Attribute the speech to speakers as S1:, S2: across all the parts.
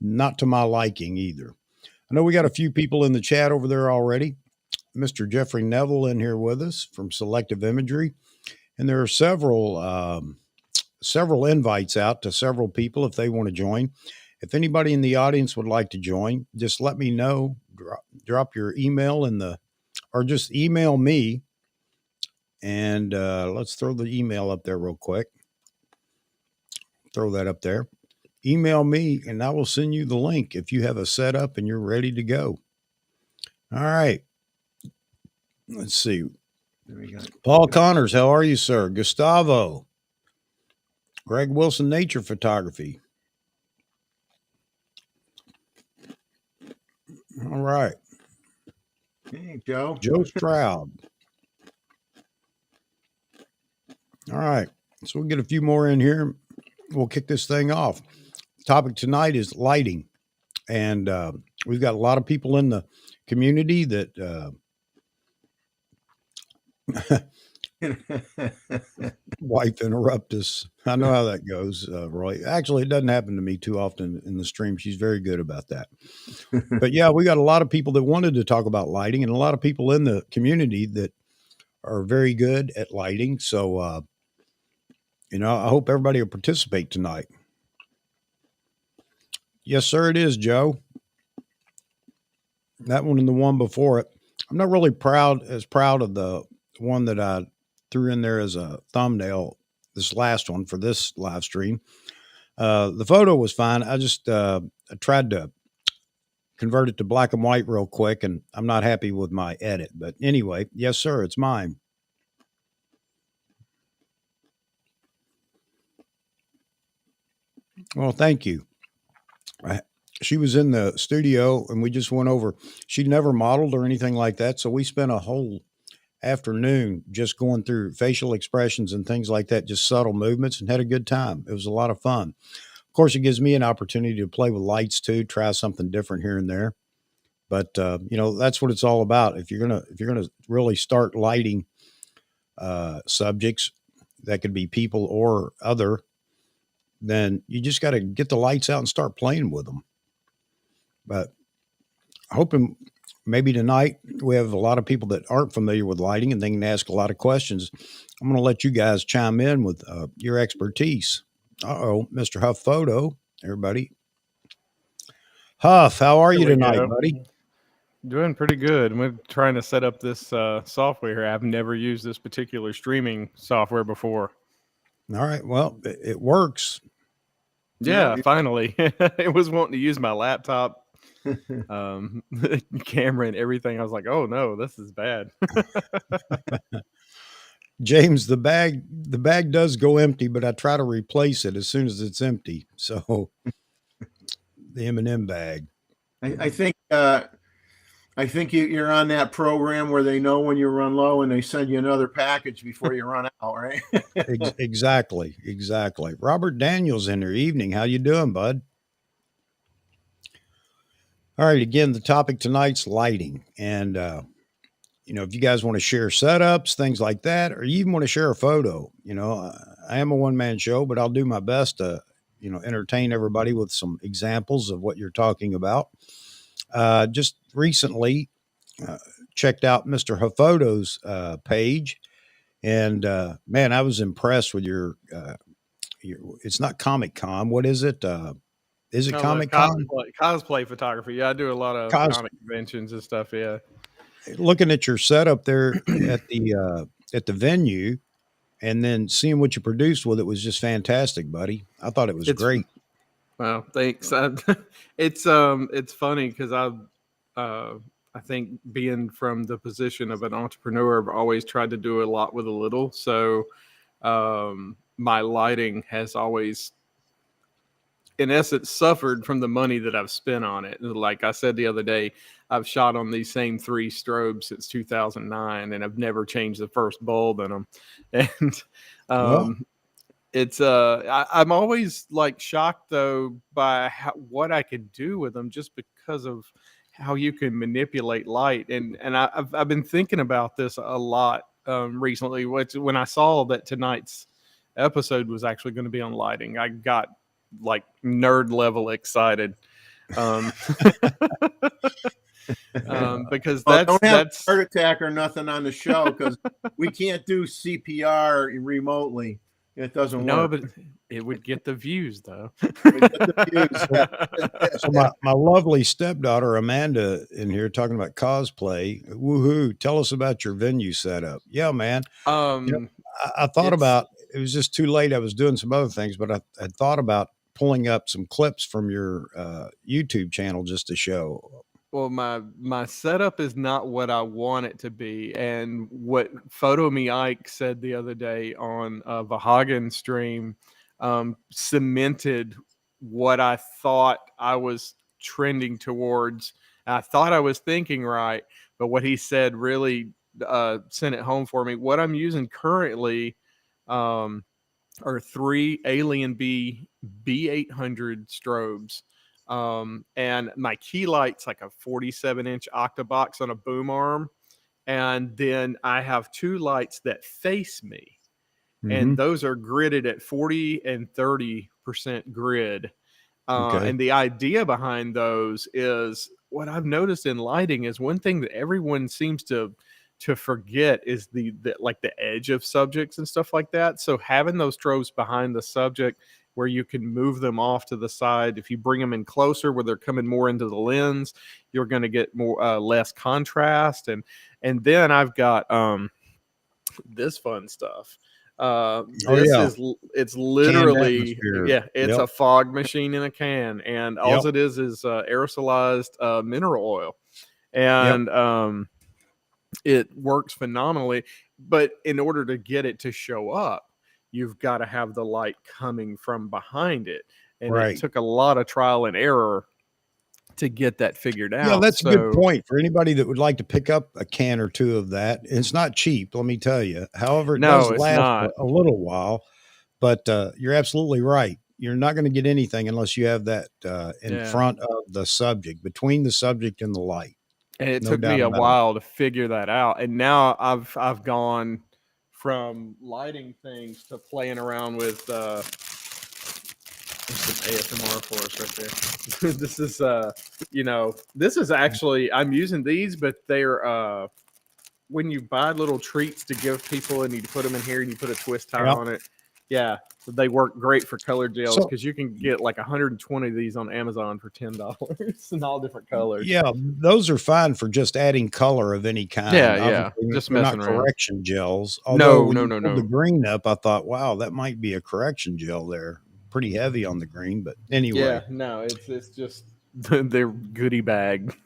S1: not to my liking either. I know we got a few people in the chat over there already. Mr. Jeffrey Neville in here with us from Selective Imagery, and there are several invites out to several people if they want to join. If anybody in the audience would like to join, just let me know. Drop your email or just email me. And let's throw the email up there real quick. Throw that up there. Email me and I will send you the link if you have a setup and you're ready to go. All right. Let's see.
S2: There we go.
S1: Paul Connors, how are you, sir? Gustavo. Greg Wilson, Nature Photography. All right.
S2: Hey, Joe.
S1: Joe Stroud. All right. So we'll get a few more in here. We'll kick this thing off. The topic tonight is lighting. And we've got a lot of people in the community that wife interrupt us. I know how that goes, Roy. Actually, it doesn't happen to me too often in the stream. She's very good about that. But yeah, we got a lot of people that wanted to talk about lighting and a lot of people in the community that are very good at lighting. So, I hope everybody will participate tonight. Yes, sir, it is, Joe. That one and the one before it. I'm not really proud of the one that I threw in there as a thumbnail, this last one for this live stream. The photo was fine. I just I tried to convert it to black and white real quick, and I'm not happy with my edit. But anyway, yes, sir, it's mine. Well, thank you. She was in the studio and we just went over. She'd never modeled or anything like that. So we spent a whole afternoon just going through facial expressions and things like that, just subtle movements, and had a good time. It was a lot of fun. Of course, it gives me an opportunity to play with lights too, try something different here and there. But that's what it's all about. If you're gonna really start lighting subjects, that could be people or other, then you just got to get the lights out and start playing with them. But hoping maybe tonight we have a lot of people that aren't familiar with lighting and they can ask a lot of questions. I'm going to let you guys chime in with your expertise. Mr. Huff Photo, everybody. Huff, how are you tonight, buddy?
S3: Doing pretty good. We're trying to set up this software. I've never used this particular streaming software before.
S1: All right. Well, it works.
S3: Yeah, finally. It was wanting to use my laptop camera and everything. I was like, oh no, this is bad.
S1: James, the bag does go empty, but I try to replace it as soon as it's empty. So the M&M bag.
S2: I think you're on that program where they know when you run low and they send you another package before you run out, right?
S1: Exactly. Robert Daniels in there. Evening. How you doing, bud? All right. Again, the topic tonight's lighting. And, if you guys want to share setups, things like that, or you even want to share a photo, I am a one-man show, but I'll do my best to, entertain everybody with some examples of what you're talking about. Just recently checked out Mr. Hafoto's page, and man, I was impressed with your it's not Comic Con. What is it? Is it Comic Con?
S3: Cosplay photography. Yeah, I do a lot of comic conventions and stuff. Yeah.
S1: Looking at your setup there at the venue, and then seeing what you produced with it was just fantastic, buddy. I thought it was great.
S3: Well, thanks. It's funny because I think being from the position of an entrepreneur, I've always tried to do a lot with a little. So my lighting has always, in essence, suffered from the money that I've spent on it. Like I said the other day, I've shot on these same 3 strobes since 2009, and I've never changed the first bulb in them. And it's I'm always like shocked though by what I could do with them, just because of how you can manipulate light. And I've been thinking about this a lot recently. When I saw that tonight's episode was actually going to be on lighting, I got like nerd level excited. um, because
S2: Well, don't have
S3: that's
S2: a heart attack or nothing on the show because we can't do CPR remotely. It doesn't
S3: no,
S2: work.
S3: but it would get the views though.
S2: We get the views.
S1: So my lovely stepdaughter Amanda in here talking about cosplay. Woohoo! Tell us about your venue setup. Yeah, man. You know,
S3: um,
S1: I thought
S3: it's
S1: about it was just too late. I was doing some other things, but I thought about pulling up some clips from your YouTube channel just to show.
S3: Well, my setup is not what I want it to be, and what Photo Me Ike said the other day on a Vahagan stream cemented what I thought I was trending towards. I thought I was thinking right, but what he said really sent it home for me. What I'm using currently um, are 3 Alien B800 strobes. And my key light's like a 47-inch octabox on a boom arm. And then I have 2 lights that face me.
S1: Mm-hmm.
S3: And those are gridded at 40 and 30% grid.
S1: Okay.
S3: And the idea behind those is what I've noticed in lighting is one thing that everyone seems to forget is the like the edge of subjects and stuff like that. So having those strobes behind the subject where you can move them off to the side, if you bring them in closer where they're coming more into the lens, you're going to get more less contrast. And then I've got this fun stuff. This
S1: yeah.
S3: is it's
S1: Canned
S3: literally
S1: atmosphere.
S3: it's
S1: Yep.
S3: a fog machine in a can, and all
S1: Yep.
S3: it is aerosolized mineral oil,
S1: Yep.
S3: and it works phenomenally. But in order to get it to show up, you've got to have the light coming from behind it, and it
S1: Right.
S3: took a lot of trial and error to get that figured
S1: Yeah,
S3: out.
S1: that's a good
S3: So
S1: point for anybody that would like to pick up a can or two of that. It's not cheap, let me tell you. However, it does
S3: no, it's
S1: last
S3: not.
S1: a little while. But you're absolutely right. You're not going to get anything unless you have that in
S3: Yeah.
S1: front of the subject, between the subject and the light.
S3: And it
S1: No
S3: took
S1: doubt
S3: me a
S1: about it.
S3: while to figure that out. And now I've gone from lighting things to playing around with this is ASMR for us right there. This is this is actually I'm using these, but they're when you buy little treats to give people and you put them in here and you put a twist tie
S1: Yep.
S3: on it. Yeah, they work great for color gels
S1: So,
S3: because you can get like 120 of these on Amazon for $10 in all different colors.
S1: yeah, those are fine for just adding color of any kind.
S3: Yeah,
S1: Obviously,
S3: just
S1: they're not
S3: messing around.
S1: correction gels. Although when you pulled
S3: No.
S1: the green up, I thought, wow, that might be a correction gel there. Pretty heavy on the green, but anyway.
S3: Yeah, no, it's just their goodie bag.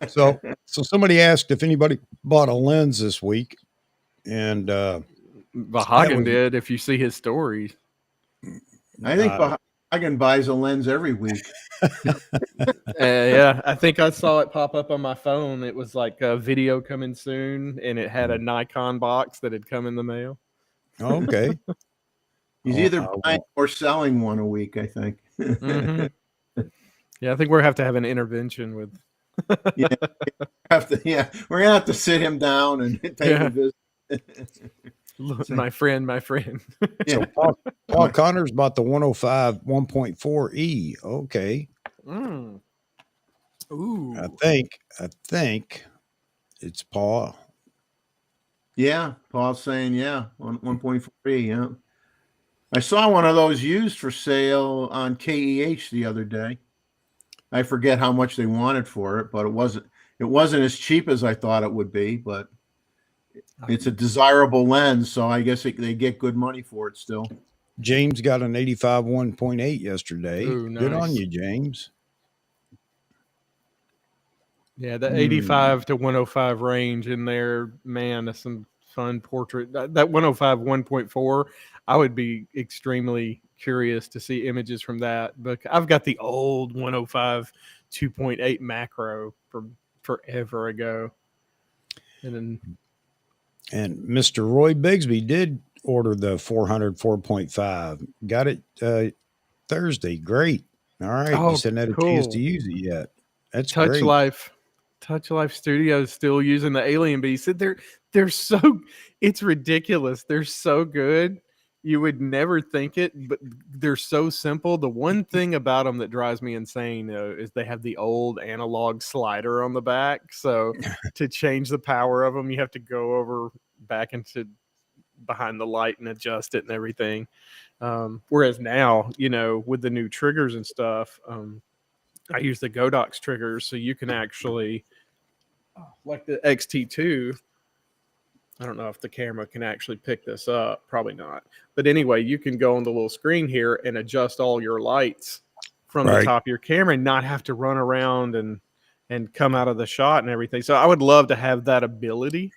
S1: So somebody asked if anybody bought a lens this week, and
S3: Vahagan did. If you see his stories,
S2: I think Vahagan buys a lens every week.
S3: yeah, I think I saw it pop up on my phone. It was like a video coming soon, and it had a Nikon box that had come in the mail.
S1: Okay.
S2: He's either buying or selling one a week, I think.
S3: Mm-hmm. Yeah, I think we're have to have an intervention with.
S2: Yeah, we're gonna have to sit him down and take a visit.
S3: my friend.
S2: Yeah.
S1: So Paul Connors bought the 105 1.4E. Okay.
S3: Mm. Ooh.
S1: I think it's Paul.
S2: Yeah, Paul's saying 1.4E. Yeah, I saw one of those used for sale on KEH the other day. I forget how much they wanted for it, but it wasn't as cheap as I thought it would be. But it's a desirable lens, so I guess they get good money for it still.
S1: James got an 85 1.8 yesterday.
S3: Ooh,
S1: Good on
S3: nice.
S1: you, James.
S3: Yeah, the 85 to 105 range in there, man, that's some fun portrait. That 105 1.4, I would be extremely curious to see images from that. But I've got the old 105 2.8 macro from forever ago. And
S1: Mr. Roy Bigsby did order the 400 4.5. Got it Thursday. Great. All right.
S3: Oh,
S1: Just hadn't had a chance to use it yet. That's
S3: Touch
S1: great.
S3: Life Studios still using the Alien Beast. They're so, it's ridiculous. They're so good. You would never think it, but they're so simple. The one thing about them that drives me insane is they have the old analog slider on the back. So to change the power of them, you have to go over back into behind the light and adjust it and everything. Whereas now, with the new triggers and stuff, I use the Godox triggers, so you can actually, like the XT2. I don't know if the camera can actually pick this up. Probably not. But anyway, you can go on the little screen here and adjust all your lights from the
S1: Right.
S3: top of your camera and not have to run around and come out of the shot and everything. So I would love to have that ability.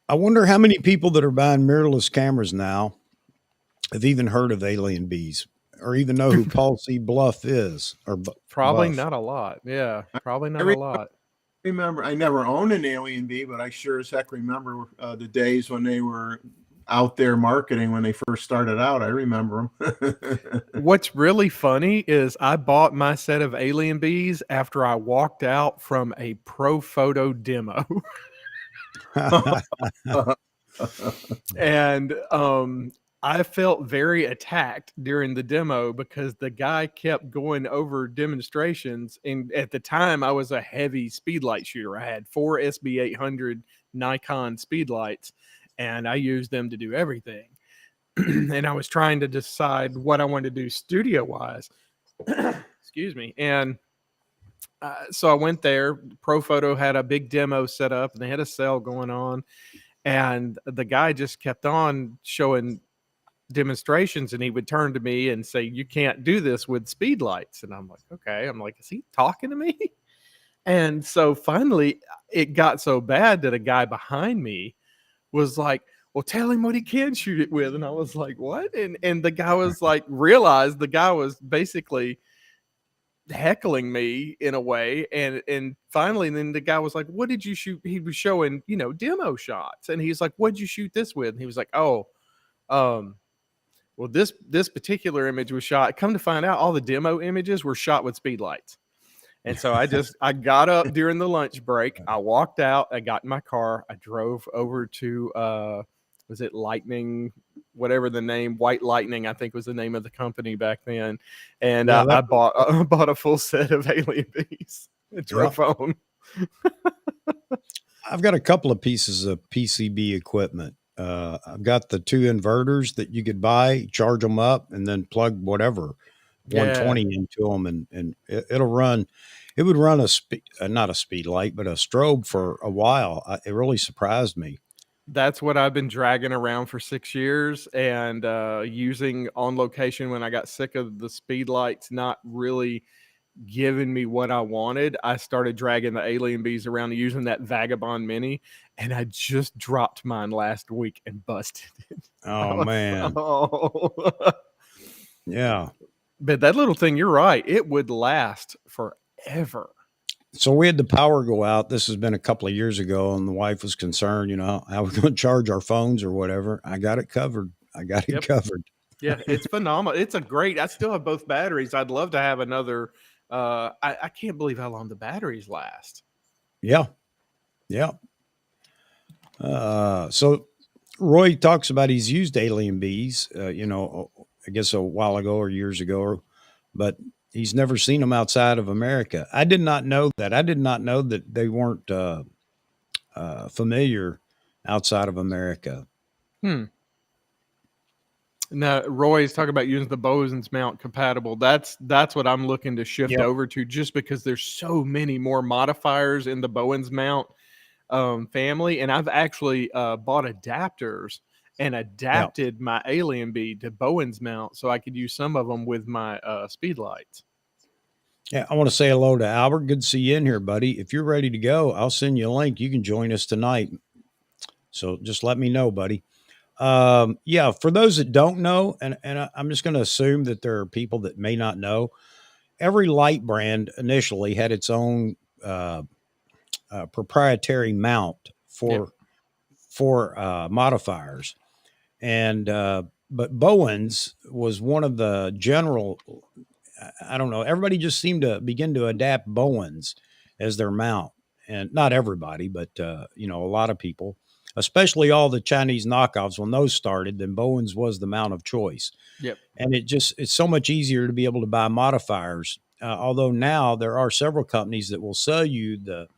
S1: I wonder how many people that are buying mirrorless cameras now have even heard of alien bees or even know who Paul C. Bluff is or
S3: Probably
S1: Buff.
S3: not a lot. Yeah, probably not
S2: I
S3: a lot.
S2: remember I never owned an Alien Bee, but I sure as heck remember the days when they were out there marketing when they first started out. I remember them.
S3: What's really funny is I bought my set of alien bees after I walked out from a pro photo demo. And I felt very attacked during the demo because the guy kept going over demonstrations. And at the time, I was a heavy speedlight shooter. I had 4 SB800 Nikon speedlights, and I used them to do everything. And I was trying to decide what I wanted to do studio wise. Excuse me. And so I went there. Pro Photo had a big demo set up, and they had a sale going on. And the guy just kept on showing demonstrations, and he would turn to me and say, "You can't do this with speed lights." And I'm like, okay. I'm like, is he talking to me? And so finally it got so bad that a guy behind me was like, well, tell him what he can shoot it with. And I was like, what? And the guy was like, realized the guy was basically heckling me in a way. And finally, then the guy was like, what did you shoot? He was showing, demo shots. And he's like, what'd you shoot this with? And he was like, oh, well, this particular image was shot. Come to find out, all the demo images were shot with speed lights. And so I got up during the lunch break. I walked out. I got in my car. I drove over to was it Lightning, whatever the name, White Lightning, I think was the name of the company back then. And
S1: Yeah,
S3: I bought a full set of alien bees. And drove home.
S1: I've got a couple of pieces of PCB equipment. I've got the 2 inverters that you could buy, charge them up, and then plug whatever 120 into them, and it'll run. It would run not a speed light, but a strobe for a while. It really surprised me.
S3: That's what I've been dragging around for 6 years and using on location when I got sick of the speed lights not really giving me what I wanted. I started dragging the alien bees around using that Vagabond Mini, and I just dropped mine last week and busted it.
S1: Oh man.
S3: Oh.
S1: Yeah.
S3: But that little thing, you're right. It would last forever.
S1: So we had the power go out. This has been a couple of years ago, and the wife was concerned, how we're going to charge our phones or whatever. I got it covered. Covered.
S3: Yeah, it's phenomenal. It's a great. I still have both batteries. I'd love to have another. I can't believe how long the batteries last.
S1: Yeah. Yeah. So Roy talks about he's used alien bees, I guess a while ago or years ago, but he's never seen them outside of America. I did not know that. I did not know that they weren't familiar outside of America.
S3: Now, Roy's talking about using the Bowens mount compatible. That's what I'm looking to shift over to, just because there's so many more modifiers in the Bowens mount family, and I've actually bought adapters and adapted my Alien Bee to Bowens mount so I could use some of them with my speed lights.
S1: Yeah, I want to say hello to Albert. Good to see you in here, buddy. If you're ready to go, I'll send you a link. You can join us tonight. So just let me know, buddy. Yeah, for those that don't know, and I'm just going to assume that there are people that may not know, every light brand initially had its own proprietary mount for modifiers, and but Bowens was one of the general. I don't know. Everybody just seemed to begin to adapt Bowens as their mount, and not everybody, but a lot of people. especially all the Chinese knockoffs. When those started, then Bowen's was the mount of choice.
S3: Yep.
S1: And it's so much easier to be able to buy modifiers. Although now there are several companies that will sell you the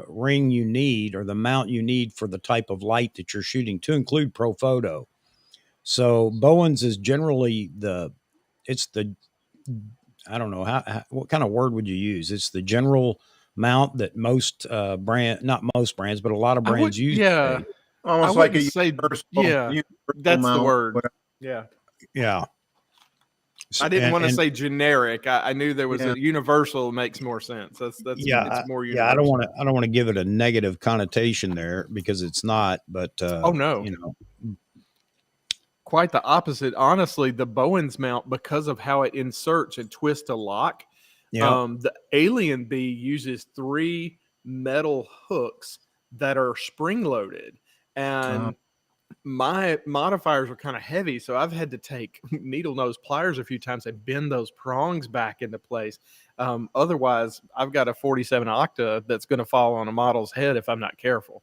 S1: ring you need or the mount you need for the type of light that you're shooting, to include Profoto. So Bowen's is generally it's the, I don't know what kind of word would you use? It's the general mount that most not most brands, but a lot of
S3: I would,
S1: brands use
S3: yeah,
S1: today.
S3: I
S2: Almost like a
S3: wouldn't say, yeah,
S2: universal
S3: that's the
S2: mount,
S3: word.
S2: whatever.
S3: Yeah.
S1: Yeah.
S3: I didn't want to
S1: And
S3: say generic. I knew there was
S2: Yeah.
S3: a universal makes more sense. That's
S1: yeah,
S3: it's more
S1: yeah,
S3: universal.
S1: I don't want to give it a negative connotation there, because it's not, but
S3: Oh no.
S1: you know,
S3: Quite the opposite. Honestly, the Bowen's mount, because of how it inserts and twists to lock,
S1: yeah.
S3: the Alien Bee uses 3 metal hooks that are spring loaded, and my modifiers are kind of heavy, so I've had to take needle nose pliers a few times and bend those prongs back into place. Otherwise, I've got a 47 octa that's going to fall on a model's head if I'm not careful.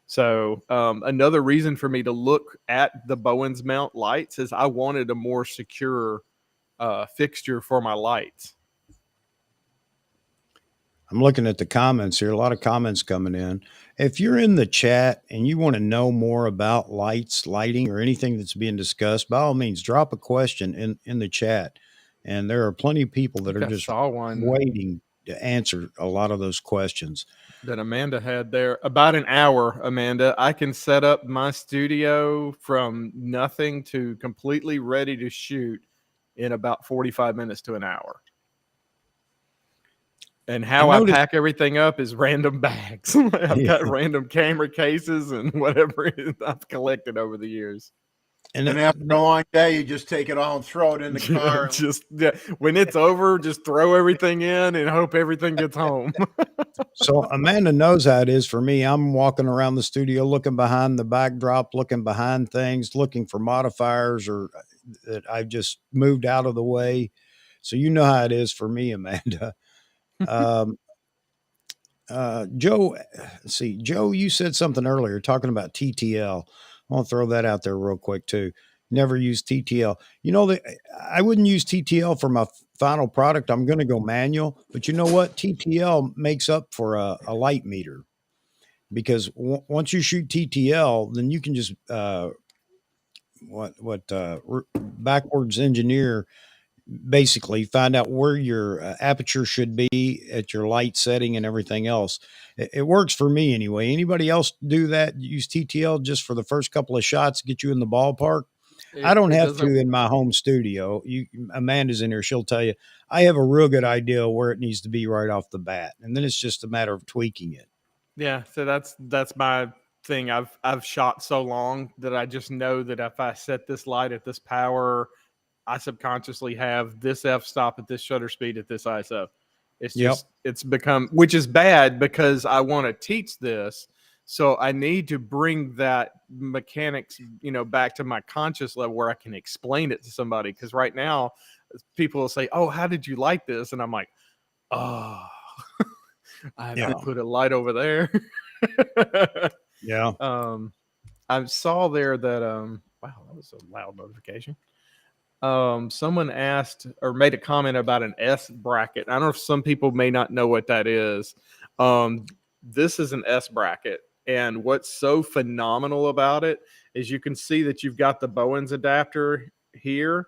S3: So another reason for me to look at the Bowen's mount lights is I wanted a more secure fixture for my lights.
S1: I'm looking at the comments here. A lot of comments coming in. If you're in the chat and you want to know more about lighting, or anything that's being discussed, by all means, drop a question in the chat. And there are plenty of people that are
S3: I
S1: just
S3: saw one
S1: waiting to answer a lot of those questions.
S3: that Amanda had there. About an hour, Amanda. I can set up my studio from nothing to completely ready to shoot in about 45 minutes to an hour. And how I pack everything up is random bags. I've got random camera cases and whatever I've collected over the years.
S2: And after a long day, you just take it all and throw it in the car.
S3: When it's over, just throw everything in and hope everything gets home.
S1: So Amanda knows how it is for me. I'm walking around the studio, looking behind the backdrop, looking behind things, looking for modifiers or that I've just moved out of the way. So you know how it is for me, Amanda. Joe, let's see, Joe, you said something earlier talking about TTL. I want to throw that out there real quick too. Never use TTL. You know, I wouldn't use TTL for my final product. I'm going to go manual, but you know what? TTL makes up for a light meter, because once you shoot TTL, then you can just backwards engineer, basically find out where your aperture should be at your light setting and everything else. It works for me anyway. Anybody else do that? Use TTL just for the first couple of shots to get you in the ballpark? I don't have to in my home studio. Amanda's in here. She'll tell you, I have a real good idea where it needs to be right off the bat. And then it's just a matter of tweaking it.
S3: Yeah. So that's my thing. I've shot so long that I just know that if I set this light at this power, I subconsciously have this f-stop at this shutter speed at this ISO. It's just, it's become, which is bad because I want to teach this. So I need to bring that mechanics, back to my conscious level where I can explain it to somebody. Because right now, people will say, "Oh, how did you like this?" And I'm like, "Oh, I have to put a light over there."
S1: Yeah.
S3: I saw there that wow, that was a loud notification. Someone asked or made a comment about an S bracket. I don't know if some people may not know what that is. This is an S bracket. And what's so phenomenal about it is you can see that you've got the Bowen's adapter here.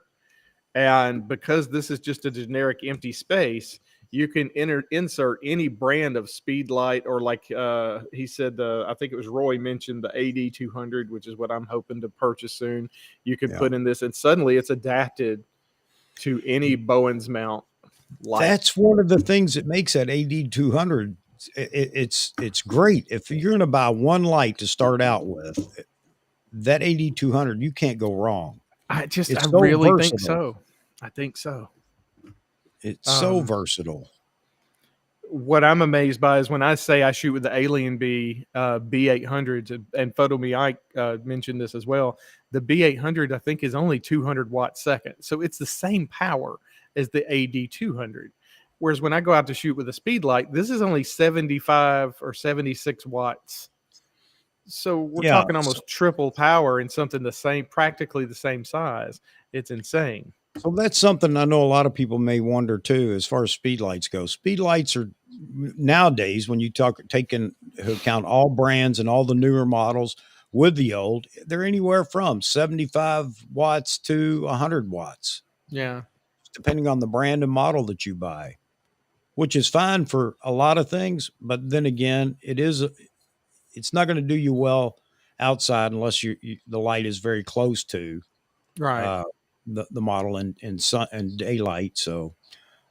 S3: And because this is just a generic empty space, you can insert any brand of speed light, or like he said, I think it was Roy mentioned the AD200, which is what I'm hoping to purchase soon. You can put in this, and suddenly it's adapted to any Bowen's mount light.
S1: That's one of the things that makes that AD200. It's great. If you're going to buy one light to start out with, that AD200, you can't go wrong.
S3: I really think so. I think so.
S1: It's so versatile.
S3: What I'm amazed by is when I say I shoot with the Alien Bee B800s, and Photo Me Ike mentioned this as well. The B800 I think is only 200 watts second, so it's the same power as the AD200. Whereas when I go out to shoot with a speed light, this is only 75 or 76 watts. So we're
S1: Yeah.
S3: talking almost triple power in something practically the same size. It's insane.
S1: So that's something I know a lot of people may wonder too, as far as speed lights go. Speed lights are nowadays, when you take into account all brands and all the newer models with the old, they're anywhere from 75 watts to 100 watts,
S3: Yeah.
S1: depending on the brand and model that you buy, which is fine for a lot of things. But then again, it's not going to do you well outside unless the light is very close to
S3: Right.
S1: uh, the model in sun and daylight. So,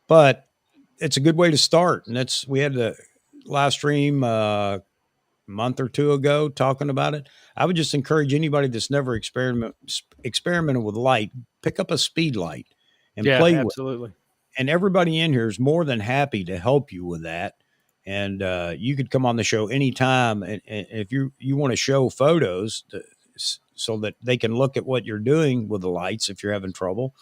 S1: but it's a good way to start. And we had the live stream month or two ago talking about it. I would just encourage anybody that's never experimented with light, pick up a speed light and
S3: Yeah,
S1: play with.
S3: absolutely.
S1: And everybody in here is more than happy to help you with that. And you could come on the show anytime, and if you want to show photos so that they can look at what you're doing with the lights, if you're having trouble,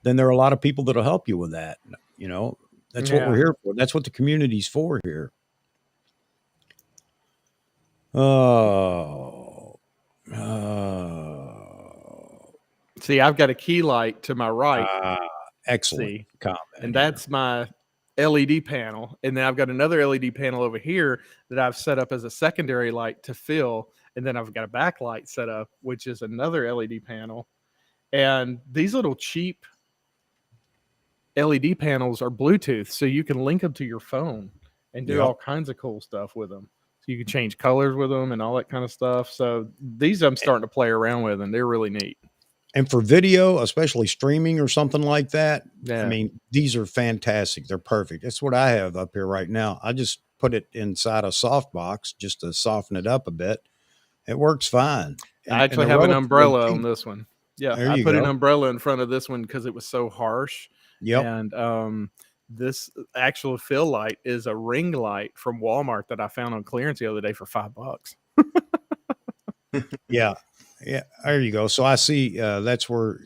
S1: then there are a lot of people that'll help you with that. You know, that's what we're
S3: Yeah.
S1: here for. That's what the community's for here. Oh,
S3: See, I've got a key light to my right.
S1: excellent
S3: See,
S1: comment.
S3: and that's my LED panel. And then I've got another LED panel over here that I've set up as a secondary light to fill. And then I've got a backlight set up, which is another LED panel. And these little cheap LED panels are Bluetooth, so you can link them to your phone and do all kinds of cool stuff with them. So you can change colors with them and all that kind of stuff. So these I'm starting to play around with, and they're really neat.
S1: And for video, especially streaming or something like that,
S3: Yeah.
S1: I mean, these are fantastic. They're perfect. That's what I have up here right now. I just put it inside a softbox just to soften it up a bit. It works fine.
S3: I actually have an umbrella on this one. Yeah,
S1: there
S3: I
S1: you
S3: put an
S1: go.
S3: umbrella in front of this one because it was so harsh.
S1: Yep.
S3: And this actual fill light is a ring light from Walmart that I found on clearance the other day for $5.
S1: Yeah. Yeah. There you go. So I see that's where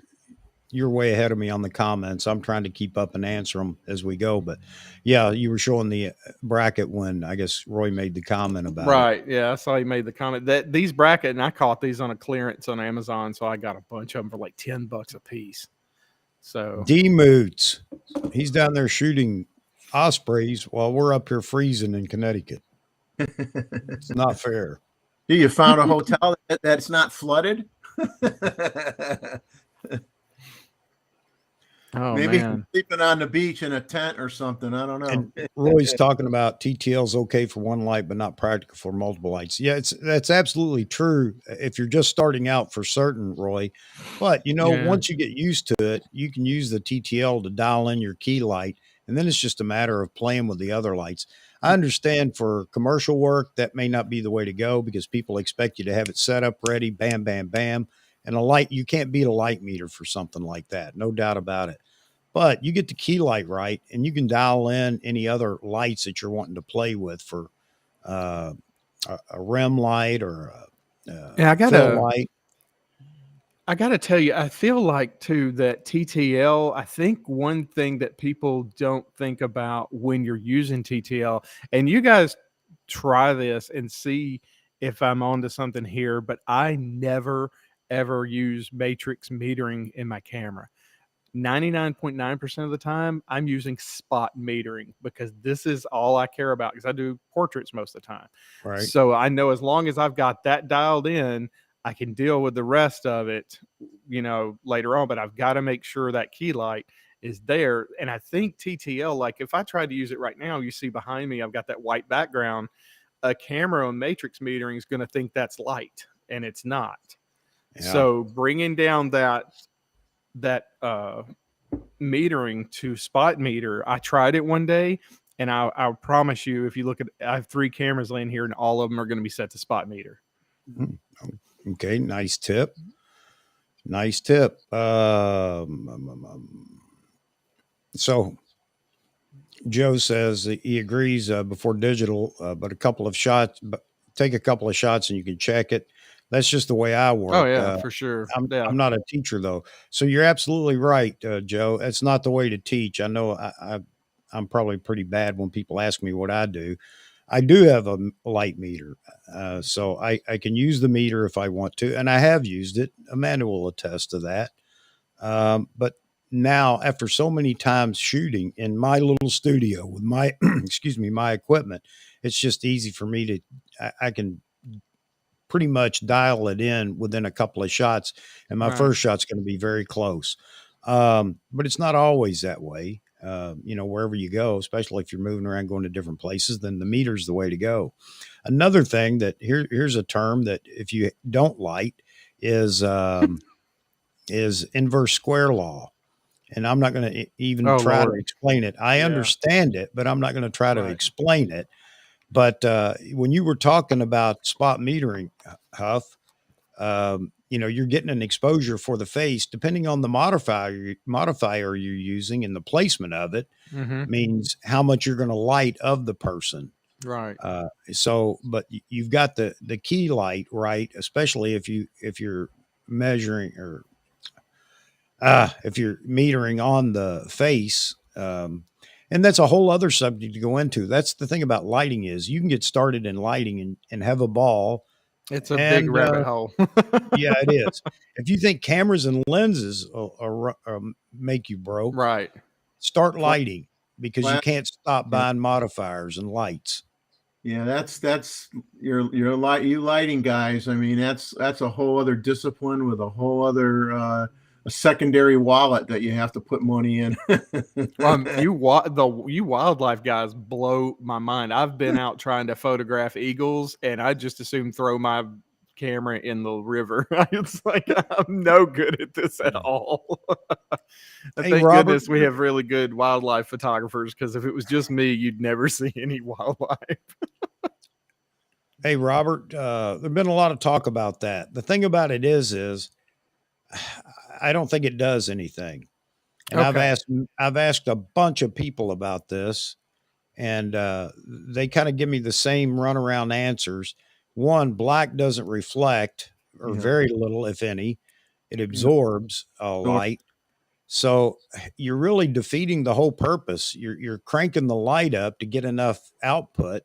S1: you're way ahead of me on the comments. I'm trying to keep up and answer them as we go. But yeah, you were showing the bracket when I guess Roy made the comment about it.
S3: Right. Yeah. I saw he made the comment that these bracket, and I caught these on a clearance on Amazon. So I got a bunch of them for like $10 a piece. So
S1: D-Moots, he's down there shooting ospreys while we're up here freezing in Connecticut. It's not fair.
S2: You found a hotel that's not flooded?
S3: Oh,
S2: maybe
S3: man.
S2: sleeping on the beach in a tent or something. I don't know.
S1: And Roy's talking about TTL's okay for one light, but not practical for multiple lights. Yeah, that's absolutely true if you're just starting out for certain, Roy. But once you get used to it, you can use the TTL to dial in your key light, and then it's just a matter of playing with the other lights. I understand for commercial work that may not be the way to go because people expect you to have it set up ready, bam, bam, bam. And a light, you can't beat a light meter for something like that. No doubt about it. But you get the key light right, and you can dial in any other lights that you're wanting to play with for a REM light or a fill light.
S3: I got to tell you, I feel like too that TTL, I think one thing that people don't think about when you're using TTL, and you guys try this and see if I'm onto something here, but I never ever use matrix metering in my camera. 99.9% of the time, I'm using spot metering because this is all I care about because I do portraits most of the time.
S1: Right.
S3: So I know as long as I've got that dialed in, I can deal with the rest of it, later on. But I've got to make sure that key light is there. And I think TTL, like if I tried to use it right now, you see behind me, I've got that white background. A camera on matrix metering is going to think that's light, and it's not. Yeah. So bringing down that metering to spot meter, I tried it one day, and I'll promise you, if you look at, I have 3 cameras laying here, and all of them are going to be set to spot meter.
S1: Okay, nice tip. So Joe says that he agrees before digital, but take a couple of shots and you can check it. That's just the way I work.
S3: Oh yeah, for sure.
S1: I'm not a teacher though. So you're absolutely right, Joe. That's not the way to teach. I know I'm probably pretty bad when people ask me what I do. I do have a light meter, so I can use the meter if I want to, and I have used it. Amanda will attest to that. But now, after so many times shooting in my little studio with my excuse me, my equipment, it's just easy for me to I can pretty much dial it in within a couple of shots, and my
S3: Right.
S1: first shot's going to be very close. But it's not always that way. Wherever you go, especially if you're moving around, going to different places, then the meter's the way to go. Another thing that here's a term that if you don't like is inverse square law. And I'm not going to even
S3: Oh
S1: try to
S3: Lord.
S1: explain it. I
S3: Yeah.
S1: understand it, but I'm not going to try to
S3: Right.
S1: explain it. But when you were talking about spot metering, Huff, you're getting an exposure for the face, depending on the modifier you're using and the placement of it
S3: Mm-hmm.
S1: means how much you're going to light of the person.
S3: Right.
S1: But you've got the key light, right? Especially if you're measuring or if you're metering on the face. And that's a whole other subject to go into. That's the thing about lighting is you can get started in lighting and have a ball.
S3: It's a big
S1: And
S3: rabbit hole.
S1: yeah, it is. If you think cameras and lenses make you broke,
S3: Right.
S1: start
S2: Fla-
S1: lighting because you
S2: fla-
S1: can't stop
S2: yeah,
S1: buying modifiers and lights.
S2: yeah, that's your light you lighting guys. I mean, that's a whole other discipline with a whole other a secondary wallet that you have to put money in.
S3: You wildlife guys blow my mind. I've been out trying to photograph eagles, and I just assume throw my camera in the river. It's like I'm no good at this at all.
S1: Hey,
S3: Thank
S1: Robert.
S3: goodness we have really good wildlife photographers, because if it was just me, you'd never see any wildlife.
S1: Hey, Robert. There's been a lot of talk about that. The thing about it is I don't think it does anything. And
S3: Okay.
S1: I've asked a bunch of people about this, and they kind of give me the same runaround answers. One, black doesn't reflect, or
S2: Yeah,
S1: very little, if any. It
S2: yeah.
S1: absorbs
S2: So,
S1: light. So you're really defeating the whole purpose. You're cranking the light up to get enough output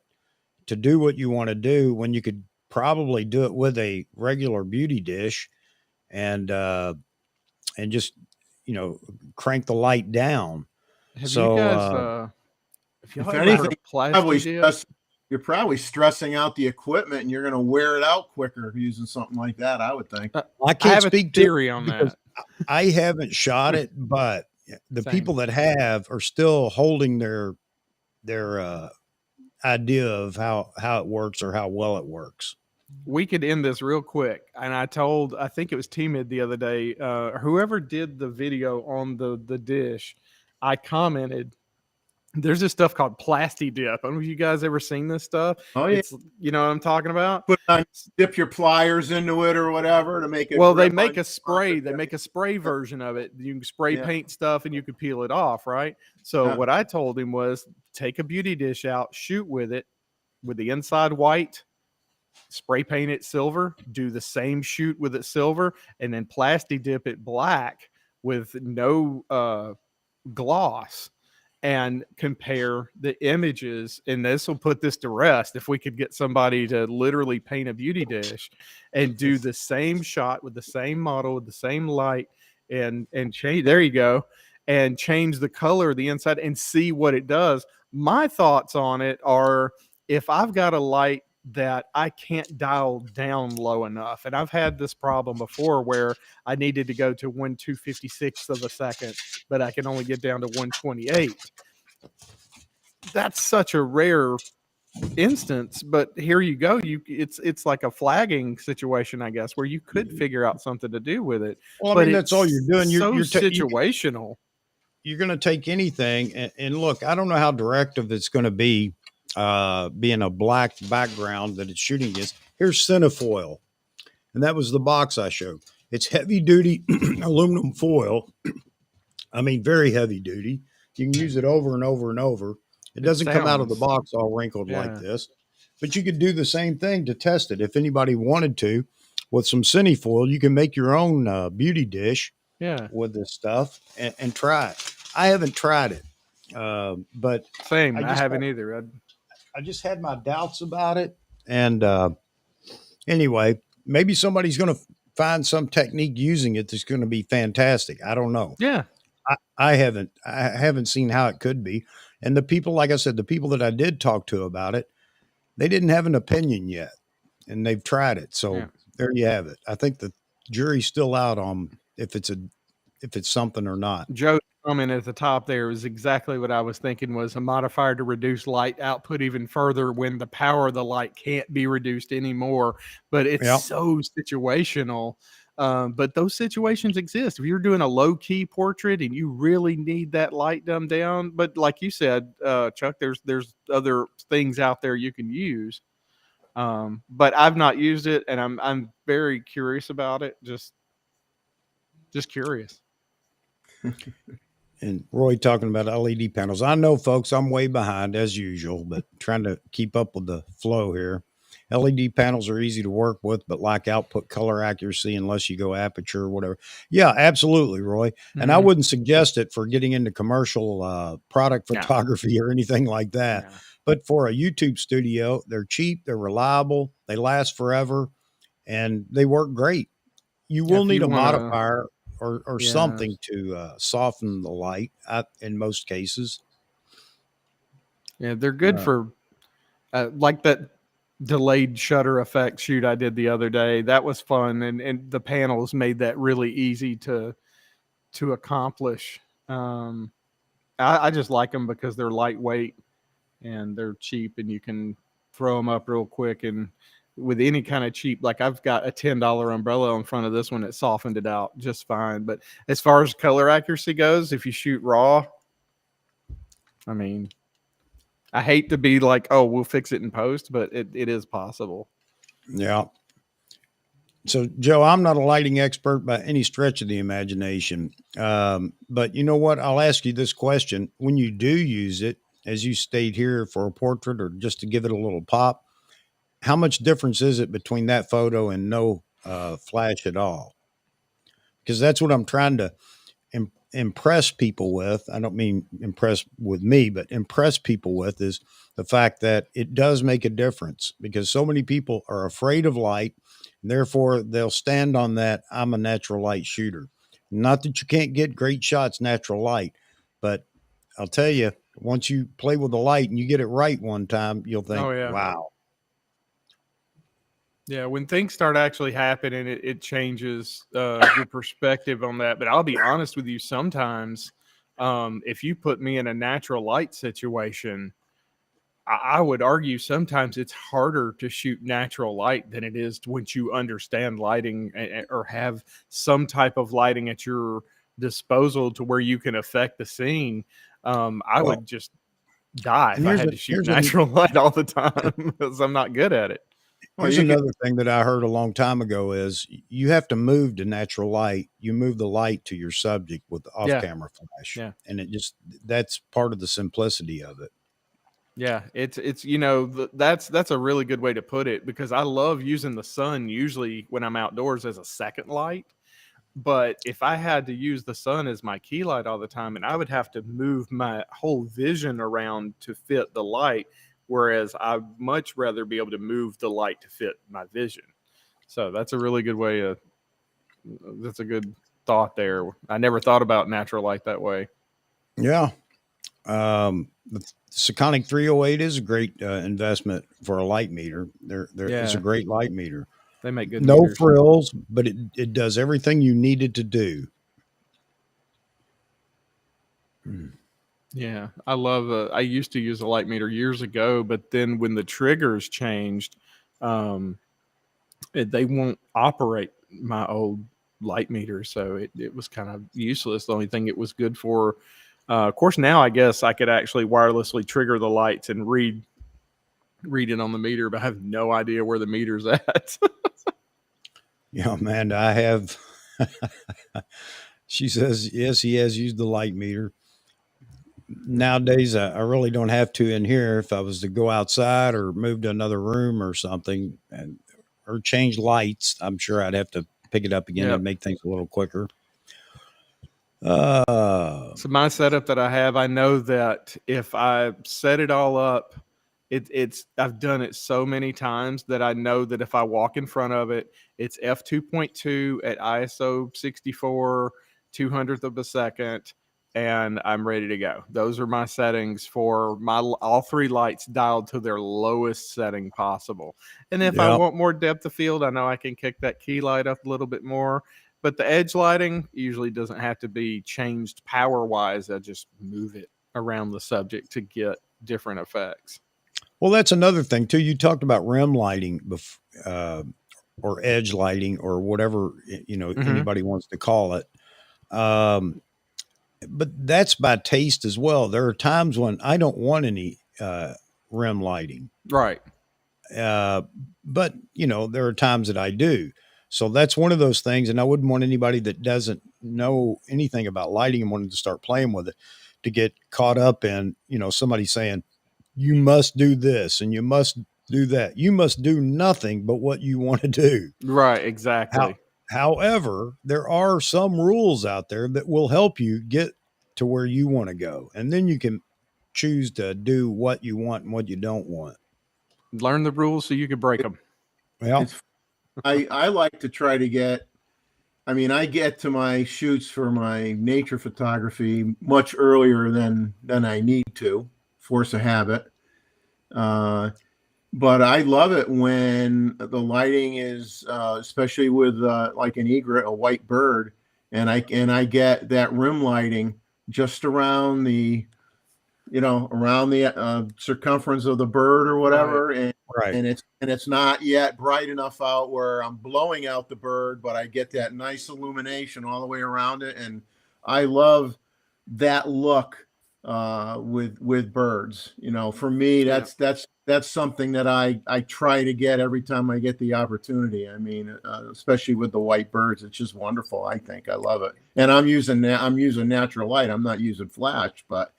S1: to do what you want to do when you could probably do it with a regular beauty dish and just you know crank the light down.
S3: Have you
S1: So
S3: guys, if y'all
S2: if
S3: ever heard
S2: anything,
S3: of plasti dip?
S2: you're probably stressing out the equipment, and you're going to wear it out quicker using something like that. I would think.
S1: I
S3: I
S1: can't
S3: have a
S1: speak to
S3: theory
S1: it
S3: on
S1: because
S3: that.
S1: I haven't shot it, but the
S3: Same.
S1: people that have are still holding their idea of how it works or how well it works.
S3: We could end this real quick. And I think it was T-Mid the other day, whoever did the video on the dish, I commented, there's this stuff called plasti dip. I don't know if you guys ever seen this stuff.
S2: Oh yeah,
S3: It's, you know what I'm talking about?
S2: put on, dip your pliers into it or whatever to make it.
S3: Well, they
S2: grip
S3: make
S2: on
S3: a spray. They
S2: your-
S3: make a spray version of it. You can spray
S2: Yeah,
S3: paint stuff and you can peel it off, right? So
S2: yeah.
S3: what I told him was take a beauty dish out, shoot with it with the inside white, spray paint it silver, do the same shoot with it silver, and then plasti dip it black with no gloss, and compare the images. And this will put this to rest. If we could get somebody to literally paint a beauty dish and do the same shot with the same model with the same light and change, there you go, and change the color of the inside and see what it does. My thoughts on it are, if I've got a light that I can't dial down low enough, and I've had this problem before where I needed to go to 1/256th of a second, but I can only get down to 1/28. That's such a rare instance, but here you go. It's like a flagging situation, I guess, where you could figure out something to do with it.
S1: Well, I
S3: But
S1: mean that's all you're
S3: it's
S1: doing.
S3: so situational.
S1: You're going to take anything and look. I don't know how directive it's going to be, being a black background that it's shooting against. Here's cinefoil, and that was the box I showed. It's heavy duty aluminum foil. I mean, very heavy duty. You can use it over and over and over. It doesn't come out of the
S3: Sounds,
S1: box all wrinkled like
S3: yeah,
S1: this, but you could do the same thing to test it. If anybody wanted to, with some cinefoil, you can make your own beauty dish
S3: yeah.
S1: with this stuff and try it. I haven't tried it, but
S3: Same.
S1: I
S3: I
S1: just
S3: haven't either.
S1: I just had my doubts about it. And anyway, maybe somebody's going to find some technique using it that's going to be fantastic. I don't know.
S3: Yeah.
S1: I haven't seen how it could be. And the people, like I said, the people that I did talk to about it, they didn't have an opinion yet, and they've tried it.
S3: Yeah.
S1: So there you have it. I think the jury's still out on if it's something or not.
S3: Joe's comment at the top there is exactly what I was thinking, was a modifier to reduce light output even further when the power of the light can't be reduced anymore. But it's
S1: Yeah.
S3: so situational. But those situations exist. If you're doing a low key portrait and you really need that light dumbed down, but like you said, Chuck, there's other things out there you can use. But I've not used it, and I'm very curious about it. Just curious.
S1: And Roy talking about LED panels. I know, folks, I'm way behind as usual, but trying to keep up with the flow here. LED panels are easy to work with, but lack output color accuracy unless you go aperture or whatever. Yeah, absolutely, Roy. And I
S3: Mhm.
S1: wouldn't suggest it for getting into commercial product
S3: No.
S1: photography or anything like that.
S3: Yeah.
S1: But for a YouTube studio, they're cheap, they're reliable, they last forever, and they work great. You
S3: Yeah,
S1: will
S3: if
S1: need
S3: you
S1: a
S3: want to,
S1: modifier or
S3: yeah,
S1: something to soften the light in most cases.
S3: yeah, they're good
S1: Uh,
S3: for like that delayed shutter effect shoot I did the other day. That was fun, and the panels made that really easy to accomplish. I just like them because they're lightweight and they're cheap, and you can throw them up real quick. And with any kind of cheap, like I've got a $10 umbrella in front of this one that softened it out just fine. But as far as color accuracy goes, if you shoot raw, I mean, I hate to be like, oh, we'll fix it in post, but it is possible.
S1: yeah. So, Joe, I'm not a lighting expert by any stretch of the imagination. But you know what? I'll ask you this question. When you do use it, as you stayed here for a portrait or just to give it a little pop, how much difference is it between that photo and no flash at all? Because that's what I'm trying to impress people with. I don't mean impress with me, but impress people with is the fact that it does make a difference because so many people are afraid of light. And therefore, they'll stand on that. I'm a natural light shooter. Not that you can't get great shots, natural light, but I'll tell you, once you play with the light and you get it right one time, you'll think,
S3: Oh yeah.
S1: wow.
S3: Yeah, when things start actually happening, it changes your perspective on that. But I'll be honest with you, sometimes if you put me in a natural light situation, I would argue sometimes it's harder to shoot natural light than it is once you understand lighting or have some type of lighting at your disposal to where you can affect the scene. I
S1: Well,
S3: would just die
S1: and
S3: if I had to shoot
S1: here's a
S3: natural light all the time because I'm not good at it.
S2: Well,
S1: Here's
S2: you can.
S1: another thing that I heard a long time ago is you have to move to natural light. You move the light to your subject with
S3: Yeah,
S1: off-camera flash,
S3: yeah.
S1: and that's part of the simplicity of it.
S3: Yeah, it's that's a really good way to put it because I love using the sun usually when I'm outdoors as a second light. But if I had to use the sun as my key light all the time, and I would have to move my whole vision around to fit the light, whereas I'd much rather be able to move the light to fit my vision. So that's a really good way of that's a good thought there. I never thought about natural light that way.
S1: Yeah. The Sekonic 308 is a great investment for a light meter. It's a
S3: Yeah,
S1: great light meter.
S3: they make good
S1: No
S3: meters.
S1: frills, but it does everything you need it to do.
S3: Yeah, I love. I used to use a light meter years ago, but then when the triggers changed, um, they won't operate my old light meter, so it was kind of useless. The only thing it was good for, of course, now I guess I could actually wirelessly trigger the lights and read it on the meter, but I have no idea where the meter's at.
S1: Yeah, Amanda, I have. She says yes, he has used the light meter. Nowadays, I really don't have to in here. If I was to go outside or move to another room or something, or change lights, I'm sure I'd have to pick it up again
S3: Yep.
S1: and make things a little quicker.
S3: So my setup that I have, I know that if I set it all up I've done it so many times that I know that if I walk in front of it, it's f2.2 at ISO 64 200th of a second, and I'm ready to go. Those are my settings for my all three lights dialed to their lowest setting possible. And if I
S1: Yeah.
S3: want more depth of field, I know I can kick that key light up a little bit more. But the edge lighting usually doesn't have to be changed power wise. I just move it around the subject to get different effects.
S1: Well, that's another thing too. You talked about rim lighting, or edge lighting, or whatever anybody wants to call it. But that's by taste as well. There are times when I don't want any rim lighting,
S3: Right.
S1: but there are times that I do. So that's one of those things, and I wouldn't want anybody that doesn't know anything about lighting and wanting to start playing with it to get caught up in somebody saying, you must do this and you must do that. You must do nothing but what you want to do.
S3: Right, exactly.
S1: However, there are some rules out there that will help you get to where you want to go. And then you can choose to do what you want and what you don't want.
S3: Learn the rules so you can break them.
S1: Well,
S2: I like to try to get, I get to my shoots for my nature photography much earlier than I need to, force a habit. But I love it when the lighting is, especially with like an egret, a white bird, and I get that rim lighting just around the, circumference of the bird or whatever,
S1: right.
S2: and it's not yet bright enough out where I'm blowing out the bird, but I get that nice illumination all the way around it, and I love that look with birds. For me, that's something that I try to get every time I get the opportunity. Especially with the white birds, it's just wonderful. I think I love it, and I'm using natural light. I'm not using flash, but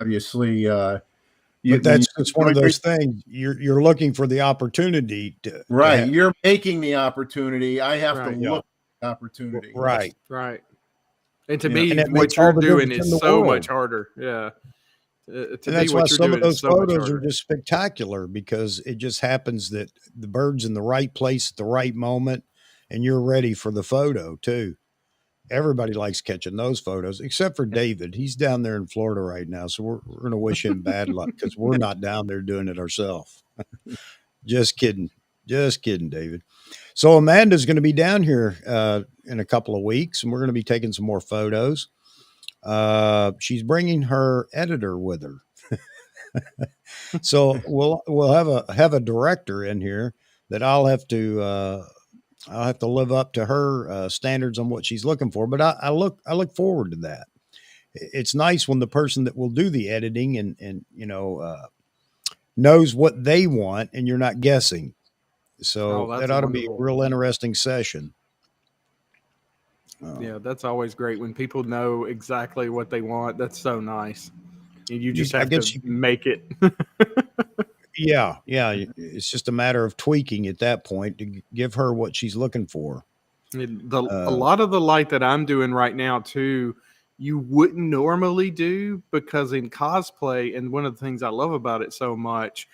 S2: obviously,
S1: but it's one of those things. You're looking for the opportunity to
S2: right. You're making the opportunity. I have to look at the opportunity.
S1: Right.
S3: Right. And to me,
S1: and
S3: what you're doing is so much harder. Yeah.
S1: And that's why some of those photos are just spectacular, because it just happens that the bird's in the right place at the right moment and you're ready for the photo too. Everybody likes catching those photos, except for David. He's down there in Florida right now. So we're going to wish him bad luck because we're not down there doing it ourselves. Just kidding. Just kidding, David. So Amanda's going to be down here in a couple of weeks, and we're going to be taking some more photos. She's bringing her editor with her. So we'll have a director in here that I'll have to live up to her standards on what she's looking for. But I look forward to that. It's nice when the person that will do the editing and knows what they want and you're not guessing. So that ought to be a real interesting session.
S3: Yeah, that's always great when people know exactly what they want. That's so nice. You just have to make it.
S1: Yeah. It's just a matter of tweaking at that point to give her what she's looking for.
S3: A lot of the light that I'm doing right now too, you wouldn't normally do, because in cosplay, and one of the things I love about it so much,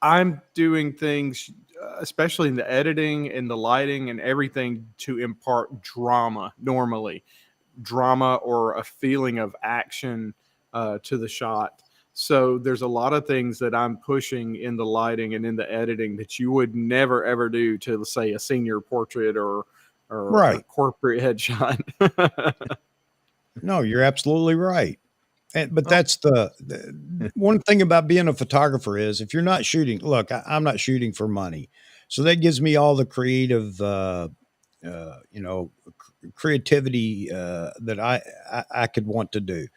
S3: I'm doing things, especially in the editing and the lighting and everything, to impart drama or a feeling of action to the shot. So there's a lot of things that I'm pushing in the lighting and in the editing that you would never, ever do to, say, a senior portrait or a corporate headshot.
S1: No, you're absolutely right. But that's the one thing about being a photographer is if you're not shooting, look, I'm not shooting for money. So that gives me all the creative, creativity that I could want to do.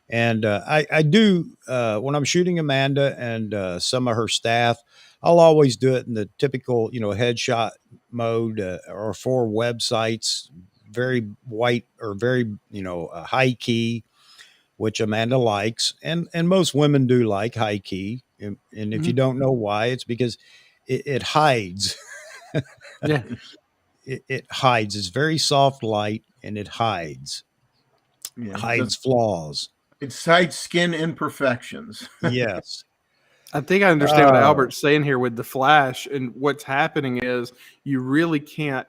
S1: And I do, when I'm shooting Amanda and some of her staff, I'll always do it in the typical, headshot mode or for websites, very white or very, high key, which Amanda likes. And most women do like high key. And if you don't know why, it's because it hides.
S3: Yeah.
S1: It hides. It's very soft light and it hides.
S2: Yeah,
S1: hides flaws.
S2: It's hide skin imperfections.
S1: Yes.
S3: I think I understand what
S1: Uh,
S3: Albert's saying here with the flash, and what's happening is you really can't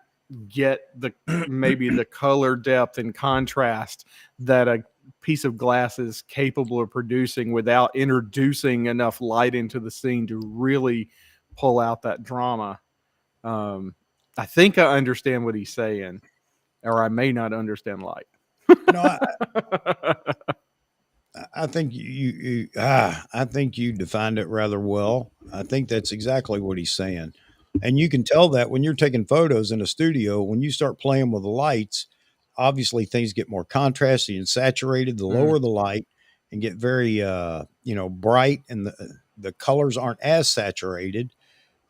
S3: get the maybe the color depth and contrast that a piece of glass is capable of producing without introducing enough light into the scene to really pull out that drama. Um, I think I understand what he's saying, or I may not understand light.
S1: no, I think I think you defined it rather well. I think that's exactly what he's saying. And you can tell that when you're taking photos in a studio, when you start playing with the lights, obviously things get more contrasty and saturated, the lower the light and get very bright, and the colors aren't as saturated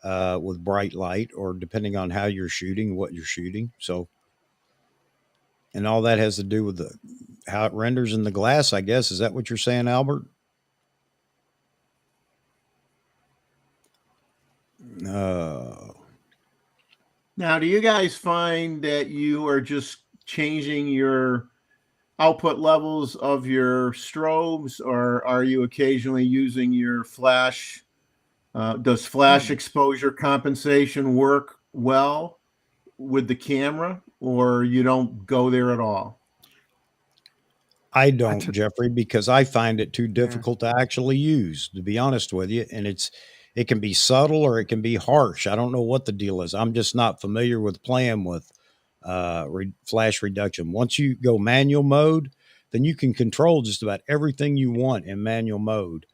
S1: with bright light, or depending on how you're shooting, what you're shooting. So, and all that has to do with how it renders in the glass, I guess. Is that what you're saying, Albert? Uh,
S2: Now, do you guys find that you are just changing your output levels of your strobes, or are you occasionally using your flash? Does flash exposure compensation work well with the camera, or you don't go there at all?
S1: I don't, Jeffrey, because I find it too
S3: Yeah.
S1: difficult to actually use, to be honest with you. And it can be subtle or it can be harsh. I don't know what the deal is. I'm just not familiar with playing with flash reduction. Once you go manual mode, then you can control just about everything you want in manual mode.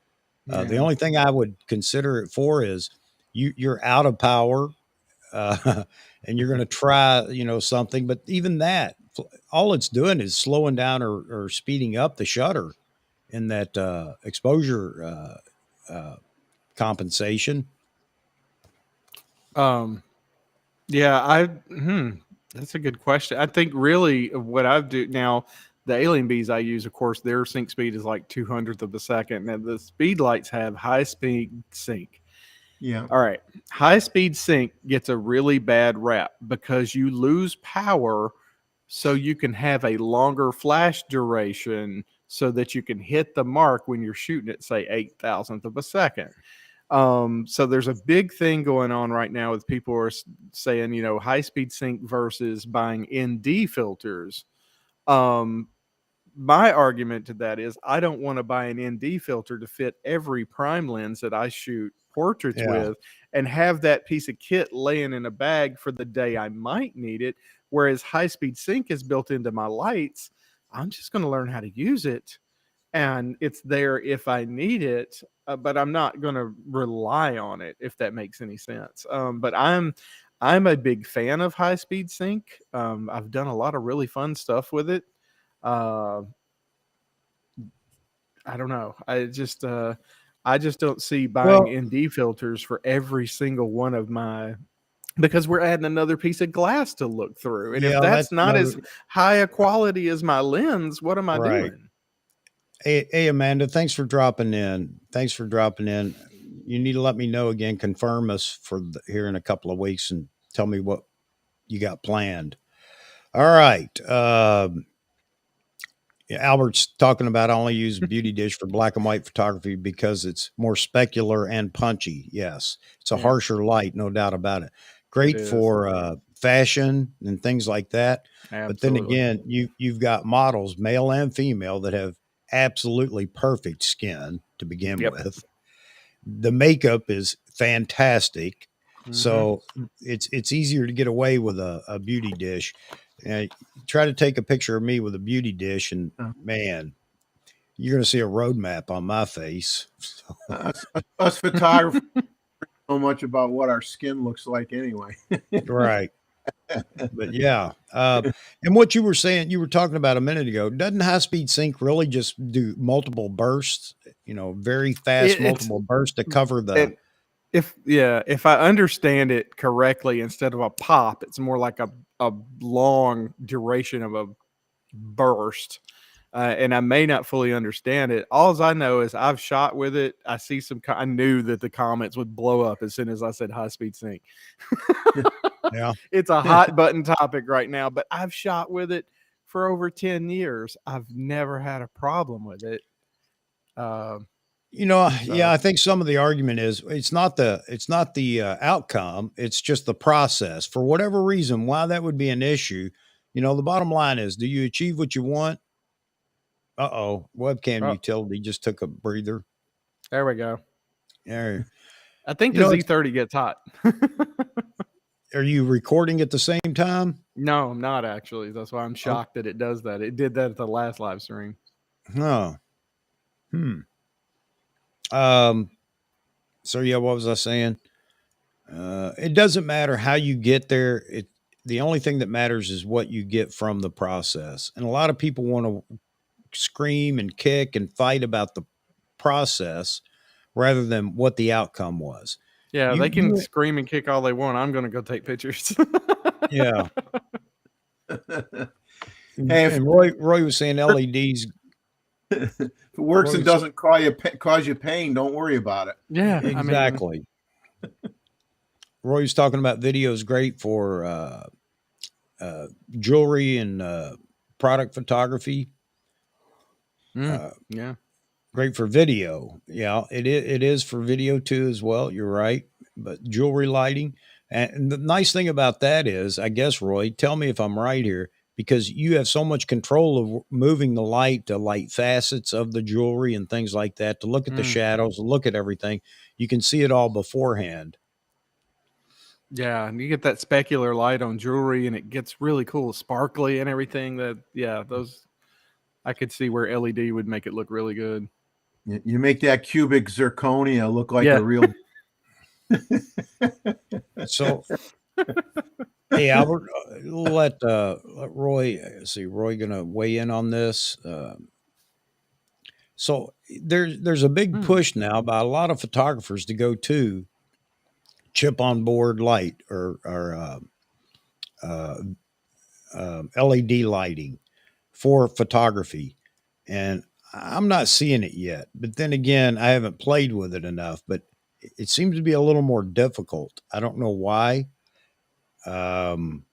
S1: The only thing I would consider it for is you're out of power, and you're going to try, something. But even that, all it's doing is slowing down or speeding up the shutter in that exposure compensation.
S3: Yeah, that's a good question. I think really what I do now, the alien bees I use, of course, their sync speed is like 200th of a second. And the speed lights have high speed sync.
S2: Yeah.
S3: All right. High speed sync gets a really bad rap because you lose power so you can have a longer flash duration so that you can hit the mark when you're shooting at, say, 8,000th of a second. So there's a big thing going on right now with people are saying, high speed sync versus buying ND filters. My argument to that is I don't want to buy an ND filter to fit every prime lens that I shoot portraits
S1: Yeah.
S3: with and have that piece of kit laying in a bag for the day I might need it. Whereas high speed sync is built into my lights. I'm just going to learn how to use it, and it's there if I need it, but I'm not going to rely on it, if that makes any sense. But I'm a big fan of high speed sync. I've done a lot of really fun stuff with it. Uh, I don't know. I just don't see buying
S1: Well,
S3: ND filters for every single one of my, because we're adding another piece of glass to look through. And if
S1: yeah,
S3: that's
S1: that's
S3: not
S1: another
S3: as high a quality as my lens, what am I
S1: right.
S3: doing?
S1: Hey, Amanda, thanks for dropping in. Thanks for dropping in. You need to let me know again, confirm us here in a couple of weeks, and tell me what you got planned. All right. Yeah, Albert's talking about I only use Beauty Dish for black and white photography because it's more specular and punchy. Yes, it's a
S3: Yeah,
S1: harsher light, no doubt about it.
S3: it
S1: Great
S3: is.
S1: for fashion and things like that. But then
S3: Absolutely.
S1: again, you've got models, male and female, that have absolutely perfect skin to begin
S3: Yep.
S1: with. The makeup is fantastic,
S3: Mhm.
S1: so it's easier to get away with a beauty dish. Try to take a picture of me with a beauty dish, and man, you're going to see a roadmap on my face.
S2: Us photographers know much about what our skin looks like anyway.
S1: Right. But yeah. And what you were saying, you were talking about a minute ago, doesn't high speed sync really just do multiple bursts, very fast
S3: It's
S1: multiple bursts to cover the,
S3: and if I understand it correctly, instead of a pop, it's more like a long duration of a burst. And I may not fully understand it. All I know is I've shot with it. I see I knew that the comments would blow up as soon as I said high speed sync.
S1: yeah.
S3: It's a hot button topic right now, but I've shot with it for over 10 years. I've never had a problem with it. Uh,
S1: Yeah,
S3: so
S1: I think some of the argument is it's not the outcome, it's just the process. For whatever reason, why that would be an issue, the bottom line is, do you achieve what you want? Uh-oh, webcam
S3: oh,
S1: utility just took a breather.
S3: there we go.
S1: There.
S3: I think
S1: You
S3: the
S1: know, it's,
S3: Z30 gets hot.
S1: are you recording at the same time?
S3: No, I'm not actually. That's why I'm
S1: Oh,
S3: shocked that it does that. It did that at the last live stream.
S1: huh. Hmm. Um, so yeah, what was I saying? It doesn't matter how you get there. The only thing that matters is what you get from the process. And a lot of people want to scream and kick and fight about the process rather than what the outcome was.
S3: Yeah,
S1: You
S3: they can
S1: you
S3: scream and kick all they want. I'm going to go take pictures.
S1: yeah.
S2: Hey,
S1: And Roy was saying LEDs.
S2: if it works
S1: Roy
S2: and
S1: was,
S2: doesn't cause you pain, don't worry about it.
S3: Yeah, I mean,
S1: exactly. Roy was talking about videos great for uh, jewelry and product photography. Uh,
S3: yeah.
S1: Great for video. Yeah, it is for video too as well. You're right. But jewelry lighting. And the nice thing about that is, I guess, Roy, tell me if I'm right here, because you have so much control of moving the light to light facets of the jewelry and things like that, to look at the
S3: Mm,
S1: shadows, look at everything. You can see it all beforehand.
S3: yeah, and you get that specular light on jewelry, and it gets really cool, sparkly and everything. Those I could see where LED would make it look really good.
S2: You make that cubic zirconia look like
S3: Yeah.
S2: a real.
S1: So, hey, Albert, let Roy see. Roy going to weigh in on this. So there's a big
S3: Hmm.
S1: push now by a lot of photographers to go to chip on board light or uh, LED lighting for photography, and I'm not seeing it yet. But then again, I haven't played with it enough. But it seems to be a little more difficult. I don't know why. Um,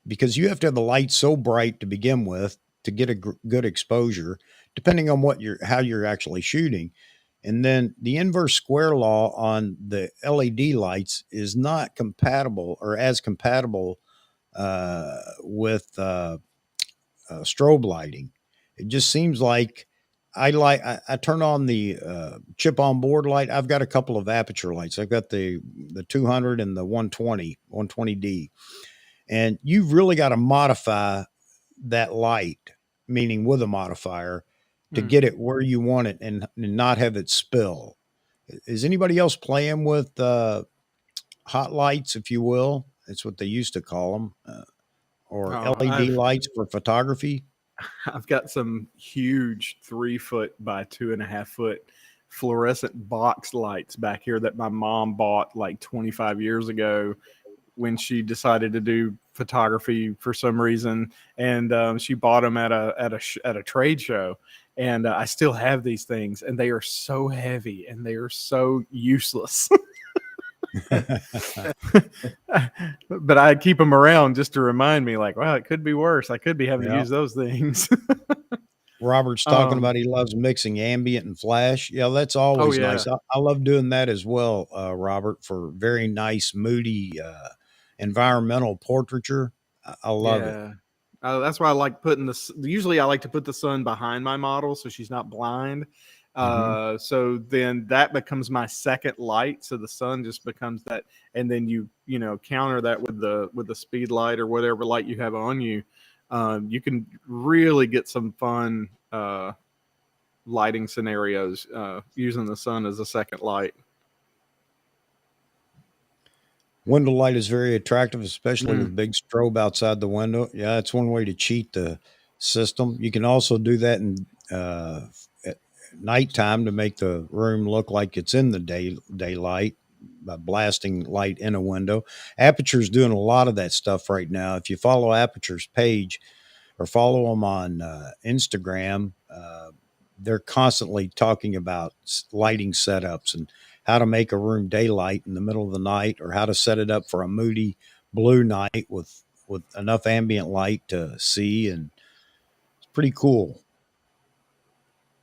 S1: because you have to have the light so bright to begin with to get a good exposure, depending on how you're actually shooting. And then the inverse square law on the LED lights is not compatible or as compatible with strobe lighting. It just seems like I turn on the chip on board light. I've got a couple of aperture lights. I've got the 200 and the 120D, and you've really got to modify that light, meaning with a modifier, to
S3: Hmm.
S1: get it where you want it and not have it spill. Is anybody else playing with hot lights, if you will? That's what they used to call them, or
S3: Oh,
S1: LED lights for photography.
S3: I've got some huge 3 foot by 2.5 foot fluorescent box lights back here that my mom bought like 25 years ago when she decided to do photography for some reason, and she bought them at a trade show. And I still have these things, and they are so heavy and they are so useless. But I keep them around just to remind me, like, wow, it could be worse. I could be having to
S1: Yeah.
S3: use those things.
S1: Robert's talking
S3: um,
S1: about he loves mixing ambient and flash. Yeah, that's
S3: oh
S1: always
S3: yeah,
S1: nice. I love doing that as well, Robert, for very nice, moody, environmental portraiture. I love it.
S3: yeah. That's why I like putting this. Usually, I like to put the sun behind my model so she's not blind.
S1: Hmm.
S3: So then that becomes my second light. So the sun just becomes that, and then you counter that with the speed light or whatever light you have on you. You can really get some fun lighting scenarios using the sun as a second light.
S1: Window light is very attractive, especially
S3: Mm.
S1: with big strobe outside the window. Yeah, it's one way to cheat the system. You can also do that at nighttime to make the room look like it's in the daylight by blasting light in a window. Aperture's doing a lot of that stuff right now. If you follow Aperture's page or follow them on Instagram, they're constantly talking about lighting setups and how to make a room daylight in the middle of the night, or how to set it up for a moody blue night with enough ambient light to see, and it's pretty cool.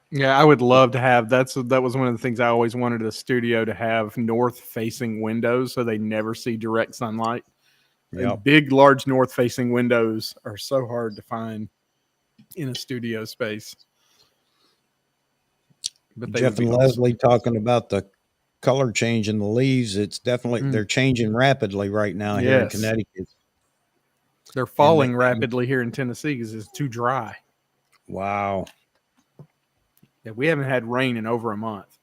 S3: Yeah, I would love to have that was one of the things I always wanted a studio to have, north facing windows so they never see direct sunlight.
S1: Yep.
S3: And big, large north facing windows are so hard to find in a studio space. But they would
S1: Jeff
S3: be
S1: and
S3: awesome.
S1: Leslie talking about the color change in the leaves. It's definitely they're changing rapidly right now here in
S3: Yes.
S1: Connecticut.
S3: They're falling rapidly here in Tennessee because it's too dry.
S1: Wow.
S3: Yeah, we haven't had rain in over a month.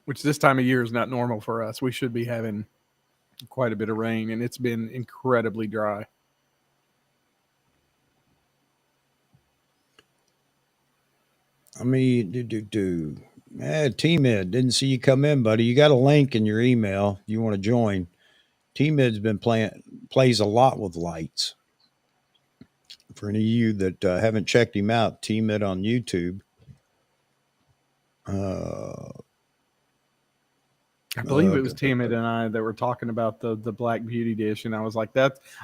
S3: Which this time of year is not normal for us. We should be having quite a bit of rain, and it's been incredibly dry.
S1: I mean, T-Mid, didn't see you come in, buddy. You got a link in your email. You want to join. T-Mid's been plays a lot with lights. For any of you that haven't checked him out, T-Mid on YouTube.
S3: I believe it was Timid and I that were talking about the Black Beauty dish, and I was like,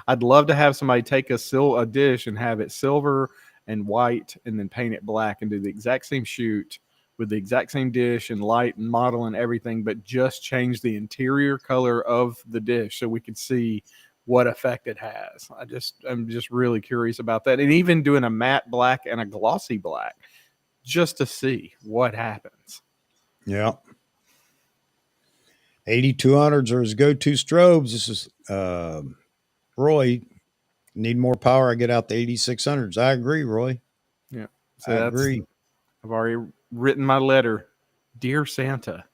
S3: I'd love to have somebody take a dish and have it silver and white, and then paint it black and do the exact same shoot with the exact same dish and light and model and everything, but just change the interior color of the dish so we could see what effect it has. I'm just really curious about that, and even doing a matte black and a glossy black just to see what happens.
S1: Yeah. 8200s are his go-to strobes. This is Roy. Need more power. I get out the 8600s. I agree, Roy.
S3: Yeah. So
S1: I agree.
S3: I've already written my letter. Dear Santa.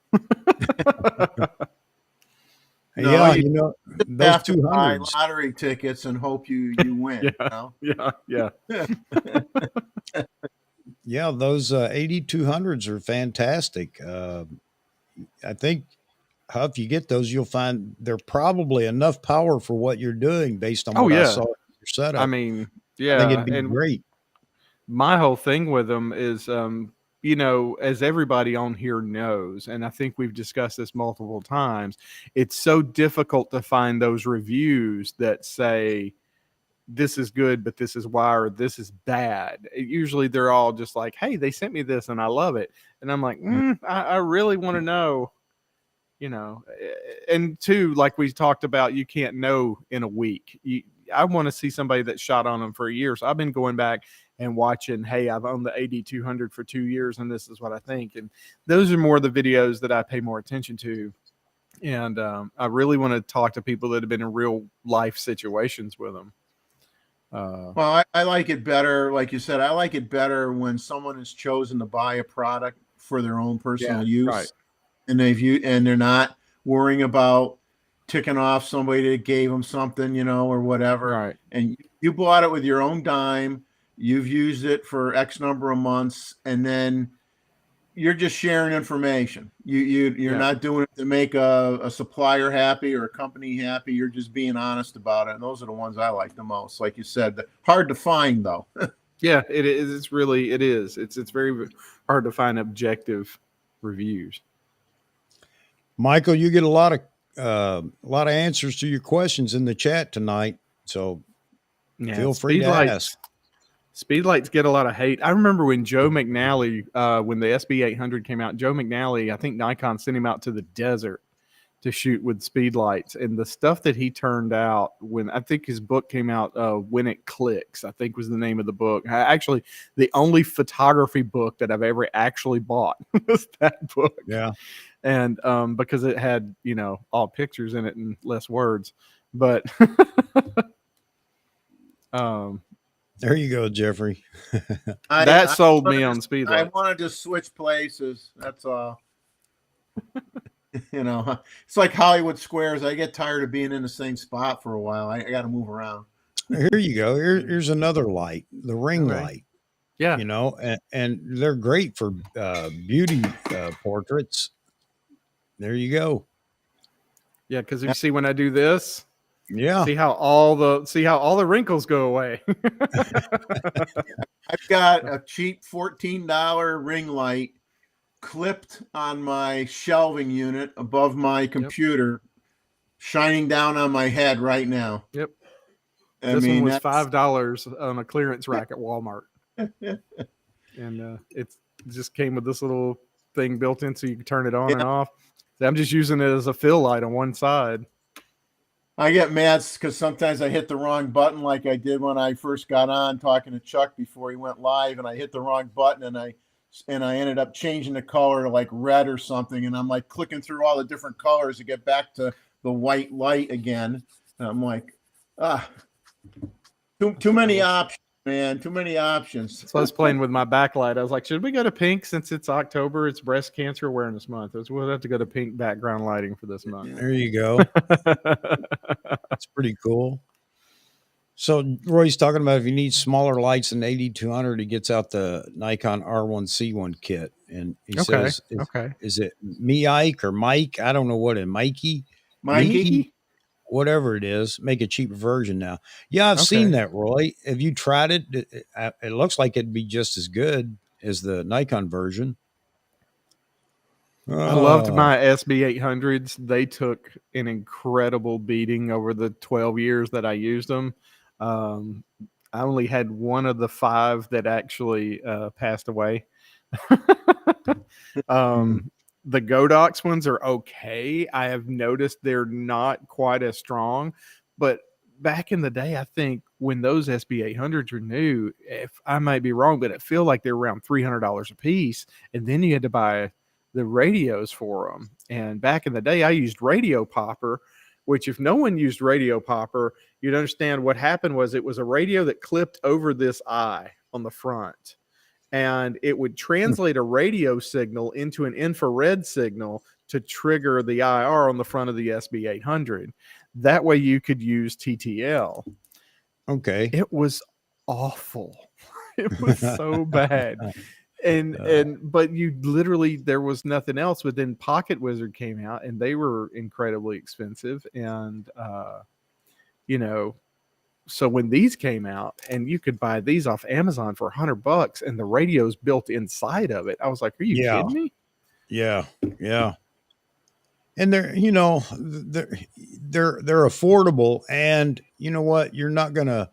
S2: No,
S1: yeah, those
S2: have to buy
S1: 200s.
S2: lottery tickets and hope you win.
S3: Yeah.
S2: You know?
S3: Yeah.
S1: Yeah, those 8200s are fantastic. I think if you get those, you'll find they're probably enough power for what you're doing based on what I saw in your setup.
S3: I mean,
S1: I think it'd be great.
S3: My whole thing with them is, as everybody on here knows, and I think we've discussed this multiple times, it's so difficult to find those reviews that say, this is good, but this is why, or this is bad. Usually they're all just like, hey, they sent me this and I love it. And I'm like, I really want to know, and two, like we talked about, you can't know in a week. I want to see somebody that shot on them for a year. So I've been going back and watching, hey, I've owned the 8200 for 2 years and this is what I think. And those are more the videos that I pay more attention to. And I really want to talk to people that have been in real life situations with them.
S2: Well, I like it better. Like you said, I like it better when someone has chosen to buy a product for their own personal use,
S3: right.
S2: and they're not worrying about ticking off somebody that gave them something, or whatever.
S3: Right.
S2: And you bought it with your own dime. You've used it for X number of months, and then you're just sharing information. You're not doing it to make a supplier happy or a company happy. You're just being honest about it. And those are the ones I like the most. Like you said, hard to find though.
S3: Yeah, it is. It's very hard to find objective reviews.
S1: Michael, you get a lot of answers to your questions in the chat tonight. So feel free to ask.
S3: Speedlights get a lot of hate. I remember when Joe McNally, when the SB800 came out, Joe McNally, I think Nikon sent him out to the desert to shoot with speedlights, and the stuff that he turned out when I think his book came out, When It Clicks, I think was the name of the book. Actually, the only photography book that I've ever actually bought was that book.
S1: Yeah.
S3: And because it had, all pictures in it and less words, but
S1: there you go, Jeffrey.
S3: That sold me on speedlights.
S2: I wanted to switch places. That's all. It's like Hollywood Squares. I get tired of being in the same spot for a while. I got to move around.
S1: Here you go. Here's another light, the ring light.
S3: Yeah.
S1: And they're great for beauty portraits. There you go.
S3: Yeah, because you see when I do this,
S1: yeah,
S3: see how all the wrinkles go away.
S2: I've got a cheap $14 ring light clipped on my shelving unit above my computer, shining down on my head right now.
S3: Yep.
S2: I
S3: This one
S2: mean,
S3: was
S2: that's
S3: $5 on a clearance rack at Walmart, and it just came with this little thing built in so you can turn it on
S2: yeah.
S3: and off. So I'm just using it as a fill light on one side.
S2: I get mad because sometimes I hit the wrong button, like I did when I first got on talking to Chuck before he went live, and I hit the wrong button, and I ended up changing the color to like red or something, and I'm like clicking through all the different colors to get back to the white light again. And I'm like, ah, too many options, man, too many options.
S3: So I was playing with my backlight. I was like, should we go to pink since it's October? It's Breast Cancer Awareness Month. We'll have to go to pink background lighting for this month.
S1: There you go. That's pretty cool. So Roy's talking about if you need smaller lights than 8200, he gets out the Nikon R1C1 kit, and he says, "Is it Ike or Mike? I don't know what it Mikey,
S2: Mikey?
S1: whatever it is. Make a cheaper version now." Yeah, I've seen that, Roy. Have you tried it? It looks like it'd be just as good as the Nikon version.
S3: I loved my SB800s. They took an incredible beating over the 12 years that I used them. I only had one of the 5 that actually passed away. The Godox ones are okay. I have noticed they're not quite as strong, but back in the day, I think when those SB800s were new, if I might be wrong, but it feel like they're around $300 a piece, and then you had to buy the radios for them. And back in the day, I used radio popper, which if no one used radio popper, you'd understand what happened was it was a radio that clipped over this eye on the front, and it would translate a radio signal into an infrared signal to trigger the IR on the front of the SB800. That way you could use TTL.
S1: Okay.
S3: It was awful. It was so bad. But you literally, there was nothing else. But then Pocket Wizard came out, and they were incredibly expensive. And so when these came out, and you could buy these off Amazon for $100, and the radio's built inside of it, I was like, "Are you kidding me?"
S1: Yeah. And they're affordable, and you know what? You're not gonna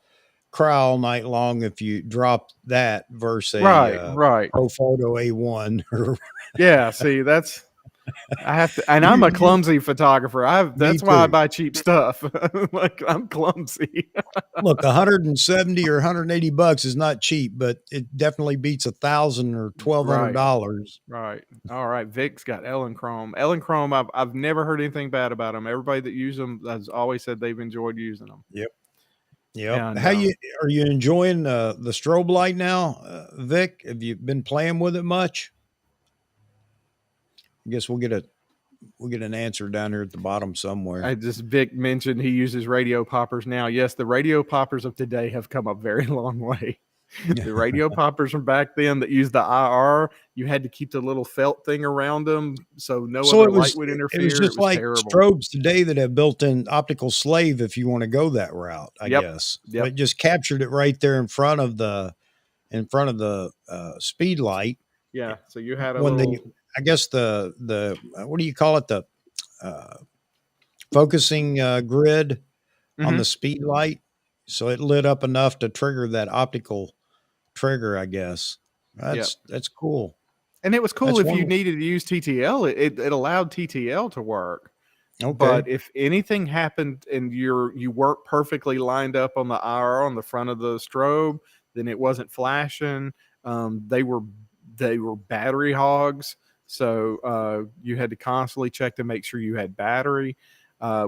S1: cry all night long if you drop that versus a
S3: right.
S1: Profoto A1 or
S3: Yeah, see, I have to, and I'm a clumsy photographer. That's why I buy cheap stuff. Like, I'm clumsy.
S1: Look, 170 or $180 is not cheap, but it definitely beats $1,000 or $1,200.
S3: Right. All right. Vic's got Elechrome. Elechrome, I've never heard anything bad about them. Everybody that uses them has always said they've enjoyed using them.
S1: Yep.
S3: And,
S1: Are you enjoying the strobe light now, Vic? Have you been playing with it much? I guess we'll get an answer down here at the bottom somewhere.
S3: Vic mentioned he uses radio poppers now. Yes, the radio poppers of today have come a very long way. The radio poppers from back then that used the IR, you had to keep the little felt thing around them so other light would interfere.
S1: It was just like
S3: terrible.
S1: strobes today that have built-in optical slave if you want to go that route, I guess.
S3: Yep.
S1: It just captured it right there in front of the speed light.
S3: Yeah, so you had
S1: I guess the what do you call it? The focusing grid on the speed light. So it lit up enough to trigger that optical trigger, I guess. That's cool.
S3: And it was cool if you needed to use TTL. It allowed TTL to work.
S1: Okay.
S3: But if anything happened and you weren't perfectly lined up on the IR on the front of the strobe, then it wasn't flashing. They were battery hogs. So you had to constantly check to make sure you had battery.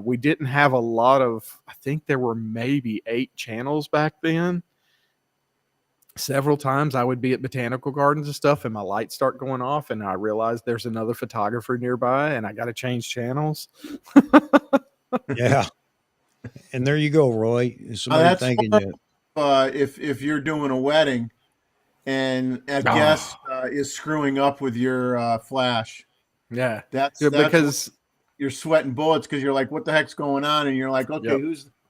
S3: We didn't have a lot of, I think there were maybe 8 channels back then. Several times I would be at botanical gardens and stuff, and my lights start going off, and I realized there's another photographer nearby, and I got to change channels.
S1: Yeah. And there you go, Roy. Somebody thanking you.
S2: If you're doing a wedding and a guest is screwing up with your flash.
S3: Yeah.
S2: That's because you're sweating bullets because you're like, what the heck's going on? And you're like, okay,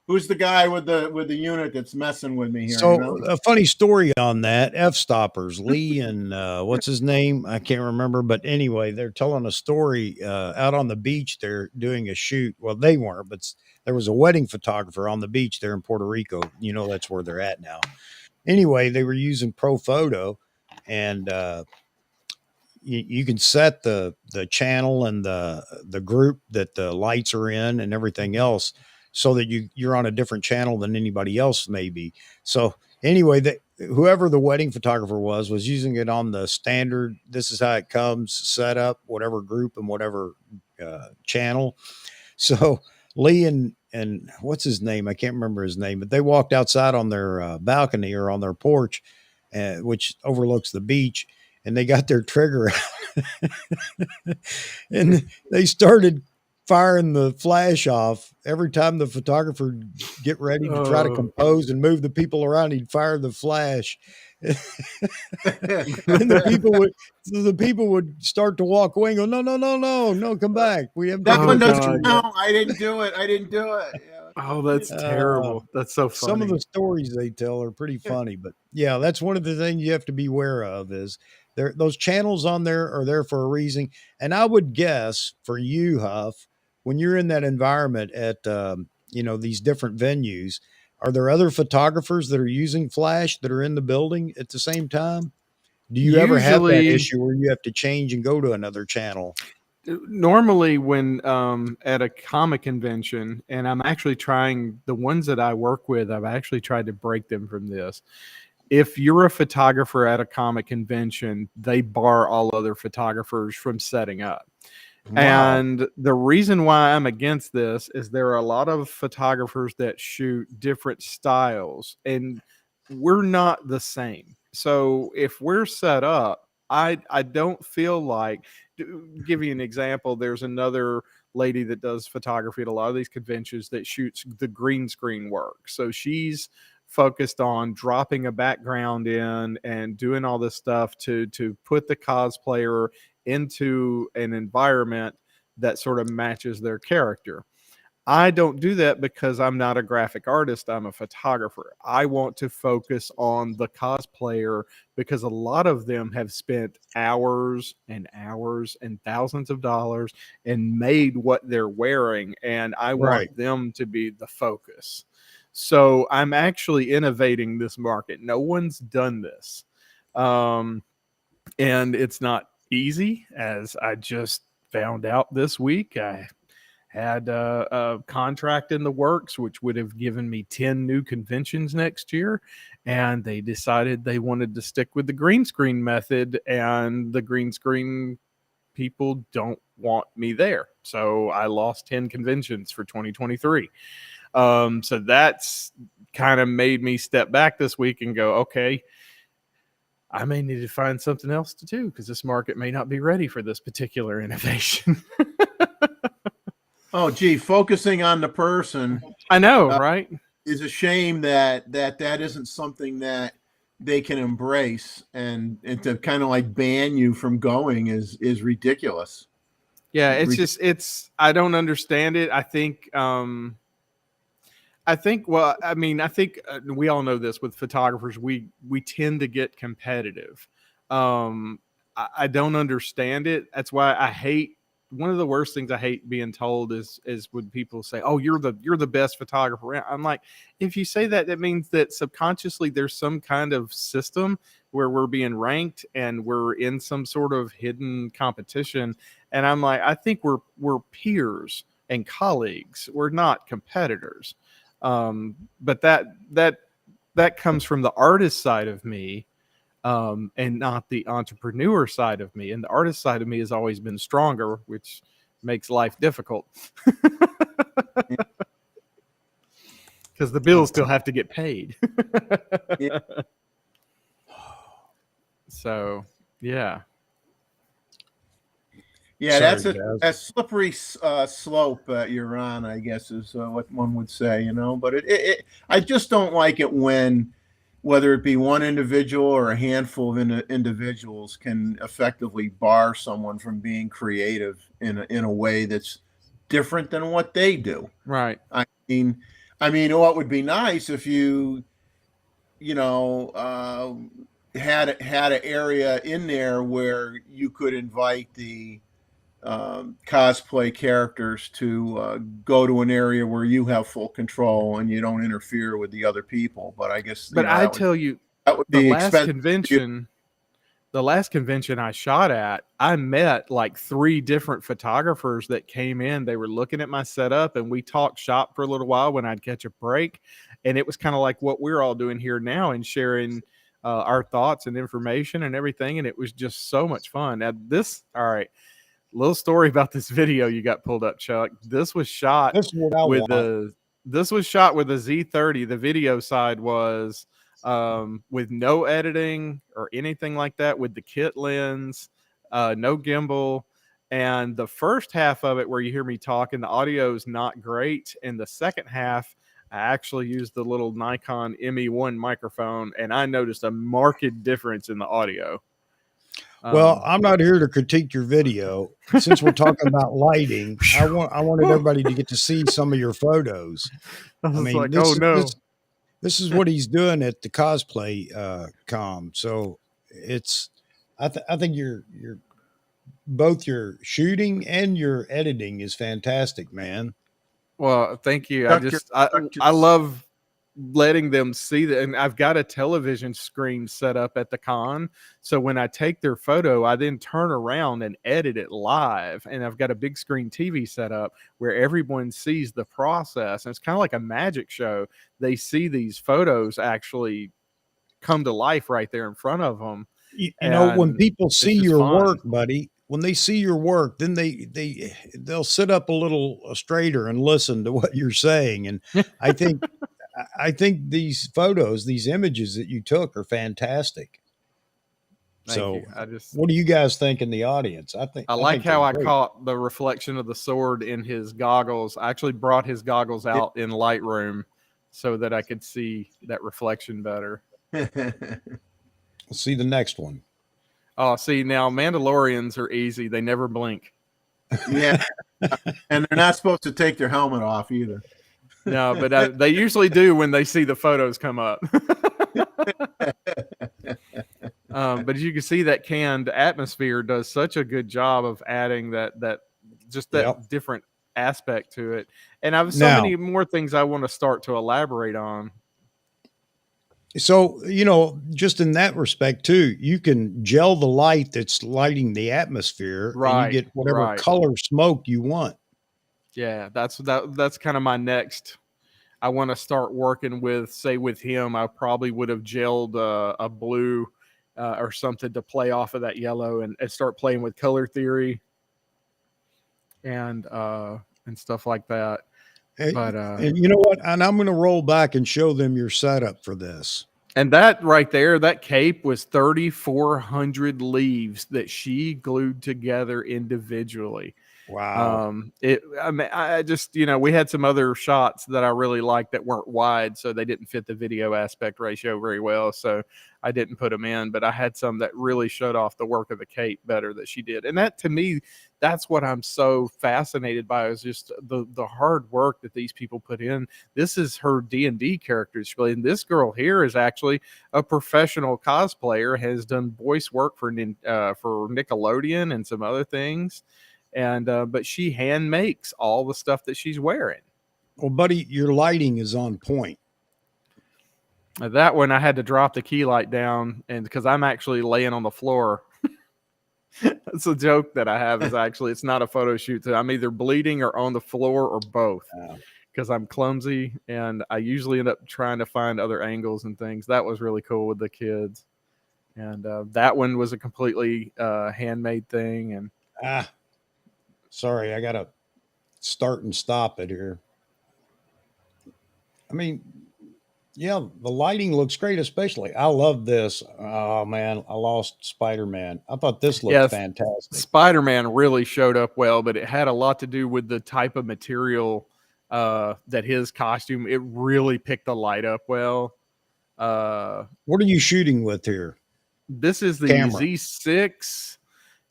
S2: Who's the guy with the unit that's messing with me here?
S1: So
S2: You know?
S1: a funny story on that, f-stoppers, Lee and what's his name, I can't remember, but anyway, they're telling a story out on the beach. They're doing a shoot. Well, they weren't, but there was a wedding photographer on the beach there in Puerto Rico. That's where they're at now. Anyway, they were using pro photo, and you can set the channel and the group that the lights are in and everything else, so that you're on a different channel than anybody else may be. So anyway, whoever the wedding photographer was using it on the standard, this is how it comes, set up, whatever group and whatever channel. So Lee and what's his name, I can't remember his name, but they walked outside on their balcony or on their porch, which overlooks the beach, and they got their trigger out and they started firing the flash off every time the photographer get ready to try to compose and move the people around. He'd fire the flash. And the people would start to walk away and go, no, come back. We have
S2: That one doesn't
S3: God.
S2: count. I didn't do it. Yeah.
S3: Oh, that's terrible. That's so funny.
S1: Some of the stories they tell are pretty funny, but yeah, that's one of the things you have to be aware of is those channels on there are there for a reason. And I would guess for you, Huff, when you're in that environment at, these different venues, are there other photographers that are using flash that are in the building at the same time? Do you ever have that
S3: Usually-
S1: issue where you have to change and go to another channel?
S3: Normally when at a comic convention, and I'm actually trying, the ones that I work with, I've actually tried to break them from this. If you're a photographer at a comic convention, they bar all other photographers from setting up.
S1: Wow.
S3: And the reason why I'm against this is there are a lot of photographers that shoot different styles, and we're not the same. So if we're set up, I don't feel like, give you an example, there's another lady that does photography at a lot of these conventions that shoots the green screen work. So she's focused on dropping a background in and doing all this stuff to put the cosplayer into an environment that sort of matches their character. I don't do that because I'm not a graphic artist. I'm a photographer. I want to focus on the cosplayer because a lot of them have spent hours and hours and thousands of dollars and made what they're wearing. And I
S1: Right.
S3: want them to be the focus. So I'm actually innovating this market. No one's done this. And it's not easy, as I just found out this week. I had a contract in the works, which would have given me 10 new conventions next year. And they decided they wanted to stick with the green screen method, and the green screen people don't want me there. So I lost 10 conventions for 2023. So that's kind of made me step back this week and go, okay, I may need to find something else to do because this market may not be ready for this particular innovation.
S2: Oh, gee, focusing on the person
S3: I know, right?
S2: is a shame that isn't something that they can embrace, and to kind of like ban you from going is ridiculous.
S3: Yeah, it's I don't understand it. I think well, I mean, I think we all know this with photographers, we tend to get competitive. I don't understand it. That's why I hate, one of the worst things I hate being told is when people say, "Oh, you're the best photographer around." I'm like, if you say that, that means that subconsciously there's some kind of system where we're being ranked and we're in some sort of hidden competition. And I'm like, I think we're peers and colleagues. We're not competitors. But that comes from the artist side of me, and not the entrepreneur side of me. And the artist side of me has always been stronger, which makes life difficult because the bills still have to get paid.
S2: Yeah.
S3: So, yeah.
S2: Yeah,
S1: Sorry,
S2: that's a
S1: guys.
S2: slippery slope you're on, I guess, is what one would say, you know. But I just don't like it when, whether it be one individual or a handful of individuals, can effectively bar someone from being creative in a way that's different than what they do.
S3: Right.
S2: I mean, I mean, what would be nice if you had an area in there where you could invite the cosplay characters to go to an area where you have full control and you don't interfere with the other people. But I guess
S3: But I
S2: that
S3: tell you,
S2: would
S3: the
S2: be
S3: last
S2: expensive.
S3: convention, the last convention I shot at, I met like 3 different photographers that came in. They were looking at my setup and we talked shop for a little while when I'd catch a break. And it was kind of like what we're all doing here now and sharing our thoughts and information and everything. And it was just so much fun. Now, all right, little story about this video you got pulled up, Chuck. This was shot
S1: This is what I
S3: with
S1: want.
S3: this was shot with a Z30. The video side was with no editing or anything like that, with the kit lens, no gimbal. And the first half of it, where you hear me talking, the audio is not great. And the second half, I actually used the little Nikon ME1 microphone, and I noticed a marked difference in the audio.
S1: Well, I'm not here to critique your video. Since we're talking about lighting, I wanted everybody to get to see some of your photos.
S3: I was
S1: mean,
S3: like,
S1: this
S3: oh
S1: is-
S3: no.
S1: This is what he's doing at the cosplay com. So I think you're both your shooting and your editing is fantastic, man.
S3: Well, thank you.
S2: Dr.
S3: I love letting them see that. And I've got a television screen set up at the con. So when I take their photo, I then turn around and edit it live. And I've got a big screen TV set up where everyone sees the process. And it's kind of like a magic show. They see these photos actually come to life right there in front of them.
S1: You know, when
S3: And
S1: people
S3: it's
S1: see
S3: just
S1: your
S3: fun.
S1: work, buddy, when they see your work, then they'll sit up a little straighter and listen to what you're saying. And I think these photos, these images that you took are fantastic.
S3: Thank you.
S1: What do you guys think in the audience?
S3: I like
S1: think
S3: how
S1: they're
S3: I
S1: great.
S3: caught the reflection of the sword in his goggles. I actually brought his goggles out in Lightroom so that I could see that reflection better.
S1: Let's see the next one.
S3: Oh, see, now Mandalorians are easy. They never blink.
S2: Yeah. And they're not supposed to take their helmet off either.
S3: No, but they usually do when they see the photos come up. But as you can see, that canned atmosphere does such a good job of adding that
S1: Yep.
S3: different aspect to it. And I have so
S1: Now-
S3: many more things I want to start to elaborate on.
S1: So, just in that respect too, you can gel the light that's lighting the atmosphere and
S3: Right,
S1: you get whatever
S3: right.
S1: color smoke you want.
S3: Yeah, that's kind of my next. I want to start working with him. I probably would have gelled a blue or something to play off of that yellow and start playing with color theory and stuff like that. But
S1: And you know what? And I'm going to roll back and show them your setup for this.
S3: and that right there, that cape was 3,400 leaves that she glued together individually.
S1: Wow.
S3: I just, we had some other shots that I really liked that weren't wide, so they didn't fit the video aspect ratio very well. So I didn't put them in, but I had some that really showed off the work of the cape better that she did. And that, to me, that's what I'm so fascinated by, is just the hard work that these people put in. This is her D&D characters, and this girl here is actually a professional cosplayer, has done voice work for Nickelodeon and some other things. And but she hand makes all the stuff that she's wearing.
S1: Well, buddy, your lighting is on point.
S3: That one I had to drop the key light down, and because I'm actually laying on the floor. That's a joke that I have, is actually it's not a photo shoot. So I'm either bleeding or on the floor or both, because I'm clumsy, and I usually end up trying to find other angles and things. That was really cool with the kids, and that one was a completely handmade thing. And
S1: sorry, I got to start and stop it here. I mean, yeah, the lighting looks great, especially. I love this. Oh, man, I lost Spider-Man. I thought this looked fantastic.
S3: Spider-Man really showed up well, but it had a lot to do with the type of material that his costume, it really picked the light up well.
S1: What are you shooting with here?
S3: This is the
S1: Camera.
S3: Z6.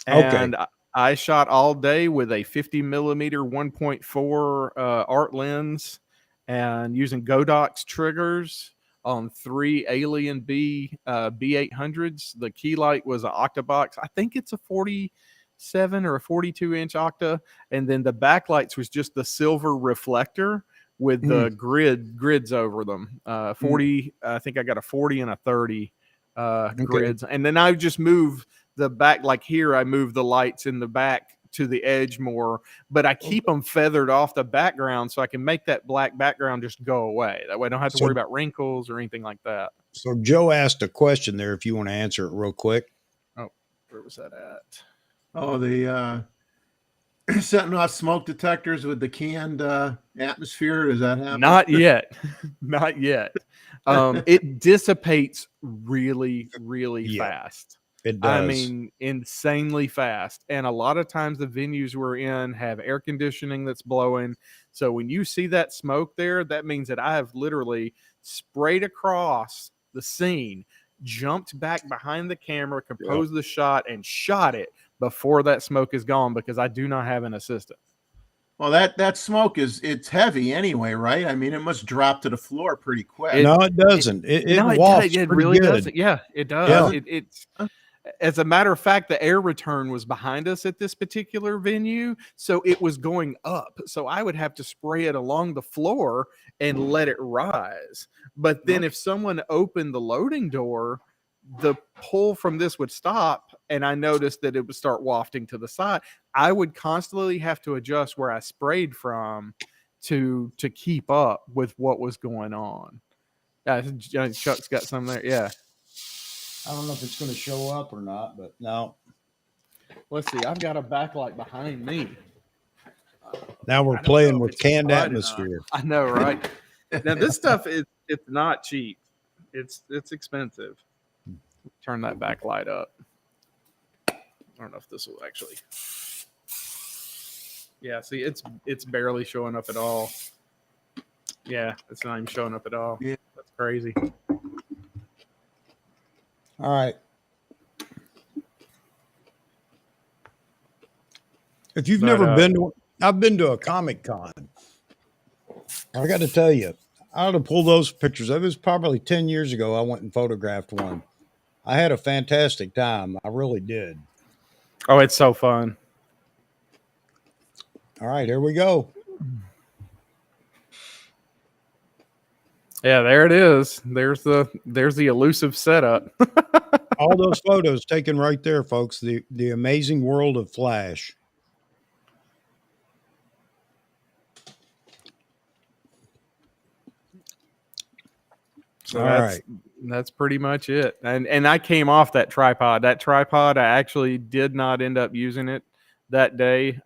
S3: And I shot all day with a 50 millimeter 1.4 art lens and using Godox triggers on 3 Alien B800s. The key light was an Octabox. I think it's a 47 or a 42-inch Octa. And then the backlights was just the silver reflector with the grids over them. 40, I think I got a 40 and a 30 grids. And then I just move the back, like here, I move the lights in the back to the edge more, but I keep them feathered off the background so I can make that black background just go away. That way I don't have to worry about wrinkles or anything like that.
S1: So Joe asked a question there, if you want to answer it real quick.
S3: Oh, where was that at?
S2: Oh, the setting off smoke detectors with the canned atmosphere. Does that happen?
S3: Not yet. Not yet. It dissipates really, really fast.
S1: It does.
S3: I mean, insanely fast. And a lot of times the venues we're in have air conditioning that's blowing. So when you see that smoke there, that means that I have literally sprayed across the scene, jumped back behind the camera, composed the shot, and shot it before that smoke is gone, because I do not have an assistant.
S2: Well, that smoke it's heavy anyway, right? I mean, it must drop to the floor pretty quick.
S1: No, it doesn't. It wafts
S3: it
S1: pretty
S3: really
S1: good.
S3: doesn't. Yeah, it does.
S1: Yeah.
S3: It's as a matter of fact, the air return was behind us at this particular venue, so it was going up. So I would have to spray it along the floor and let it rise. But then if someone opened the loading door, the pull from this would stop, and I noticed that it would start wafting to the side. I would constantly have to adjust where I sprayed from to keep up with what was going on. Chuck's got some there. Yeah.
S1: I don't know if it's going to show up or not, but no.
S3: Let's see. I've got a backlight behind me.
S1: Now we're playing with canned atmosphere.
S3: I know, right? Now this stuff it's not cheap. It's expensive. Turn that backlight up. I don't know if this will actually. Yeah, see, it's barely showing up at all. Yeah, it's not even showing up at all.
S2: Yeah.
S3: That's crazy.
S1: All right. If you've never been to, I've been to a Comic Con. I got to tell you, I ought to pull those pictures. It was probably 10 years ago I went and photographed one. I had a fantastic time. I really did.
S3: Oh, it's so fun.
S1: All right, here we go.
S3: Yeah, there it is. There's the elusive setup.
S1: All those photos taken right there, folks. The amazing world of Flash.
S3: So that's pretty much it. And I came off that tripod. That tripod, I actually did not end up using it that day.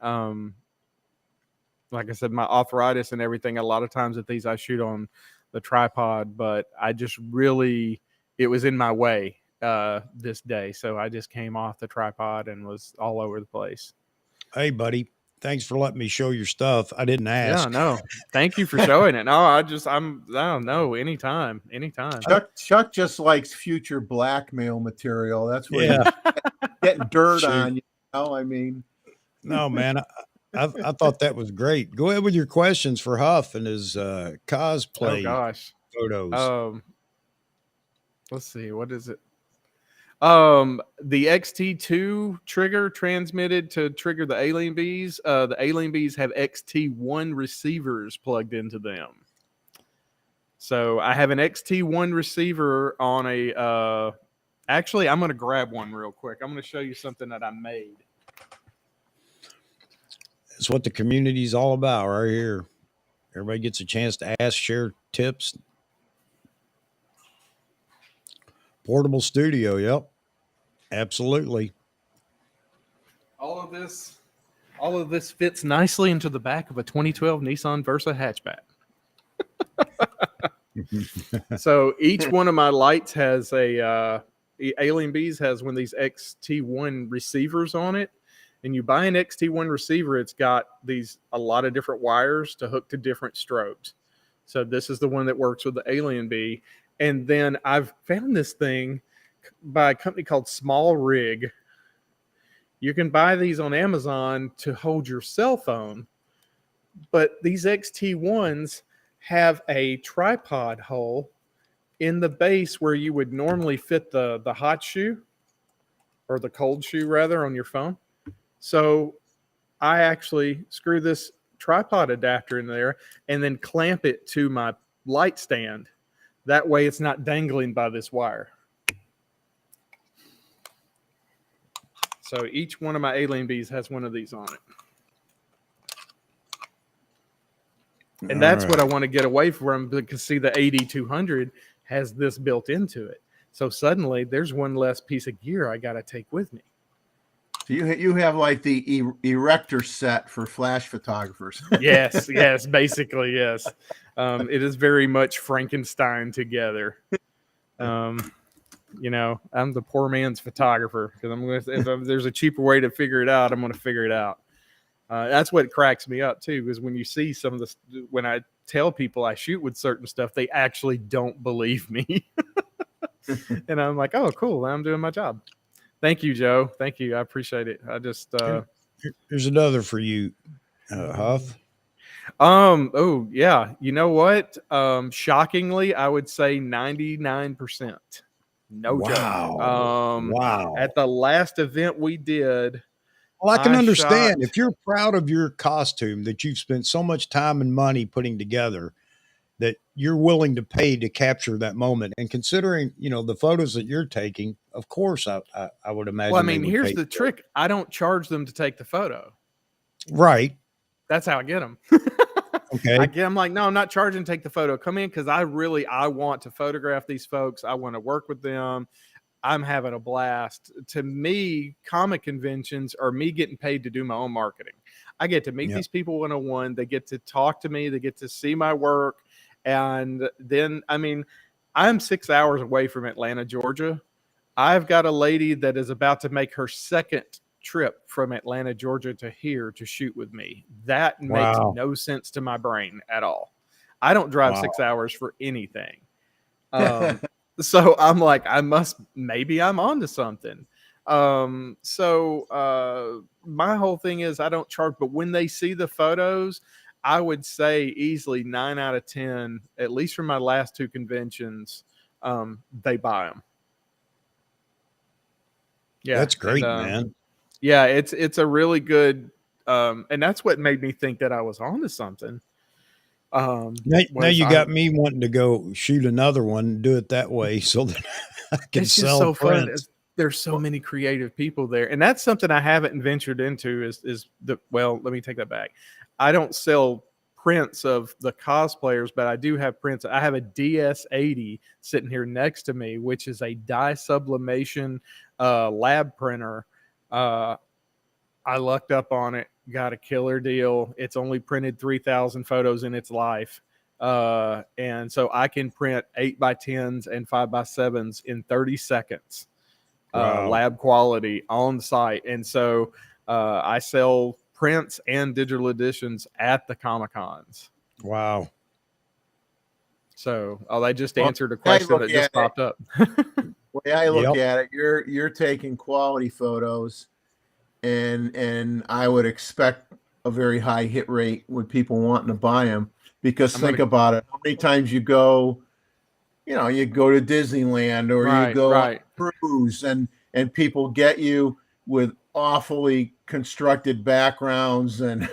S3: Like I said, my arthritis and everything, a lot of times at these I shoot on the tripod, but I just really, it was in my way this day. So I just came off the tripod and was all over the place.
S1: Hey, buddy. Thanks for letting me show your stuff. I didn't ask.
S3: Yeah, no. Thank you for showing it. No, I don't know. Anytime.
S2: Chuck just likes future blackmail material. That's what he's getting dirt on. You know, I mean,
S1: no, man. I thought that was great. Go ahead with your questions for Huff and his cosplay photos.
S3: Let's see. What is it? The XT2 trigger transmitted to trigger the Alien Bees. The Alien Bees have XT1 receivers plugged into them. So I have an XT1 receiver on a, actually, I'm going to grab one real quick. I'm going to show you something that I made.
S1: It's what the community is all about right here. Everybody gets a chance to ask, share tips. Portable studio. Yep. Absolutely.
S3: All of this fits nicely into the back of a 2012 Nissan Versa hatchback. So each one of my lights has Alien Bees has one of these XT1 receivers on it. And you buy an XT1 receiver, it's got a lot of different wires to hook to different strobes. So this is the one that works with the Alien Bee. And then I've found this thing by a company called Small Rig. You can buy these on Amazon to hold your cell phone. But these XT1s have a tripod hole in the base where you would normally fit the hot shoe, or the cold shoe rather, on your phone. So I actually screw this tripod adapter in there and then clamp it to my light stand. That way it's not dangling by this wire. So each one of my alien bees has one of these on it. And that's what I want to get away from, because see, the 8200 has this built into it. So suddenly there's one less piece of gear I got to take with me.
S2: So you have like the erector set for flash photographers.
S3: Yes, basically, yes. It is very much Frankenstein together. You know, I'm the poor man's photographer, because if there's a cheaper way to figure it out, I'm going to figure it out. That's what cracks me up too, because when you see some of the, when I tell people I shoot with certain stuff, they actually don't believe me. And I'm like, oh, cool, I'm doing my job. Thank you, Joe. Thank you. I appreciate it. I just
S1: Here's another for you, Huff.
S3: Oh yeah. You know what? Shockingly, I would say 99%. No joke.
S1: Wow.
S3: At the last event we did,
S1: Well, I can understand
S3: shot,
S1: if you're proud of your costume that you've spent so much time and money putting together, that you're willing to pay to capture that moment. And considering, you know, the photos that you're taking, of course, I would imagine.
S3: well, I mean, here's the trick. I don't charge them to take the photo.
S1: Right.
S3: That's how I get them.
S1: Okay.
S3: I'm like, no, I'm not charging to take the photo. Come in, because I want to photograph these folks. I want to work with them. I'm having a blast. To me, comic conventions are me getting paid to do my own marketing. I get to meet these people one-on-one. They get to talk to me. They get to see my work. And then, I mean, I'm 6 hours away from Atlanta, Georgia. I've got a lady that is about to make her second trip from Atlanta, Georgia to here to shoot with me. That makes no sense to my brain at all. I don't drive 6 hours for anything. So I'm like, maybe I'm onto something. So my whole thing is I don't charge, but when they see the photos, I would say easily 9 out of 10, at least from my last two conventions, they buy them. Yeah,
S1: that's great, man.
S3: Yeah, it's a really good, and that's what made me think that I was onto something.
S1: Now you got me wanting to go shoot another one, do it that way, so that I can
S3: it's
S1: sell
S3: just so
S1: prints.
S3: fun. There's so many creative people there, and that's something I haven't ventured into. Let me take that back. I don't sell prints of the cosplayers, but I do have prints. I have a DS80 sitting here next to me, which is a dye sublimation lab printer. I lucked up on it, got a killer deal. It's only printed 3,000 photos in its life. And so I can print 8x10s and 5x7s in 30 seconds, lab quality on site. And so I sell prints and digital editions at the Comic Cons.
S1: Wow.
S3: So I just answered a question that just popped up.
S2: The way I look at it, you're taking quality photos, and I would expect a very high hit rate with people wanting to buy them, because think about it. How many times you go to Disneyland, or you go on a cruise, and people get you with awfully constructed backgrounds, and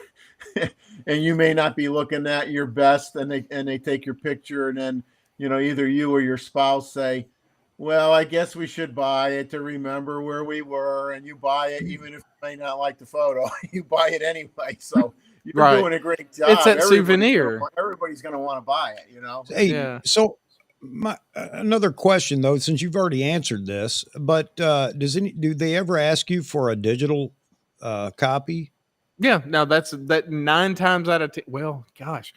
S2: and you may not be looking at your best, and they take your picture, and then either you or your spouse say, well, I guess we should buy it to remember where we were, and you buy it even if you may not like the photo. You buy it anyway. So you're doing a great job.
S3: It's that souvenir.
S2: Everybody's going to want to buy it,
S1: Hey, so another question though, since you've already answered this, but do they ever ask you for a digital copy?
S3: Yeah, now that 9 times out of 10. Well, gosh,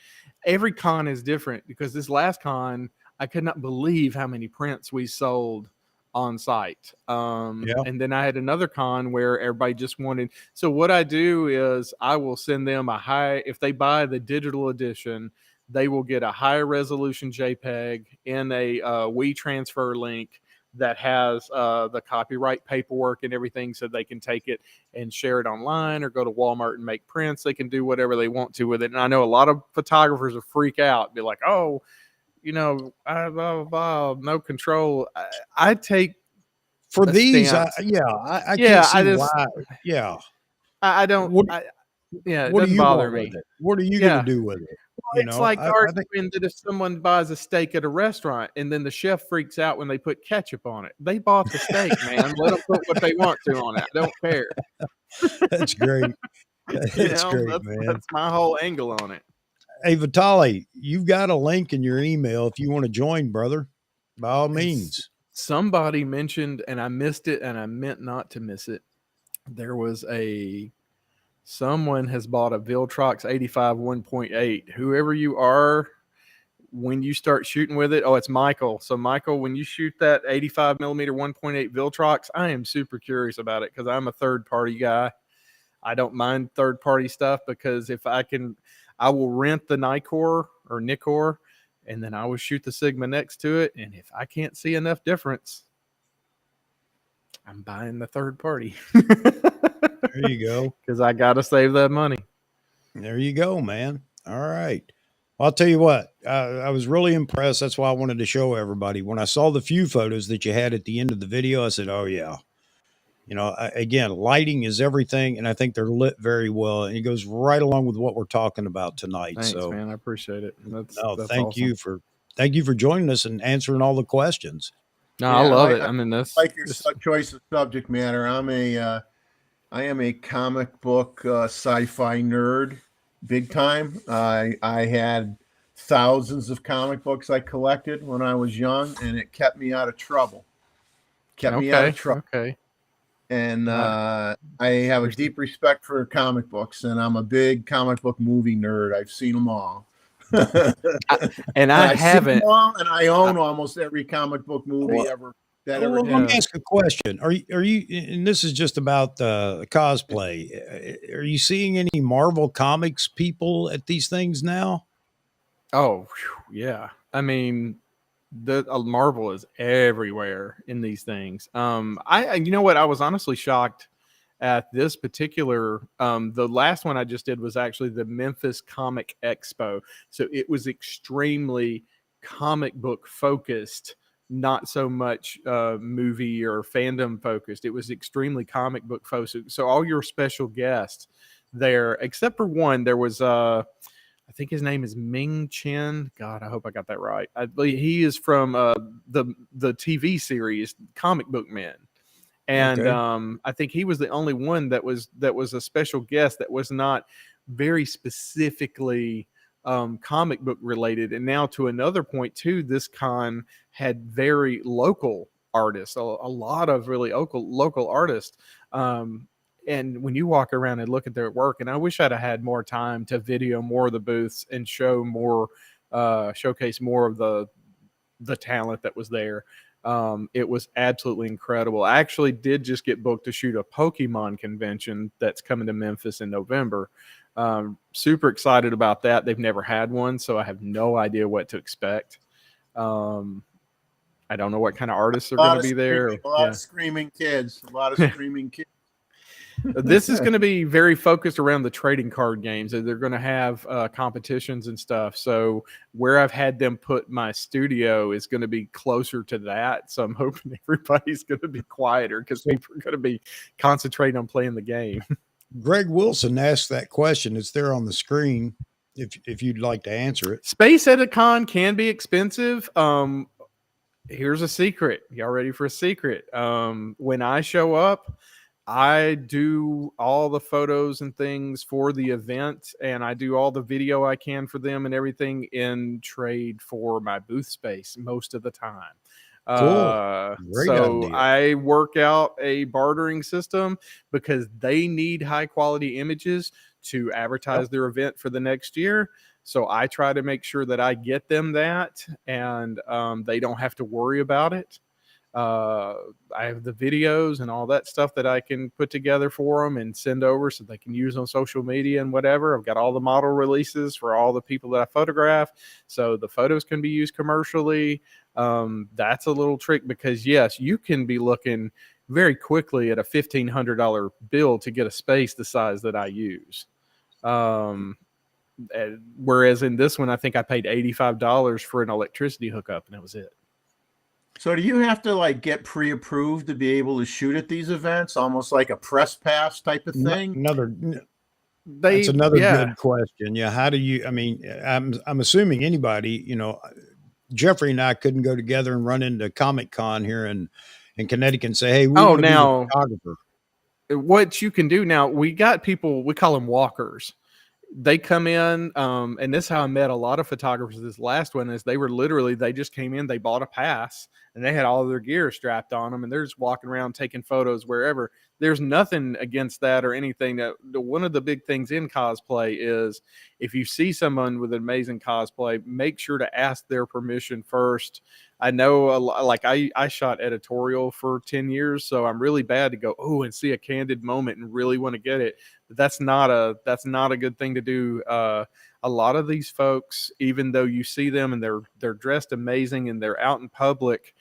S3: every con is different, because this last con, I could not believe how many prints we sold on site. And then I had another con where everybody just wanted. So what I do is I will send them if they buy the digital edition, they will get a higher resolution JPEG in a WeTransfer link that has the copyright paperwork and everything, so they can take it and share it online or go to Walmart and make prints. They can do whatever they want to with it. And I know a lot of photographers will freak out, be like, oh, blah, blah, blah, no control. I take
S1: For
S3: a
S1: these,
S3: stance.
S1: I can't
S3: Yeah,
S1: see why. Yeah.
S3: I don't,
S1: What
S3: it
S1: What do
S3: doesn't
S1: you
S3: bother
S1: want with
S3: me.
S1: it? What are you going to
S3: Yeah.
S1: do with it?
S3: It's like
S1: I think
S3: arguing that if someone buys a steak at a restaurant and then the chef freaks out when they put ketchup on it. They bought the steak, man. Let them put what they want to on it. I don't care.
S1: that's great. That's great, man.
S3: That's my whole angle on it.
S1: Hey, Vitali, you've got a link in your email if you want to join, brother. By all means.
S3: Somebody mentioned, and I missed it, and I meant not to miss it. There was someone has bought a Viltrox 85 1.8. Whoever you are, when you start shooting with it, it's Michael. So Michael, when you shoot that 85 millimeter 1.8 Viltrox, I am super curious about it because I'm a third party guy. I don't mind third party stuff because if I can, I will rent the Nikkor, and then I will shoot the Sigma next to it. And if I can't see enough difference, I'm buying the third party.
S1: There you go.
S3: Because I got to save that money.
S1: There you go, man. All right. I'll tell you what, I was really impressed. That's why I wanted to show everybody. When I saw the few photos that you had at the end of the video, I said, oh, yeah. Again, lighting is everything, and I think they're lit very well, and it goes right along with what we're talking about tonight.
S3: Thanks,
S1: so,
S3: man. I appreciate it. That's
S1: thank
S3: awesome.
S1: you for joining us and answering all the questions.
S3: No, I love it. I mean, that's
S2: like your choice of subject matter. I am a comic book sci-fi nerd, big time. I had thousands of comic books I collected when I was young, and it kept me out of trouble.
S3: Okay.
S2: And I have a deep respect for comic books, and I'm a big comic book movie nerd. I've seen them all.
S3: And I haven't.
S2: And I own almost every comic book movie ever.
S1: Let me ask a question. Are you, and this is just about cosplay. Are you seeing any Marvel Comics people at these things now?
S3: Oh, yeah. I mean, the Marvel is everywhere in these things. You know what? I was honestly shocked at this particular. The last one I just did was actually the Memphis Comic Expo, so it was extremely comic book focused, not so much movie or fandom focused. It was extremely comic book focused. So all your special guests there, except for one, there was I think his name is Ming Chen. God, I hope I got that right. I believe he is from the TV series Comic Book Men. And okay. I think he was the only one that was a special guest that was not very specifically comic book related. And now to another point too, this con had very local artists, a lot of really local artists. And when you walk around and look at their work, and I wish I'd have had more time to video more of the booths and show more, showcase more of the talent that was there. It was absolutely incredible. I actually did just get booked to shoot a Pokemon convention that's coming to Memphis in November. Super excited about that. They've never had one, so I have no idea what to expect. I don't know what kind of artists are going to be there.
S2: A lot of screaming kids.
S3: This is going to be very focused around the trading card games. They're going to have competitions and stuff. So where I've had them put my studio is going to be closer to that. So I'm hoping everybody's going to be quieter because people are going to be concentrating on playing the game.
S1: Greg Wilson asked that question. It's there on the screen if you'd like to answer it.
S3: Space at a con can be expensive. Here's a secret. Y'all ready for a secret? When I show up, I do all the photos and things for the event, and I do all the video I can for them and everything in trade for my booth space most of the time.
S1: Cool.
S3: So idea. I work out a bartering system because they need high quality images to advertise their event for the next year. So I try to make sure that I get them that, and they don't have to worry about it. I have the videos and all that stuff that I can put together for them and send over so they can use on social media and whatever. I've got all the model releases for all the people that I photograph, so the photos can be used commercially. That's a little trick because yes, you can be looking very quickly at a $1,500 bill to get a space the size that I use. Whereas in this one, I think I paid $85 for an electricity hookup, and that was it.
S2: So do you have to like get pre-approved to be able to shoot at these events, almost like a press pass type of thing?
S1: That's another good question. Yeah, how do you? I mean, I'm assuming anybody, Jeffrey and I couldn't go together and run into Comic Con here in Connecticut and say, "Hey, we want to be the photographer."
S3: What you can do now, we got people, we call them walkers. They come in, and this is how I met a lot of photographers. This last one is they just came in, they bought a pass, and they had all of their gear strapped on them, and they're just walking around taking photos wherever. There's nothing against that or anything. One of the big things in cosplay is if you see someone with an amazing cosplay, make sure to ask their permission first. I know like I shot editorial for 10 years, so I'm really bad to go, and see a candid moment and really want to get it. But that's not a good thing to do. A lot of these folks, even though you see them and they're dressed amazing and they're out in public,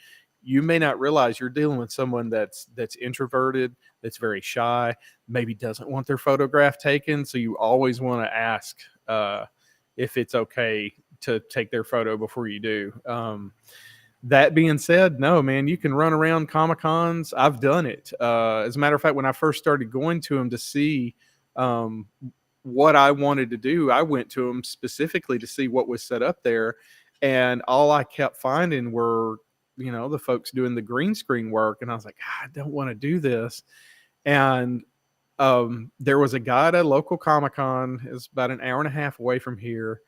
S3: you may not realize you're dealing with someone that's introverted, that's very shy, maybe doesn't want their photograph taken. So you always want to ask if it's okay to take their photo before you do. That being said, no, man, you can run around Comic-Cons. I've done it. As a matter of fact, when I first started going to them to see what I wanted to do, I went to them specifically to see what was set up there. And all I kept finding were, the folks doing the green screen work. And I was like, I don't want to do this. And there was a guy at a local Comic-Con. It was about an hour and a half away from here.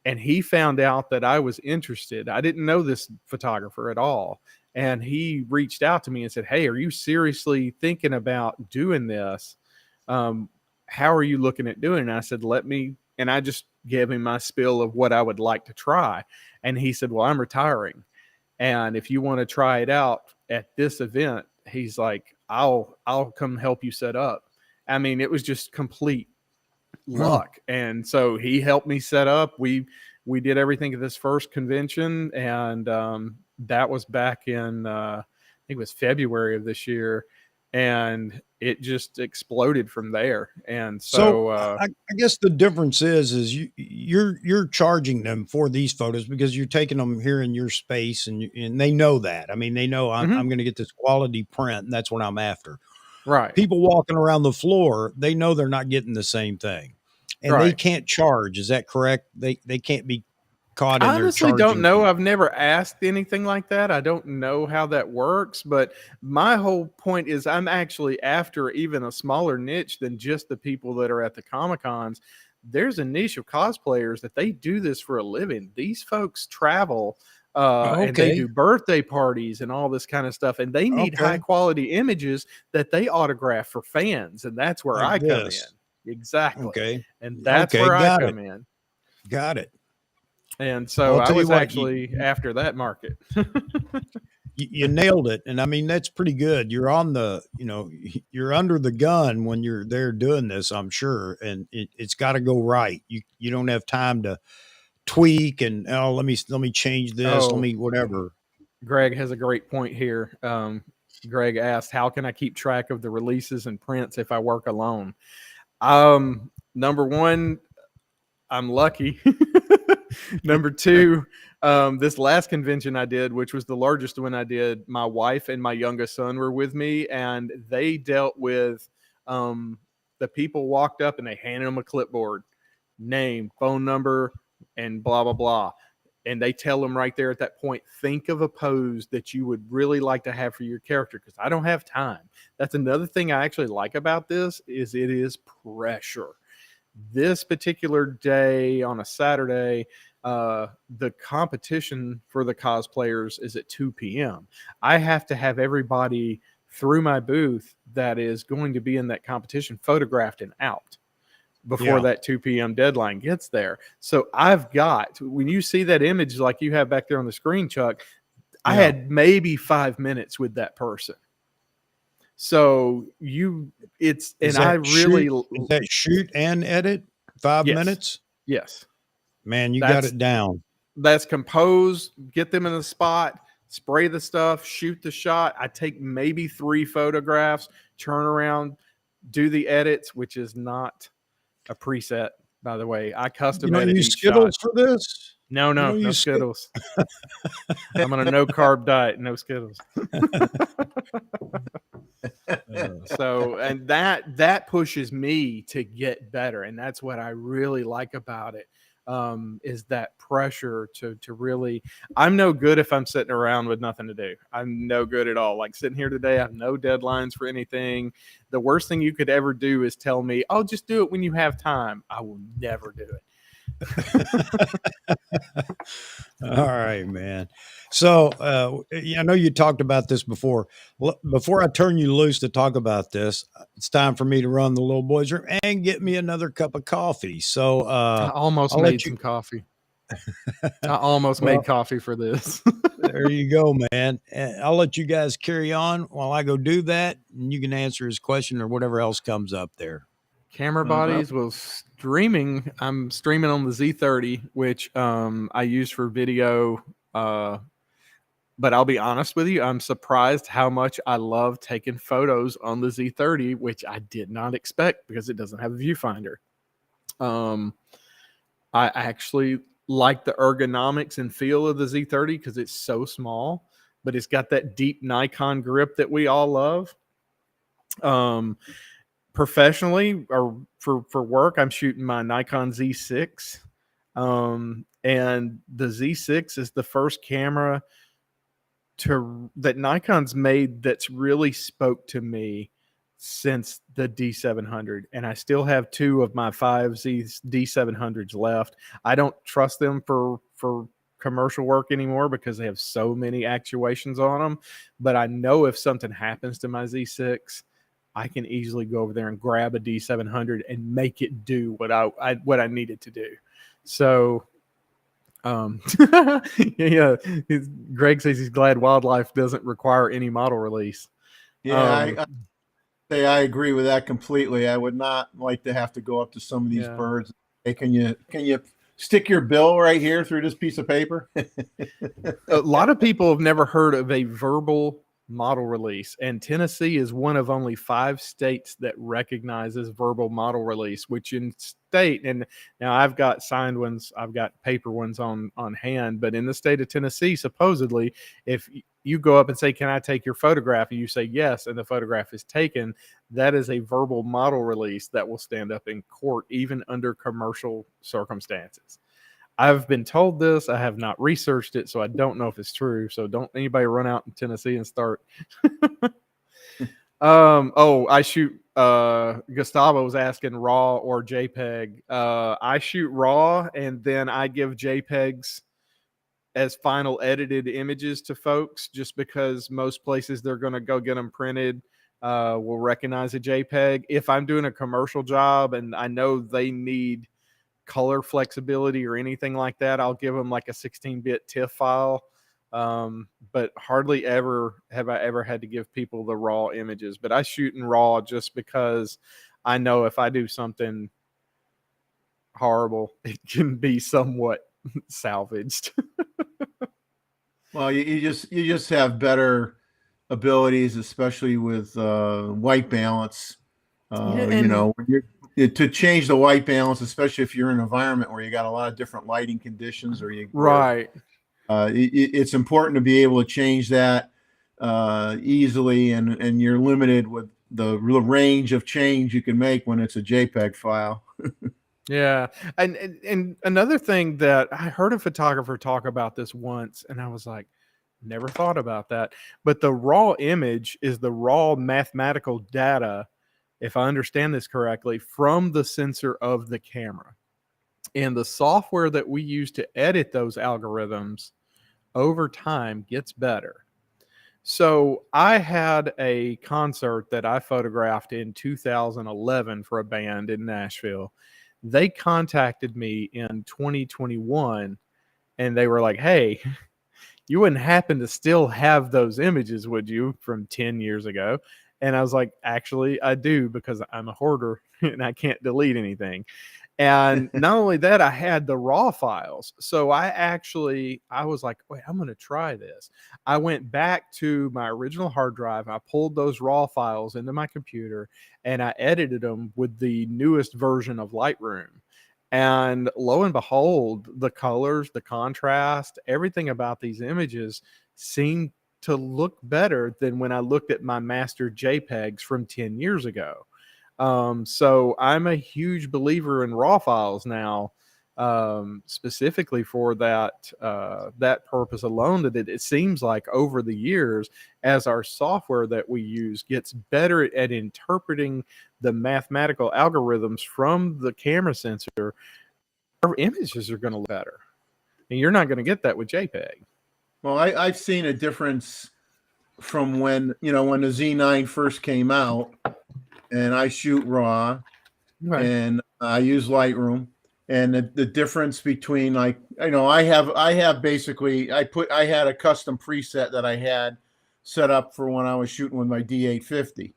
S3: And he found out that I was interested. I didn't know this photographer at all. And he reached out to me and said, "Hey, are you seriously thinking about doing this? How are you looking at doing it?" And I said, and I just gave him my spiel of what I would like to try. And he said, "Well, I'm retiring. And if you want to try it out at this event," he's like, I'll come help you set up." I mean, it was just complete luck. And so he helped me set up. We did everything at this first convention, and that was back in I think it was February of this year, and it just exploded from there. And so
S1: I guess the difference is you're charging them for these photos because you're taking them here in your space, and they know that. I mean, they know I'm going to get this quality print, and that's what I'm after.
S3: Right.
S1: People walking around the floor, they know they're not getting the same thing, and they can't charge. Is that correct? They can't be caught in
S3: I
S1: their
S3: honestly
S1: charging.
S3: don't know. I've never asked anything like that. I don't know how that works, but my whole point is I'm actually after even a smaller niche than just the people that are at the Comic-Cons. There's a niche of cosplayers that they do this for a living. These folks travel and they do birthday parties and all this kind of stuff, and they need high quality images that they autograph for fans, and that's where I come in. Exactly.
S1: Okay.
S3: And that's where I come in.
S1: Got it.
S3: And so I was actually after that market.
S1: You nailed it. And I mean, that's pretty good. You're on you're under the gun when you're there doing this, I'm sure. And it's got to go right. You don't have time to tweak and, let me change this. Let me, whatever.
S3: Greg has a great point here. Greg asked, how can I keep track of the releases and prints if I work alone? Number one, I'm lucky. Number two, this last convention I did, which was the largest one I did, my wife and my youngest son were with me, and they dealt with the people walked up and they handed them a clipboard, name, phone number, and blah, blah, blah. And they tell them right there at that point, think of a pose that you would really like to have for your character, because I don't have time. That's another thing I actually like about this is it is pressure. This particular day on a Saturday, the competition for the cosplayers is at 2 p.m. I have to have everybody through my booth that is going to be in that competition photographed and out before that 2 p.m. deadline gets there. So I've got, when you see that image like you have back there on the screen, Chuck, I
S1: Yeah.
S3: had maybe 5 minutes with that person. So
S1: Is
S3: I
S1: that
S3: really,
S1: shoot and edit 5
S3: yes,
S1: minutes?
S3: yes,
S1: Man, you got
S3: that's
S1: it down.
S3: that's compose, get them in the spot, spray the stuff, shoot the shot. I take maybe 3 photographs, turn around, do the edits, which is not a preset, by the way. I
S1: You
S3: custom
S1: don't
S3: edit
S1: use
S3: each shot.
S1: Skittles for this?
S3: No,
S1: You
S3: no,
S1: don't
S3: no
S1: use Skit
S3: Skittles. I'm on a no carb diet, no Skittles. So, and that pushes me to get better, and that's what I really like about it. Is that pressure to really. I'm no good if I'm sitting around with nothing to do. I'm no good at all. Like sitting here today, I have no deadlines for anything. The worst thing you could ever do is tell me, "Oh, just do it when you have time." I will never do it.
S1: All right, man. So, I know you talked about this before. Before I turn you loose to talk about this, it's time for me to run the little boys' room and get me another cup of coffee. So,
S3: I almost
S1: I'll
S3: made
S1: let you.
S3: some coffee. I almost made
S1: Well,
S3: coffee for this.
S1: there you go, man. And I'll let you guys carry on while I go do that, and you can answer his question or whatever else comes up there.
S3: Camera
S2: Well,
S3: bodies was streaming. I'm streaming on the Z30, which I use for video. But I'll be honest with you, I'm surprised how much I love taking photos on the Z30, which I did not expect because it doesn't have a viewfinder. I actually like the ergonomics and feel of the Z30 because it's so small, but it's got that deep Nikon grip that we all love. Professionally or for work, I'm shooting my Nikon Z6. And the Z6 is the first camera that Nikon's made that's really spoke to me since the D700, and I still have 2 of my 5Z D700s left. I don't trust them for commercial work anymore because they have so many actuations on them, but I know if something happens to my Z6, I can easily go over there and grab a D700 and make it do what I need it to do. So yeah, Greg says he's glad wildlife doesn't require any model release.
S2: yeah, I agree with that completely. I would not like to have to go up to some of these
S3: Yeah.
S2: birds. Hey, can you stick your bill right here through this piece of paper?
S3: A lot of people have never heard of a verbal model release, and Tennessee is one of only 5 states that recognizes verbal model release, which in state, and now I've got signed ones, I've got paper ones on hand, but in the state of Tennessee, supposedly, if you go up and say, "Can I take your photograph?" and you say yes, and the photograph is taken, that is a verbal model release that will stand up in court, even under commercial circumstances. I've been told this. I have not researched it, so I don't know if it's true. So don't anybody run out in Tennessee and start. I shoot. Gustavo was asking RAW or JPEG. I shoot RAW, and then I give JPEGs as final edited images to folks, just because most places they're going to go get them printed will recognize a JPEG. If I'm doing a commercial job and I know they need color flexibility or anything like that, I'll give them like a 16-bit TIFF file. But hardly ever have I ever had to give people the raw images. But I shoot in RAW just because I know if I do something horrible, it can be somewhat salvaged.
S2: Well, you just have better abilities, especially with white balance.
S3: Yeah,
S2: You
S3: and
S2: know, to change the white balance, especially if you're in an environment where you got a lot of different lighting conditions, or
S3: right.
S2: it's important to be able to change that easily, and you're limited with the range of change you can make when it's a JPEG file.
S3: Yeah. And another thing that I heard a photographer talk about this once, and I was like, never thought about that. But the raw image is the raw mathematical data, if I understand this correctly, from the sensor of the camera. And the software that we use to edit those algorithms over time gets better. So I had a concert that I photographed in 2011 for a band in Nashville. They contacted me in 2021 and they were like, "Hey, you wouldn't happen to still have those images, would you, from 10 years ago? And I was like, actually, I do, because I'm a hoarder and I can't delete anything. And not only that, I had the raw files. So I was like, wait, I'm going to try this. I went back to my original hard drive. I pulled those raw files into my computer and I edited them with the newest version of Lightroom. And lo and behold, the colors, the contrast, everything about these images seemed to look better than when I looked at my master JPEGs from 10 years ago. So I'm a huge believer in raw files now, specifically for that purpose alone. That it seems like over the years, as our software that we use gets better at interpreting the mathematical algorithms from the camera sensor, our images are going to look better, and you're not going to get that with JPEG.
S2: Well, I've seen a difference from when the Z9 first came out, and I shoot raw,
S3: Right.
S2: and I use Lightroom, and the difference between, like, I have basically, I had a custom preset that I had set up for when I was shooting with my D850.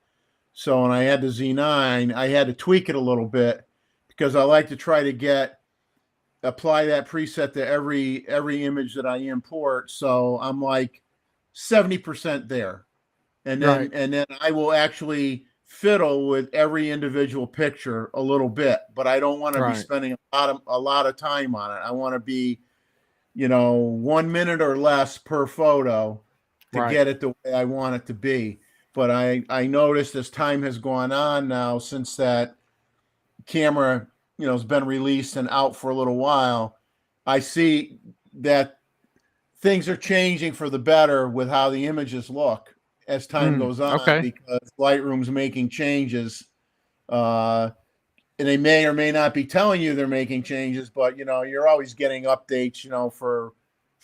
S2: So when I had the Z9, I had to tweak it a little bit because I like to try to apply that preset to every image that I import. So I'm like 70% there. And then I will actually fiddle with every individual picture a little bit, but I don't want to be spending a lot of time on it. I want to be, 1 minute or less per photo to get it the way I want it to be. But I noticed as time has gone on now, since that camera, has been released and out for a little while, I see that things are changing for the better with how the images look as time goes on, because Lightroom's making changes. And they may or may not be telling you they're making changes, but you're always getting updates, for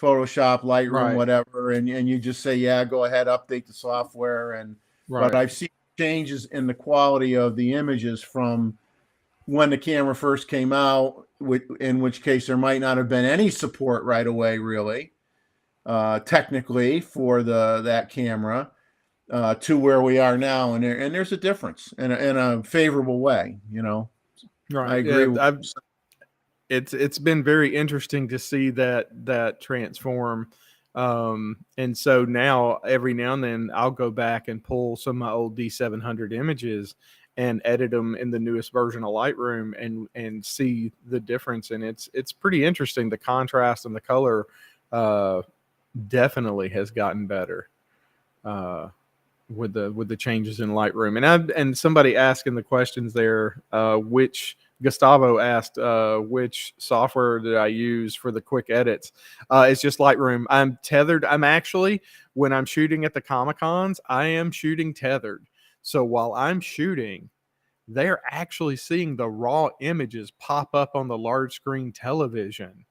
S2: Photoshop, Lightroom, whatever, and you just say, yeah, go ahead, update the software. But I've seen changes in the quality of the images from when the camera first came out, in which case there might not have been any support right away, really, technically, for that camera, to where we are now, and there's a difference in a favorable way. I agree.
S3: It's been very interesting to see that transform. And so now every now and then I'll go back and pull some of my old D700 images and edit them in the newest version of Lightroom and see the difference. And it's pretty interesting. The contrast and the color definitely has gotten better with the changes in Lightroom. And somebody asking the questions there, which Gustavo asked, which software did I use for the quick edits? It's just Lightroom. I'm tethered. When I'm shooting at the Comic-Cons, I am shooting tethered. So while I'm shooting, they're actually seeing the raw images pop up on the large screen television.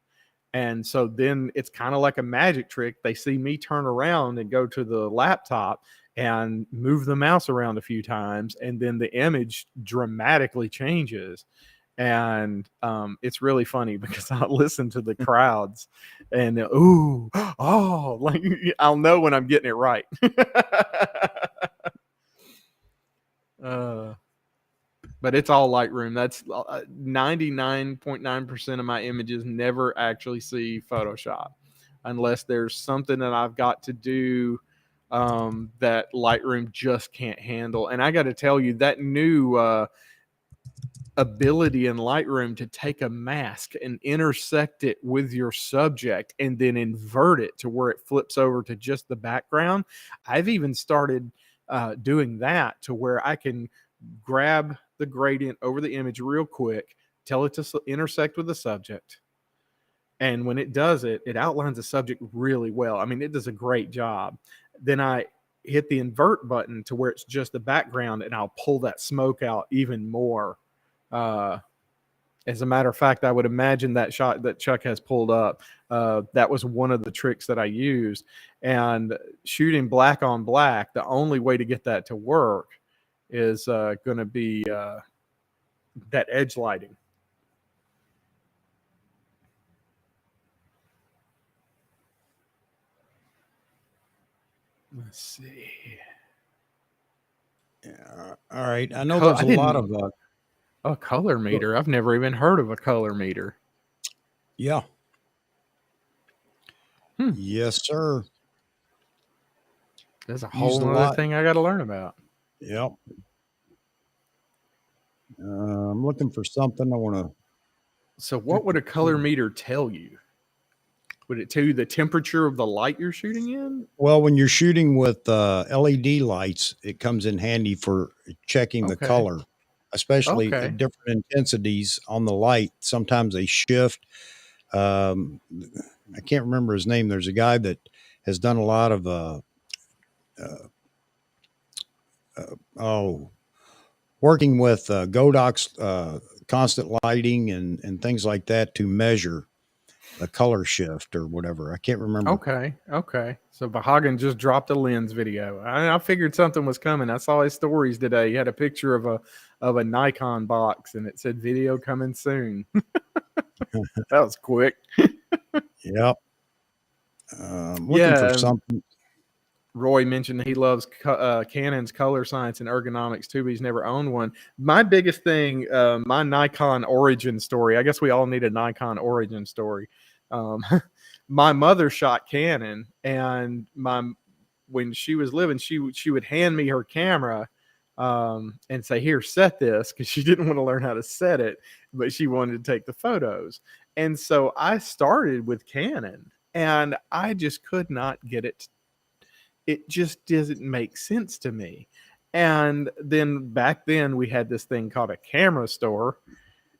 S3: And so then it's kind of like a magic trick. They see me turn around and go to the laptop and move the mouse around a few times, and then the image dramatically changes. And it's really funny because I'll listen to the crowds and ooh, oh, like I'll know when I'm getting it right. But it's all Lightroom. That's 99.9% of my images never actually see Photoshop unless there's something that I've got to do that Lightroom just can't handle. And I got to tell you, that new ability in Lightroom to take a mask and intersect it with your subject and then invert it to where it flips over to just the background. I've even started doing that to where I can grab the gradient over the image real quick, tell it to intersect with the subject. And when it does it, it outlines the subject really well. I mean, it does a great job. Then I hit the invert button to where it's just the background, and I'll pull that smoke out even more. As a matter of fact, I would imagine that shot that Chuck has pulled up, that was one of the tricks that I used. And shooting black on black, the only way to get that to work is going to be that edge lighting. Let's see.
S1: All right. I know there's
S3: I
S1: a lot
S3: didn't.
S1: of
S3: A color meter. I've never even heard of a color meter.
S1: yeah.
S3: Hmm.
S1: Yes, sir.
S3: There's a
S1: Used a
S3: whole other
S1: lot.
S3: thing I got to learn about.
S1: Yep. I'm looking for something I want to.
S3: So, what would a color meter tell you? Would it tell you the temperature of the light you're shooting in?
S1: Well, when you're shooting with LED lights, it comes in handy for checking the
S3: Okay.
S1: color, especially
S3: Okay.
S1: at different intensities on the light. Sometimes they shift. Um, I can't remember his name. There's a guy that has done a lot of uh, oh, working with Godoc's constant lighting and things like that to measure the color shift or whatever. I can't remember.
S3: Okay. Okay. So Bahagan just dropped a lens video. I figured something was coming. I saw his stories today. He had a picture of a Nikon box and it said video coming soon. That was quick.
S1: Yep. Looking for
S3: Yeah.
S1: something.
S3: Roy mentioned he loves Canon's color science and ergonomics too, but he's never owned one. My biggest thing, my Nikon origin story. I guess we all need a Nikon origin story. Um, my mother shot Canon, and when she was living, she would hand me her camera and say, "Here, set this," because she didn't want to learn how to set it, but she wanted to take the photos. And so I started with Canon, and I just could not get it just doesn't make sense to me. And then back then we had this thing called a camera store.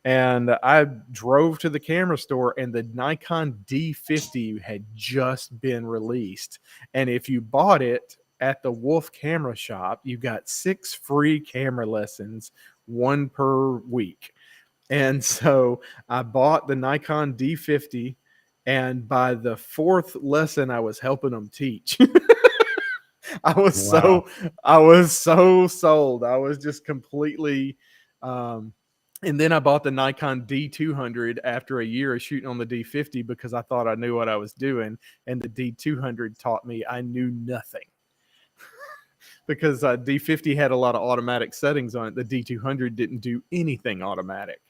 S3: And I drove to the camera store and the Nikon D50 had just been released. And if you bought it at the Wolf Camera Shop, you got 6 free camera lessons, 1 per week. And so I bought the Nikon D50. And by the 4th lesson, I was helping them teach. I was
S1: Wow.
S3: so I was so sold. I was just completely and then I bought the Nikon D200 after a year of shooting on the D50 because I thought I knew what I was doing, and the D200 taught me I knew nothing. Because D50 had a lot of automatic settings on it. The D200 didn't do anything automatic.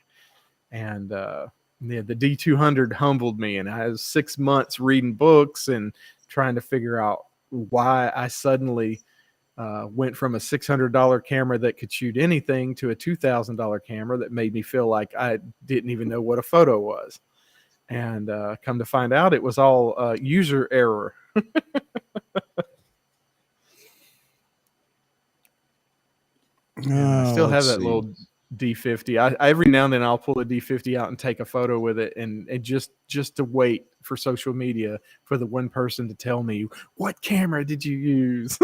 S3: And yeah, the D200 humbled me, and I was 6 months reading books and trying to figure out why I suddenly went from a $600 camera that could shoot anything to a $2,000 camera that made me feel like I didn't even know what a photo was. And come to find out, it was all user error. And I still have
S1: Let's
S3: that
S1: see.
S3: little D50. I every now and then I'll pull a D50 out and take a photo with it, and just to wait for social media for the one person to tell me, what camera did you use?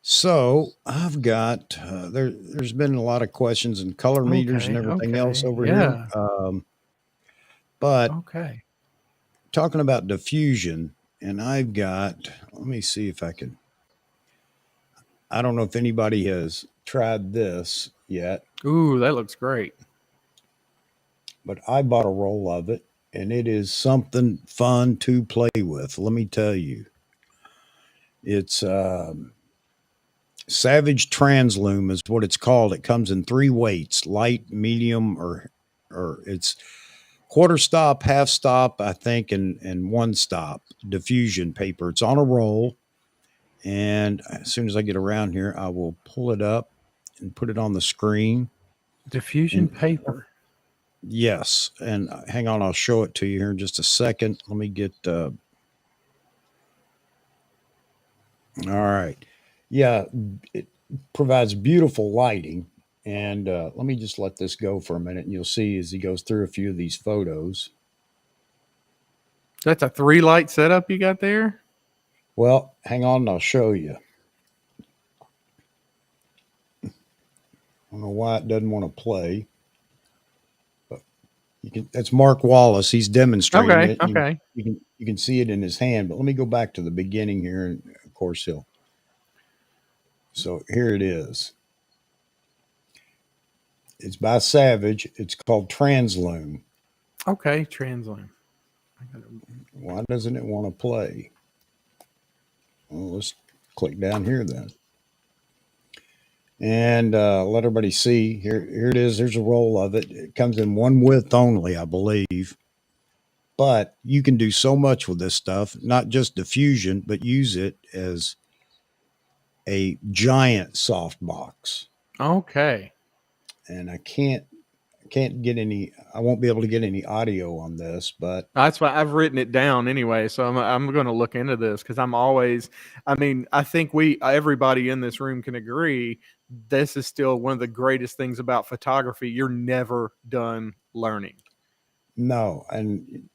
S1: So I've got there's been a lot of questions and color meters and
S3: Okay,
S1: everything else
S3: okay,
S1: over here.
S3: yeah,
S1: But
S3: okay.
S1: talking about diffusion, and I've got, let me see if I can, I don't know if anybody has tried this yet,
S3: Ooh, that looks great.
S1: but I bought a roll of it and it is something fun to play with. Let me tell you, it's Savage Translum is what it's called. It comes in 3 weights: light, medium, or it's quarter stop, half stop, I think, and 1 stop diffusion paper. It's on a roll. And as soon as I get around here, I will pull it up and put it on the screen.
S3: Diffusion
S1: And
S3: paper.
S1: yes, and hang on, I'll show it to you here in just a second. Let me get, all right. Yeah, it provides beautiful lighting. And let me just let this go for a minute, and you'll see as he goes through a few of these photos.
S3: That's a 3 light setup you got there?
S1: Well, hang on, and I'll show you. I don't know why it doesn't want to play. That's Mark Wallace. He's demonstrating
S3: Okay,
S1: it.
S3: okay.
S1: You can see it in his hand. But let me go back to the beginning here, and of course he'll. So here it is. It's by Savage. It's called Translum.
S3: Okay, Translum.
S1: Why doesn't it want to play? Well, let's click down here then. And let everybody see. Here it is. There's a roll of it. It comes in one width only, I believe. But you can do so much with this stuff, not just diffusion, but use it as a giant softbox.
S3: Okay.
S1: And I can't get any. I won't be able to get any audio on this, but
S3: That's why I've written it down anyway. So I'm going to look into this because I'm always. I mean, I think everybody in this room can agree this is still one of the greatest things about photography. You're never done learning.
S1: no. And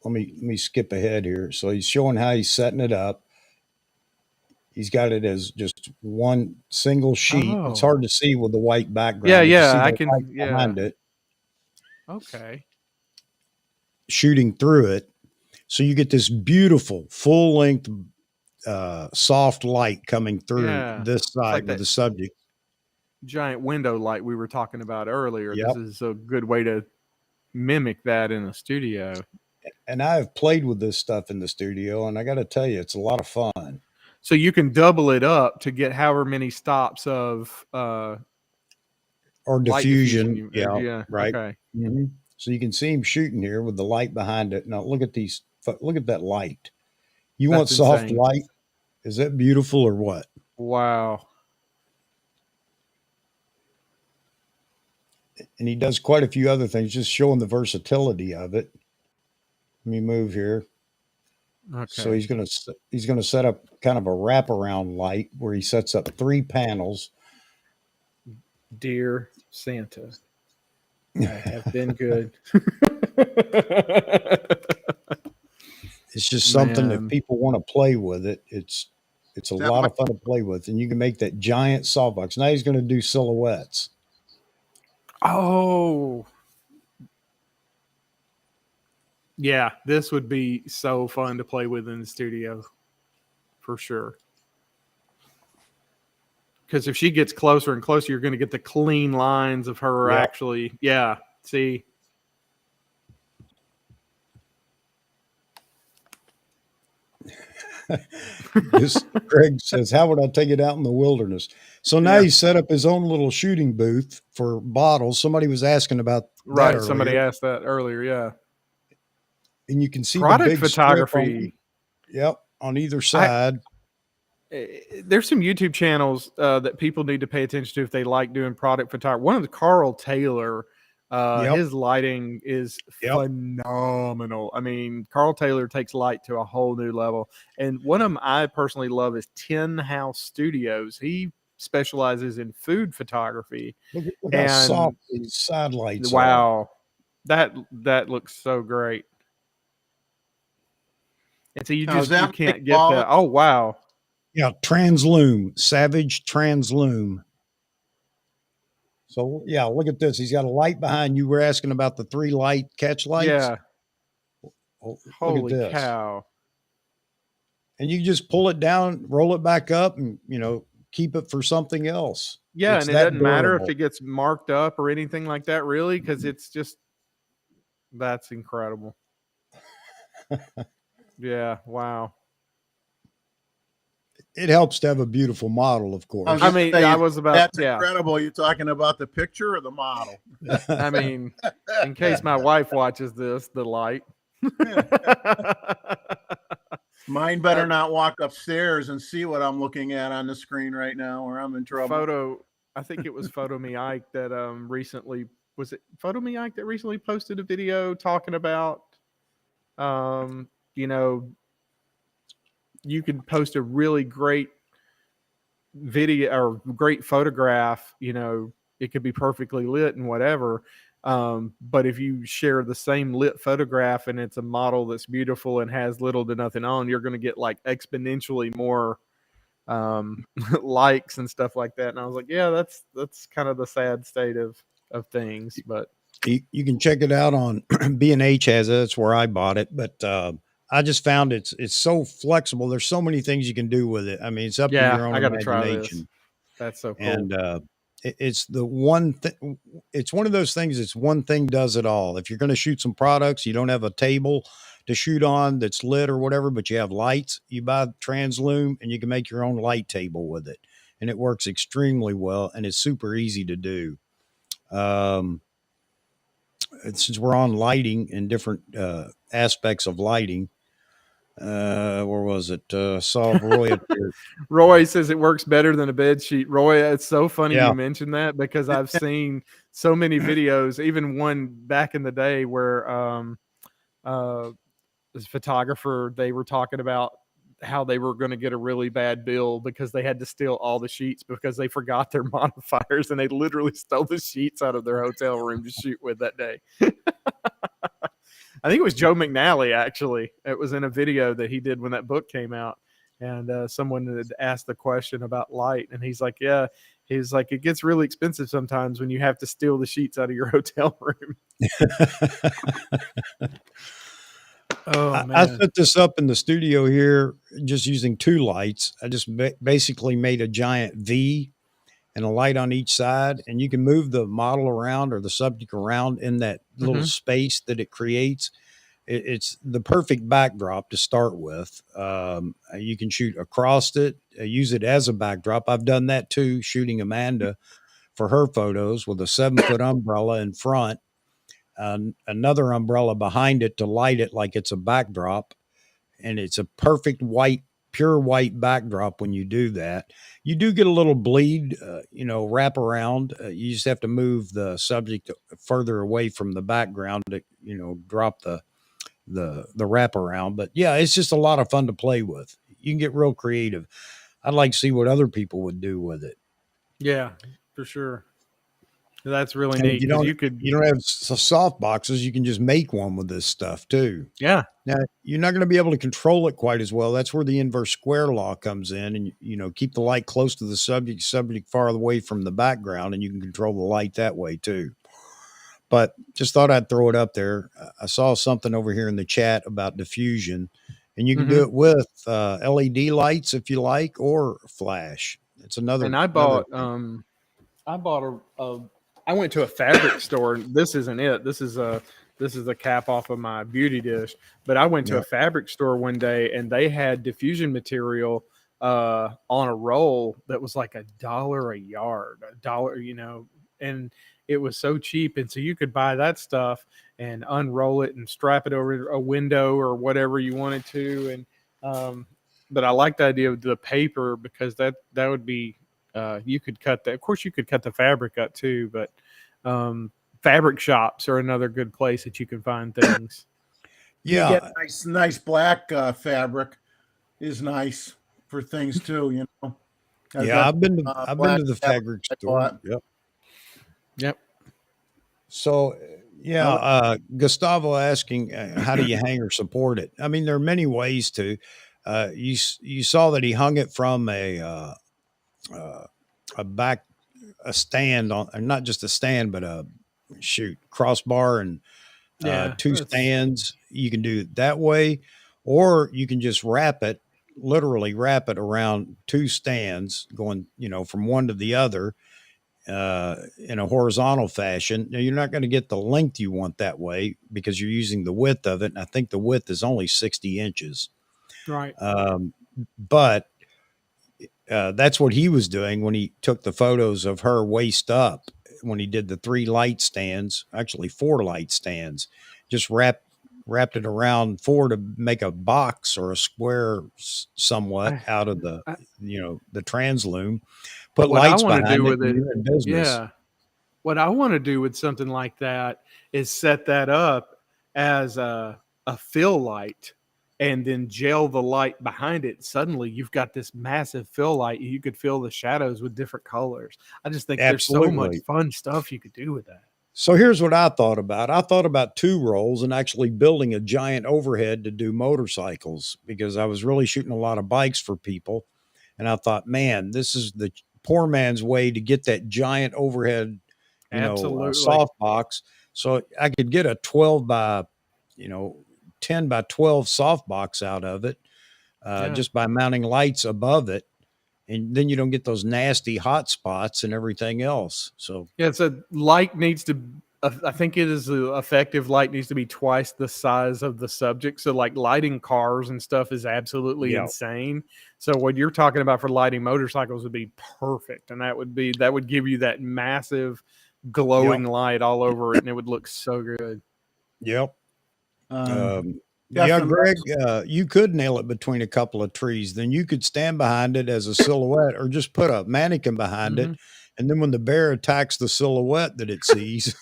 S1: let me skip ahead here. So he's showing how he's setting it up. He's got it as just one single sheet. It's hard to see with the white background.
S3: Yeah,
S1: but you
S3: yeah,
S1: see
S3: I
S1: the
S3: can.
S1: light
S3: Yeah.
S1: behind it,
S3: Okay.
S1: shooting through it. So you get this beautiful full length, soft light coming through
S3: Yeah.
S1: this side
S3: like
S1: with
S3: that
S1: the subject.
S3: Giant window light we were talking about earlier.
S1: Yep.
S3: This is a good way to mimic that in the studio.
S1: And I've played with this stuff in the studio, and I got to tell you, it's a lot of fun.
S3: So you can double it up to get however many stops of
S1: Or
S3: light
S1: diffusion.
S3: diffusion.
S1: Yeah, right.
S3: Okay.
S1: Mm-hmm. So you can see him shooting here with the light behind it. Now look at these. Look at that light. You want
S3: That's
S1: soft
S3: insane.
S1: light? Is that beautiful or what?
S3: Wow.
S1: And he does quite a few other things, just showing the versatility of it. Let me move here.
S3: Okay.
S1: So he's gonna set up kind of a wraparound light where he sets up 3 panels.
S3: Dear Santa, I have been good.
S1: It's just something
S3: Man.
S1: if people want to play with it, it's a
S2: That
S1: lot
S2: might-
S1: of fun to play with, and you can make that giant softbox. Now he's going to do silhouettes.
S3: Oh. Yeah, this would be so fun to play with in the studio for sure. Because if she gets closer and closer, you're going to get the clean lines of her
S1: Yep.
S3: actually. Yeah. See?
S1: Greg says, "How would I take it out in the wilderness?" So now
S2: Yeah.
S1: he's set up his own little shooting booth for bottles. Somebody was asking about that
S3: Right.
S1: earlier,
S3: Somebody asked that earlier. Yeah.
S1: and you can see
S3: Product
S1: the big strip
S3: photography.
S1: on either side.
S3: There's some YouTube channels that people need to pay attention to if they like doing product photography. One of the Carl Taylor,
S1: Yep.
S3: his lighting is
S1: Yep.
S3: phenomenal. I mean, Carl Taylor takes light to a whole new level. And one of them I personally love is Tin House Studios. He specializes in food photography.
S1: Look how
S3: And
S1: soft these side lights are.
S3: wow, that looks so great. And so you
S2: Now, is
S3: just you
S2: that
S3: can't
S2: big
S3: get
S2: ball?
S3: that. Oh wow.
S1: Yeah, Translum, Savage Translum. So yeah, look at this. He's got a light behind you. We're asking about the 3 light catch lights.
S3: Yeah.
S1: Oh, look at
S3: Holy
S1: this.
S3: cow.
S1: And you can just pull it down, roll it back up, and keep it for something else.
S3: Yeah,
S1: It's
S3: and it
S1: that
S3: doesn't matter if
S1: durable.
S3: it gets marked up or anything like that, really, because it's just that's incredible. Yeah, wow.
S1: It helps to have a beautiful model, of course.
S3: I mean, I was about
S2: That's
S3: yeah.
S2: incredible. You talking about the picture or the model?
S3: I mean, in case my wife watches this, the light.
S2: Mine better not walk upstairs and see what I'm looking at on the screen right now, or I'm in trouble.
S3: I think it was Photo Me Ike that recently was it Photo Me Ike that recently posted a video talking about you know, you could post a really great video or great photograph, it could be perfectly lit and whatever. But if you share the same lit photograph and it's a model that's beautiful and has little to nothing on, you're going to get like exponentially more likes and stuff like that. And I was like, yeah, that's kind of the sad state of things. But
S1: you can check it out on B&H has it. That's where I bought it. But I just found it's so flexible. There's so many things you can do with it. I mean, it's up to your own
S3: I got to try this.
S1: imagination.
S3: That's so cool.
S1: And it's the one thing. It's one of those things. It's one thing does it all. If you're going to shoot some products, you don't have a table to shoot on that's lit or whatever, but you have lights, you buy Translum and you can make your own light table with it. And it works extremely well and it's super easy to do. Um, since we're on lighting and different aspects of lighting, where was it? Saw Roy up here.
S3: Roy says it works better than a bed sheet. Roy, it's so funny
S1: Yeah.
S3: you mentioned that because I've seen so many videos, even one back in the day where this photographer, they were talking about how they were going to get a really bad bill because they had to steal all the sheets because they forgot their modifiers, and they literally stole the sheets out of their hotel room to shoot with that day. I think it was Joe McNally, actually. It was in a video that he did when that book came out. And someone had asked the question about light. And he's like, yeah, he's like, it gets really expensive sometimes when you have to steal the sheets out of your hotel room. Oh, man.
S1: I set this up in the studio here just using 2 lights. I just basically made a giant V and a light on each side, and you can move the model around or the subject around in that little space that it creates. It's the perfect backdrop to start with. You can shoot across it, use it as a backdrop. I've done that too, shooting Amanda for her photos with a 7-foot umbrella in front, another umbrella behind it to light it like it's a backdrop. And it's a perfect white, pure white backdrop when you do that. You do get a little bleed, wrap around. You just have to move the subject further away from the background to, drop the wraparound. But yeah, it's just a lot of fun to play with. You can get real creative. I'd like to see what other people would do with it.
S3: Yeah, for sure. That's really
S1: And
S3: neat.
S1: you don't have soft boxes. You can just make one with this stuff too.
S3: Yeah.
S1: Now you're not going to be able to control it quite as well. That's where the inverse square law comes in, and keep the light close to the subject far away from the background, and you can control the light that way too. But just thought I'd throw it up there. I saw something over here in the chat about diffusion, and you can do it with LED lights if you like, or flash. It's another.
S3: And I bought I went to a fabric store. This isn't it. This is the cap off of my beauty dish. But I went to a fabric store one day, and they had diffusion material on a roll that was like $1 a yard, and it was so cheap. And so you could buy that stuff and unroll it and strap it over a window or whatever you wanted to. And but I like the idea of the paper because that would be you could cut that. Of course, you could cut the fabric up too, but fabric shops are another good place that you can find things.
S2: Yeah, you get nice black fabric is nice for things too.
S1: I've been to the fabric store.
S3: Yep.
S1: So Gustavo asking, how do you hang or support it? I mean, there are many ways to. You saw that he hung it from a stand on, not just a stand, but a crossbar and 2 stands. You can do it that way, or you can just literally wrap it around 2 stands, going from one to the other in a horizontal fashion. Now you're not going to get the length you want that way because you're using the width of it, and I think the width is only 60 inches.
S3: Right.
S1: But that's what he was doing when he took the photos of her waist up, when he did the 3 light stands, actually 4 light stands, just wrapped it around 4 to make a box or a square somewhat out of the Translum, put lights behind it, and you're in business.
S3: Yeah. What I want to do with something like that is set that up as a fill light and then gel the light behind it. Suddenly you've got this massive fill light. You could fill the shadows with different colors. I just think there's so much fun stuff you could do with that.
S1: So here's what I thought about. I thought about 2 rolls and actually building a giant overhead to do motorcycles, because I was really shooting a lot of bikes for people. And I thought, man, this is the poor man's way to get that giant overhead, soft box. So I could get a 12 by, 10 by 12 softbox out of it, just by mounting lights above it. And then you don't get those nasty hot spots and everything else. So
S3: yeah, so light needs to I think it is the effective light needs to be twice the size of the subject. So like lighting cars and stuff is absolutely
S1: Yeah.
S3: insane. So what you're talking about for lighting motorcycles would be perfect. And that would give you that massive glowing light all over it. And it would look so good.
S1: Yep.
S2: Got
S1: Yeah,
S2: some
S1: Greg, you could nail it between a couple of trees. Then you could stand behind it as a silhouette or just put a mannequin behind it. And then when the bear attacks the silhouette that it sees.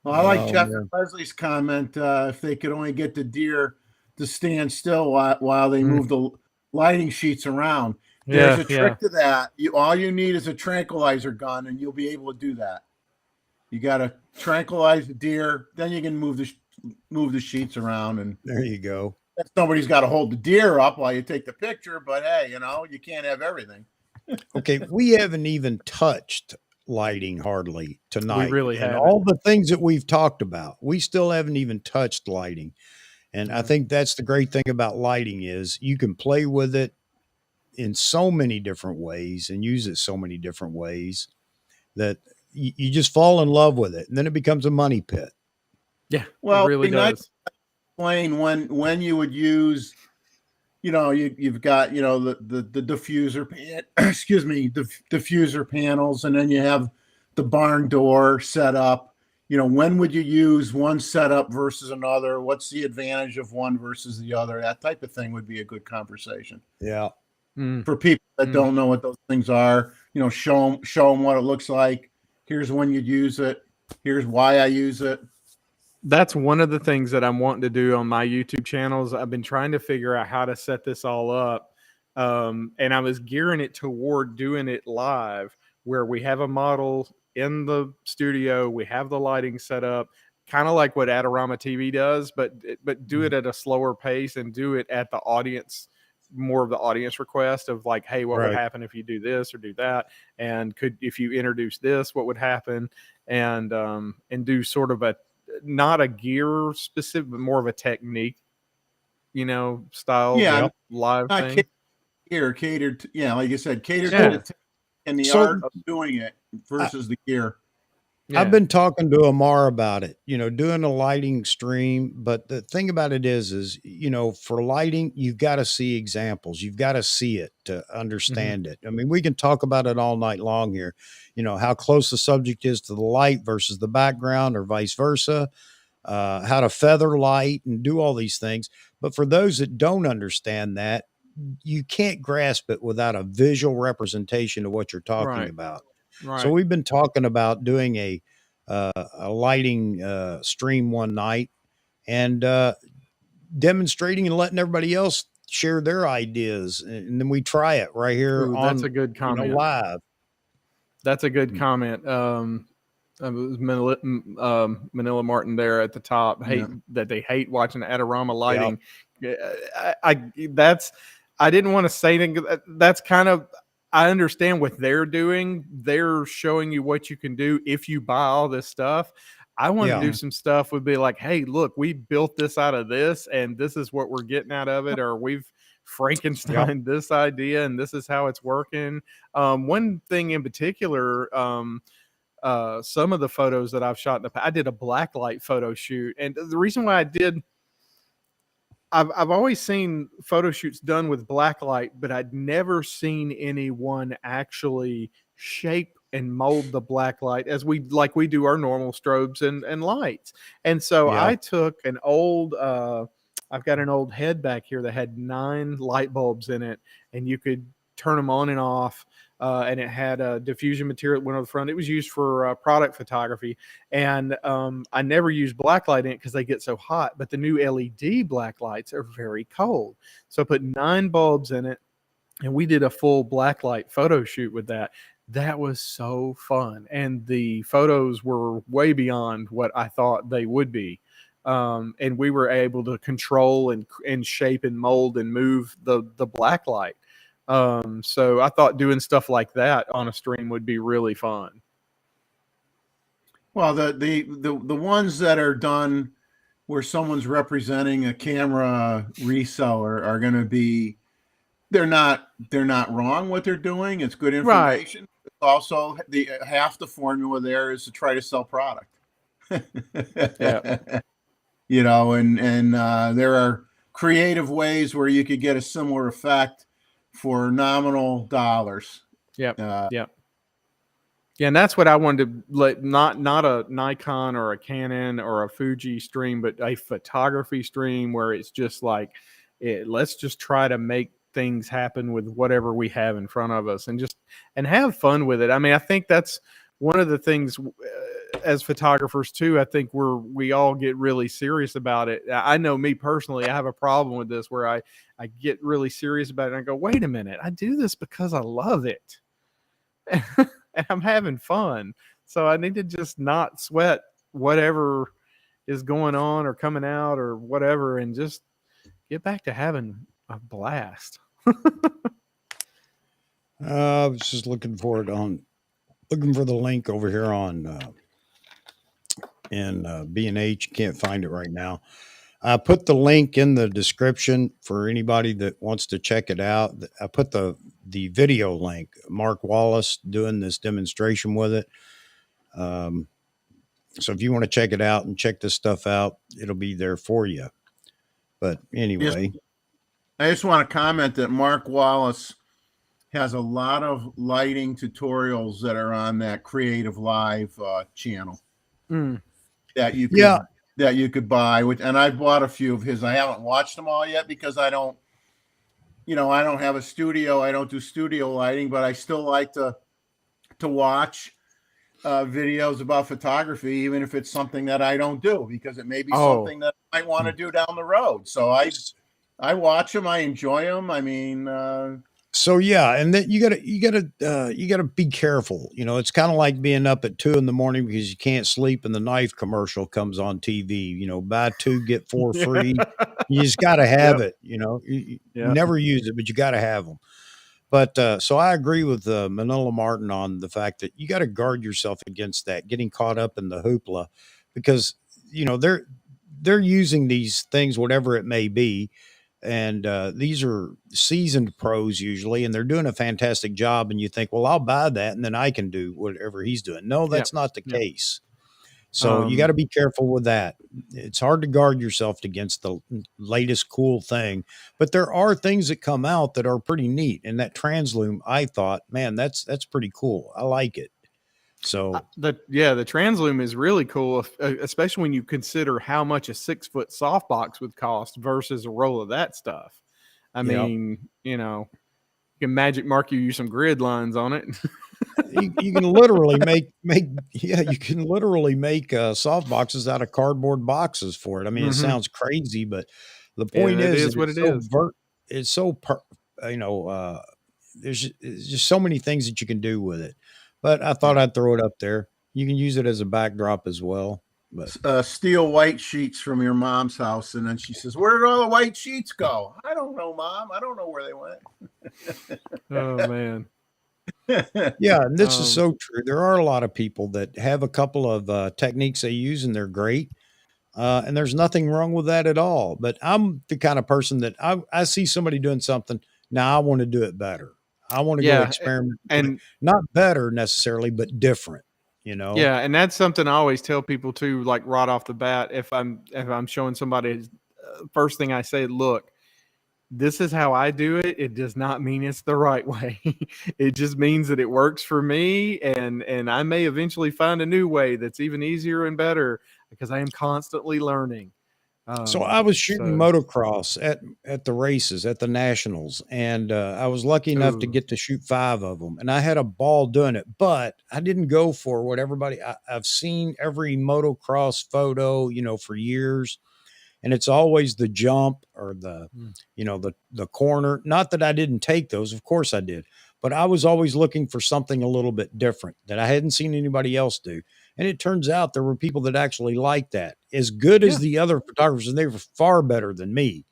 S2: Well, I like
S1: Oh,
S2: Jeff
S1: man.
S2: Leslie's comment. If they could only get the deer to stand still while they move the lighting sheets around. There's a trick to that. All you need is a tranquilizer gun, and you'll be able to do that. You got to tranquilize the deer, then you can move the sheets around, and
S1: There you go.
S2: somebody's got to hold the deer up while you take the picture. But hey, you can't have everything.
S1: Okay, we haven't even touched lighting hardly tonight.
S3: We really
S1: and
S3: haven't.
S1: all the things that we've talked about, we still haven't even touched lighting. And I think that's the great thing about lighting is you can play with it in so many different ways and use it so many different ways that you just fall in love with it, and then it becomes a money pit.
S3: Yeah,
S2: Well,
S3: it really
S2: nice
S3: does.
S2: to explain when you would use, you've got the diffuser excuse me, the diffuser panels, and then you have the barn door set up. When would you use one setup versus another? What's the advantage of one versus the other? That type of thing would be a good conversation.
S1: Yeah.
S2: For people that don't know what those things are, show them what it looks like. Here's when you'd use it. Here's why I use it.
S3: That's one of the things that I'm wanting to do on my YouTube channels. I've been trying to figure out how to set this all up. And I was gearing it toward doing it live where we have a model in the studio. We have the lighting set up, kind of like what Adorama TV does, but do it at a slower pace and do it at the audience, more of the audience request of like, hey, what would happen if you do this or do that? And if you introduce this, what would happen? And do sort of not a gear specific, but more of a technique, style live thing.
S2: Catered to, like you said, catered to the and the art of doing it versus the gear.
S1: Yeah. I've been talking to Amar about it, doing a lighting stream. But the thing about it is, for lighting, you've got to see examples. You've got to see it to understand it. I mean, we can talk about it all night long here, how close the subject is to the light versus the background or vice versa, how to feather light and do all these things. But for those that don't understand that, you can't grasp it without a visual representation of what you're talking about. Right. So we've been talking about doing a lighting stream one night and demonstrating and letting everybody else share their ideas, and then we try it right here.
S3: That's a good comment.
S1: Live.
S3: That's a good comment. Manila Martin there at the top that they hate watching Adorama lighting. I didn't want to say that. That's kind of. I understand what they're doing. They're showing you what you can do if you buy all this stuff. I want to do some stuff would be like, hey, look, we built this out of this, and this is what we're getting out of it, or we've Frankenstein this idea, and this is how it's working. One thing in particular, some of the photos that I've shot in the past, I did a blacklight photo shoot, and the reason why I did. I've always seen photo shoots done with blacklight, but I'd never seen anyone actually shape and mold the blacklight as we do our normal strobes and lights. And so I took an old, I've got an old head back here that had 9 light bulbs in it, and you could turn them on and off. And it had a diffusion material that went on the front. It was used for product photography. And I never used blacklight in it because they get so hot. But the new LED black lights are very cold. So I put 9 bulbs in it, and we did a full blacklight photo shoot with that. That was so fun. And the photos were way beyond what I thought they would be. And we were able to control and shape and mold and move the blacklight. So I thought doing stuff like that on a stream would be really fun.
S2: Well, the ones that are done where someone's representing a camera reseller are going to be, they're not wrong what they're doing. It's good information. also the half the formula there is to try to sell product.
S3: Yeah.
S2: You know, and there are creative ways where you could get a similar effect for nominal dollars.
S3: Yep.
S2: Uh,
S3: Yep. Yeah, and that's what I wanted to let, not a Nikon or a Canon or a Fuji stream, but a photography stream where it's just like, let's just try to make things happen with whatever we have in front of us, and just and have fun with it. I mean, I think that's one of the things as photographers too. I think we all get really serious about it. I know me personally, I have a problem with this where I get really serious about it and I go, wait a minute, I do this because I love it. And I'm having fun. So I need to just not sweat whatever is going on or coming out or whatever, and just get back to having a blast.
S1: I was just looking for the link over here on in B&H. Can't find it right now. I put the link in the description for anybody that wants to check it out. I put the video link. Mark Wallace doing this demonstration with it. So if you want to check it out and check this stuff out, it'll be there for you. But anyway,
S2: I just want to comment that Mark Wallace has a lot of lighting tutorials that are on that Creative Live channel that you could that you could buy. And I bought a few of his. I haven't watched them all yet because I don't have a studio. I don't do studio lighting, but I still like to watch videos about photography, even if it's something that I don't do, because it may be something that I might want to do down the road. So I watch them. I enjoy them. I mean,
S1: so yeah, and then you gotta be careful. You know, it's kind of like being up at 2 a.m. because you can't sleep, and the knife commercial comes on TV. You know, buy 2 get 4 free. You just got to have it. You know, you never use it, but you got to have them. But so I agree with Manila Martin on the fact that you got to guard yourself against that, getting caught up in the hoopla, because you know they're using these things, whatever it may be, and these are seasoned pros usually, and they're doing a fantastic job. And you think, well, I'll buy that, and then I can do whatever he's doing. No, that's not the case. So you got to be careful with that. It's hard to guard yourself against the latest cool thing, but there are things that come out that are pretty neat. And that Translum, I thought, man, that's pretty cool. I like it. So
S3: the Translum is really cool, especially when you consider how much a 6-foot softbox would cost versus a roll of that stuff. I mean, you know, you can magic mark you some grid lines on it.
S1: you can literally make soft boxes out of cardboard boxes for it. I mean, it sounds crazy, but the point is
S3: what it is.
S1: It's so there's just so many things that you can do with it. But I thought I'd throw it up there. You can use it as a backdrop as well. But
S2: steal white sheets from your mom's house, and then she says, "Where did all the white sheets go?" I don't know, Mom. I don't know where they went.
S3: Oh man.
S1: Yeah, and this is so true. There are a lot of people that have a couple of techniques they use, and they're great. And there's nothing wrong with that at all. But I'm the kind of person that I see somebody doing something. Now I want to do it better. I want to go experiment, and not better necessarily, but different. You know?
S3: Yeah, and that's something I always tell people too. Like right off the bat, if I'm showing somebody, first thing I say, look, this is how I do it. It does not mean it's the right way. It just means that it works for me, and I may eventually find a new way that's even easier and better, because I am constantly learning.
S1: So I was shooting motocross at the races, at the nationals, and I was lucky enough to get to shoot 5 of them, and I had a ball doing it. But I didn't go for what everybody. I've seen every motocross photo, you know, for years. And it's always the jump or the corner. Not that I didn't take those. Of course I did. But I was always looking for something a little bit different that I hadn't seen anybody else do. And it turns out there were people that actually liked that. As good as the other photographers, and they were far better than me.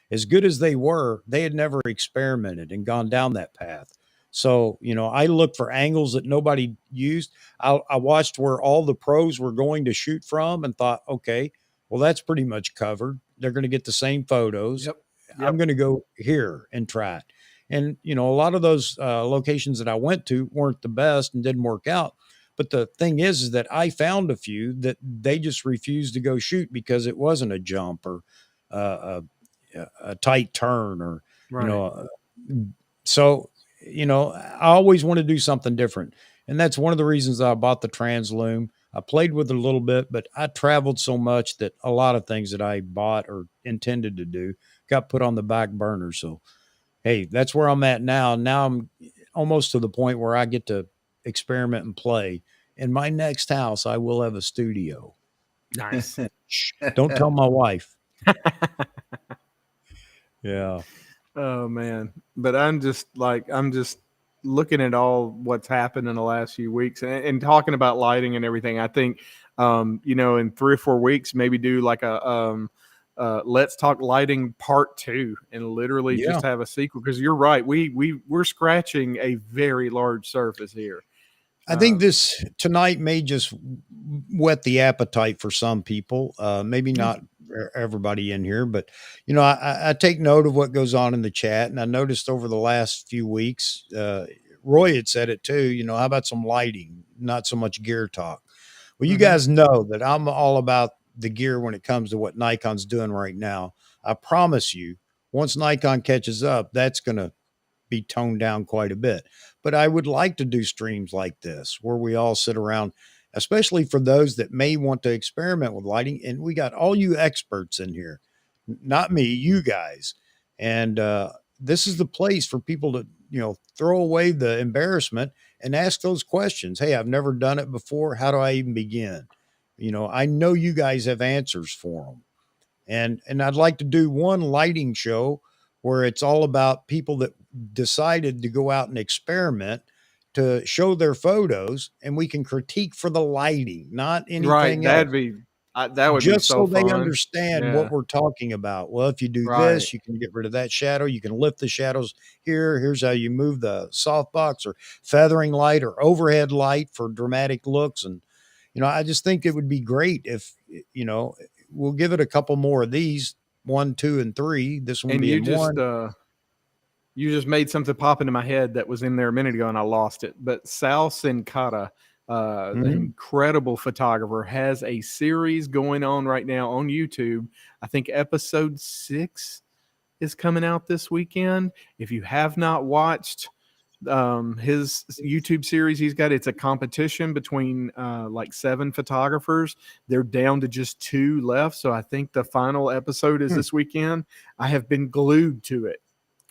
S1: As good as they were, they had never experimented and gone down that path. So, you know, I looked for angles that nobody used. I watched where all the pros were going to shoot from and thought, okay, well, that's pretty much covered. They're going to get the same photos. I'm going to go here and try it. And, you know, a lot of those locations that I went to weren't the best and didn't work out. But the thing is that I found a few that they just refused to go shoot because it wasn't a jump or a tight turn or, you
S3: Right.
S1: know, so, you know, I always want to do something different. And that's one of the reasons I bought the Translum. I played with it a little bit, but I traveled so much that a lot of things that I bought or intended to do got put on the back burner. So, hey, that's where I'm at now. Now I'm almost to the point where I get to experiment and play. In my next house, I will have a studio.
S3: Nice.
S1: Shh, don't tell my wife. Yeah.
S3: Oh man. But I'm just looking at all what's happened in the last few weeks and talking about lighting and everything. I think you know, in 3 or 4 weeks, maybe do like a let's talk lighting part 2 and literally
S1: Yeah.
S3: just have a sequel, because you're right. We're scratching a very large surface here.
S1: I think
S3: Um,
S1: this tonight may just whet the appetite for some people. Maybe
S3: Yeah.
S1: not everybody in here, but you know, I take note of what goes on in the chat, and I noticed over the last few weeks, Roy had said it too. You know, how about some lighting, not so much gear talk. Well, you
S3: mhm.
S1: guys know that I'm all about the gear when it comes to what Nikon's doing right now. I promise you, once Nikon catches up, that's going to be toned down quite a bit. But I would like to do streams like this where we all sit around, especially for those that may want to experiment with lighting. And we got all you experts in here, not me, you guys. And this is the place for people to, you know, throw away the embarrassment and ask those questions. Hey, I've never done it before. How do I even begin? You know, I know you guys have answers for them. And I'd like to do one lighting show where it's all about people that decided to go out and experiment to show their photos and we can critique for the lighting, not
S3: Right.
S1: anything else,
S3: That would be
S1: just
S3: so
S1: so they
S3: fun.
S1: understand what
S3: Yeah.
S1: we're talking about. Well, if you do
S3: Right.
S1: this, you can get rid of that shadow. You can lift the shadows here. Here's how you move the softbox or feathering light or overhead light for dramatic looks. And, you know, I just think it would be great if, you know, we'll give it a couple more of these 1, 2, and 3. This one
S3: And
S1: being one.
S3: you just made something pop into my head that was in there a minute ago and I lost it. But Sal Sincata, the
S1: Mhm.
S3: incredible photographer, has a series going on right now on YouTube. I think episode 6 is coming out this weekend. If you have not watched his YouTube series, it's a competition between like 7 photographers. They're down to just 2 left. So I think the final episode is
S1: Hmm.
S3: this weekend. I have been glued to it.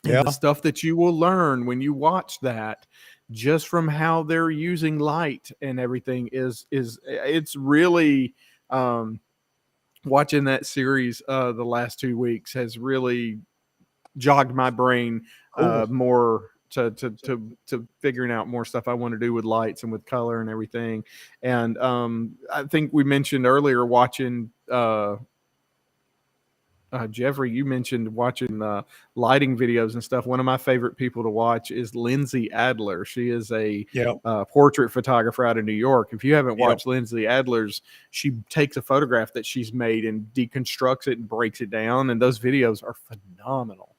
S3: And
S1: Yeah.
S3: the stuff that you will learn when you watch that, just from how they're using light and everything, is it's really watching that series the last 2 weeks has really jogged my brain
S1: Cool.
S3: more to figuring out more stuff I want to do with lights and with color and everything. And I think we mentioned earlier watching Jeffrey, you mentioned watching lighting videos and stuff. One of my favorite people to watch is Lindsay Adler. She is a
S1: Yep.
S3: portrait photographer out of New York. If you haven't
S1: Yep.
S3: watched Lindsay Adler's, she takes a photograph that she's made and deconstructs it and breaks it down. And those videos are phenomenal.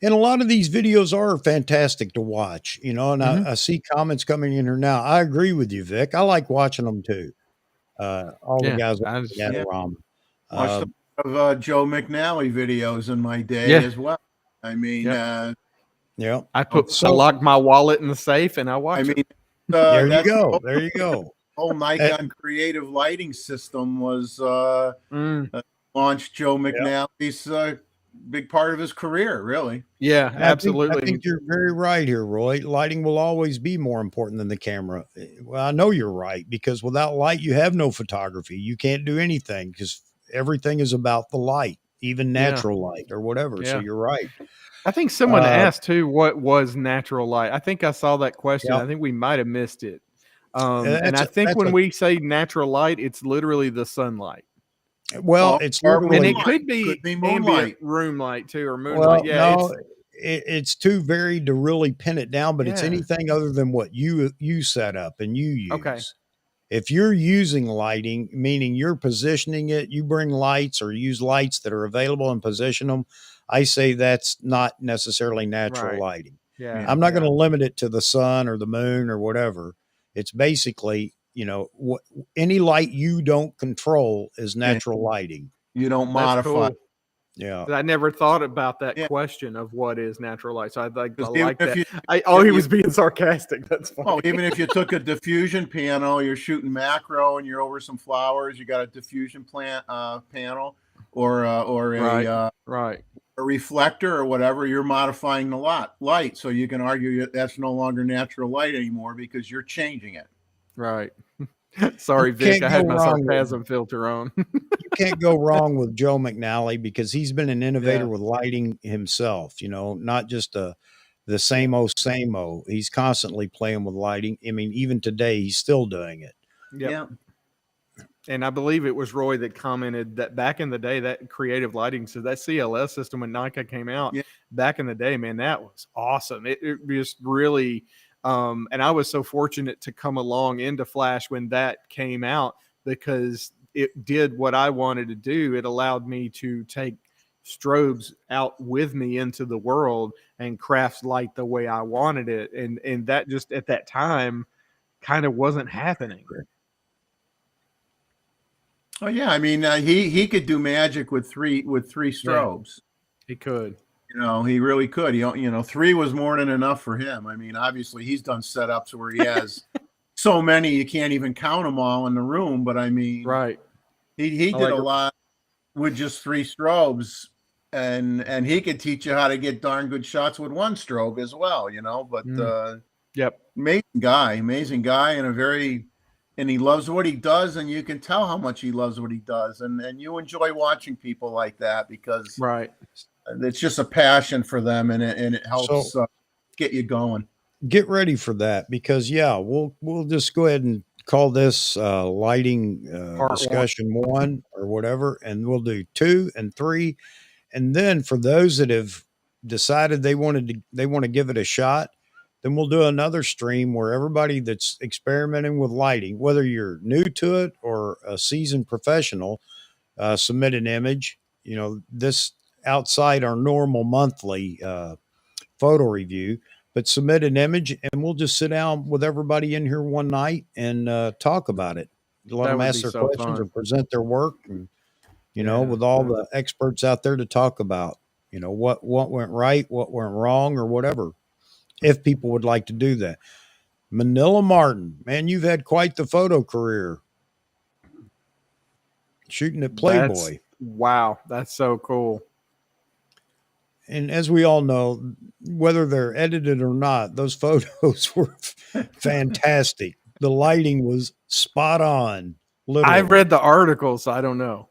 S1: And a lot of these videos are fantastic to watch, you know, and
S3: Mhm.
S1: I see comments coming in here now. I agree with you, Vic. I like watching them too. All the
S3: Yeah,
S1: guys
S3: I
S1: on
S3: just,
S2: Yeah.
S1: Adorama.
S2: Watched
S1: Uh,
S2: a lot of Joe McNally videos in my day
S3: yeah,
S2: as well. I mean,
S3: yeah.
S1: yeah.
S3: I
S1: So
S3: locked my wallet in the safe and I
S2: I
S3: watch it.
S2: mean,
S1: there you
S2: that's the
S1: go. There you go.
S2: whole
S1: Uh,
S2: Nikon creative lighting system was
S3: Mm,
S2: launched Joe
S1: yeah.
S2: McNally's big part of his career, really.
S3: yeah,
S1: And I think
S3: absolutely.
S1: you're very right here, Roy. Lighting will always be more important than the camera. Well, I know you're right because without light, you have no photography. You can't do anything because everything is about the light, even
S3: Yeah,
S1: natural light or whatever. So
S3: yeah.
S1: you're right.
S3: I think someone
S1: Uh,
S3: asked too, what was natural light? I think I saw that question.
S1: yeah.
S3: I think we might have missed it. And
S1: That's
S3: I
S1: a,
S3: think
S1: that's
S3: when
S1: a,
S3: we say natural light, it's literally the sunlight.
S1: well,
S2: Or,
S1: it's
S2: or
S3: And
S1: literally,
S3: it
S2: moonlight.
S3: could be
S2: Could be
S3: ambient
S2: moonlight.
S3: room light too, or moonlight.
S1: well,
S3: Yeah,
S1: no, it's too varied to really pin it down, but it's
S3: yeah.
S1: anything other than what you set up and you
S3: Okay.
S1: use. If you're using lighting, meaning you're positioning it, you bring lights or use lights that are available and position them, I say that's not necessarily natural
S3: Right.
S1: lighting.
S3: Yeah.
S1: I'm not
S3: yeah.
S1: going to limit it to the sun or the moon or whatever. It's basically, any light you don't control is natural lighting.
S2: You don't
S3: That's
S2: modify.
S3: cool.
S1: Yeah.
S3: I never thought about that
S2: Yeah.
S3: question of what is natural light. So I
S2: Because
S3: like that.
S2: you,
S3: He
S2: you-
S3: was being sarcastic. That's funny.
S2: oh, even if you took a diffusion panel, you're shooting macro and you're over some flowers, you got a diffusion panel or
S3: right. Right.
S2: a reflector or whatever, you're modifying the light. So you can argue that's no longer natural light anymore because you're changing it.
S3: Right. Sorry,
S1: You
S3: Vic.
S1: can't
S3: I had
S1: go
S3: my
S1: wrong with
S3: sarcasm filter on.
S1: You can't go wrong with Joe McNally because he's been an innovator
S3: Yeah.
S1: with lighting himself, not just the same old. He's constantly playing with lighting. I mean, even today, he's still doing it.
S3: Yep.
S2: Yeah.
S3: And I believe it was Roy that commented that back in the day, that creative lighting, so that CLS system when Nikon came out
S2: Yeah.
S3: back in the day, man, that was awesome. It just really, and I was so fortunate to come along into Flash when that came out because it did what I wanted to do. It allowed me to take strobes out with me into the world and craft light the way I wanted it. And that just at that time kind of wasn't happening.
S2: Oh yeah, I mean he could do magic with three strobes.
S3: He could.
S2: He really could. 3 was more than enough for him. I mean, obviously he's done setups where he has so many you can't even count them all in the room. But I mean,
S3: Right.
S2: He did a lot with just 3 strobes, and he could teach you how to get darn good shots with 1 strobe as well. But
S3: Yep.
S2: amazing guy, and he loves what he does, and you can tell how much he loves what he does, and you enjoy watching people like that because
S3: Right.
S2: it's just a passion for them, and it helps get you going.
S1: Get ready for that because we'll just go ahead and call this lighting discussion 1 or whatever, and we'll do 2 and 3, and then for those that have decided they want to give it a shot, then we'll do another stream where everybody that's experimenting with lighting, whether you're new to it or a seasoned professional, submit an image. This outside our normal monthly photo review, but submit an image and we'll just sit down with everybody in here one night and talk about it. Let them ask their questions or present their work, and with all the experts out there to talk about, what went right, what went wrong, or whatever. If people would like to do that. Manila Martin, man, you've had quite the photo career. Shooting at Playboy.
S3: Wow, that's so cool.
S1: And as we all know, whether they're edited or not, those photos were fantastic. The lighting was spot on. Literally.
S3: I've read the article, so I don't know.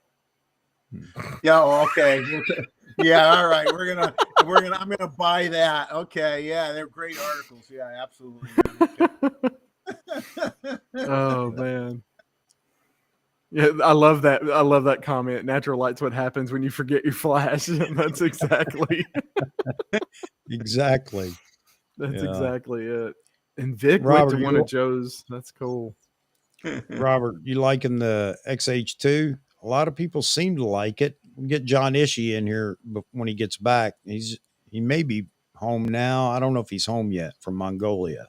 S2: Yeah. Okay. Yeah. All right. I'm gonna buy that. Okay. Yeah. They're great articles. Yeah. Absolutely.
S3: Oh man. Yeah, I love that. I love that comment. Natural light's what happens when you forget your flash. That's exactly.
S1: Exactly.
S3: That's exactly it. And Vic
S1: Robert,
S3: went to one of Joe's. That's cool.
S1: Robert, you liking the XH2? A lot of people seem to like it. We'll get John Ishii in here when he gets back. He may be home now. I don't know if he's home yet from Mongolia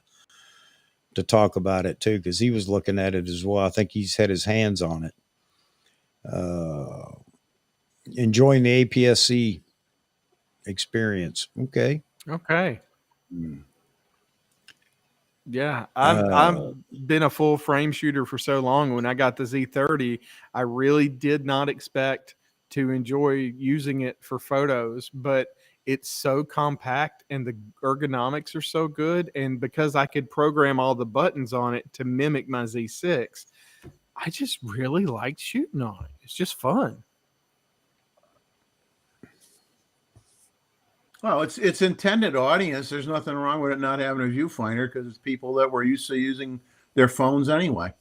S1: to talk about it too, because he was looking at it as well. I think he's had his hands on it. Enjoying the APS-C experience. Okay.
S3: Yeah, I've been a full frame shooter for so long. When I got the Z30, I really did not expect to enjoy using it for photos, but it's so compact and the ergonomics are so good. And because I could program all the buttons on it to mimic my Z6, I just really liked shooting on it. It's just fun.
S2: Well, it's intended audience. There's nothing wrong with it not having a viewfinder because it's people that were used to using their phones anyway.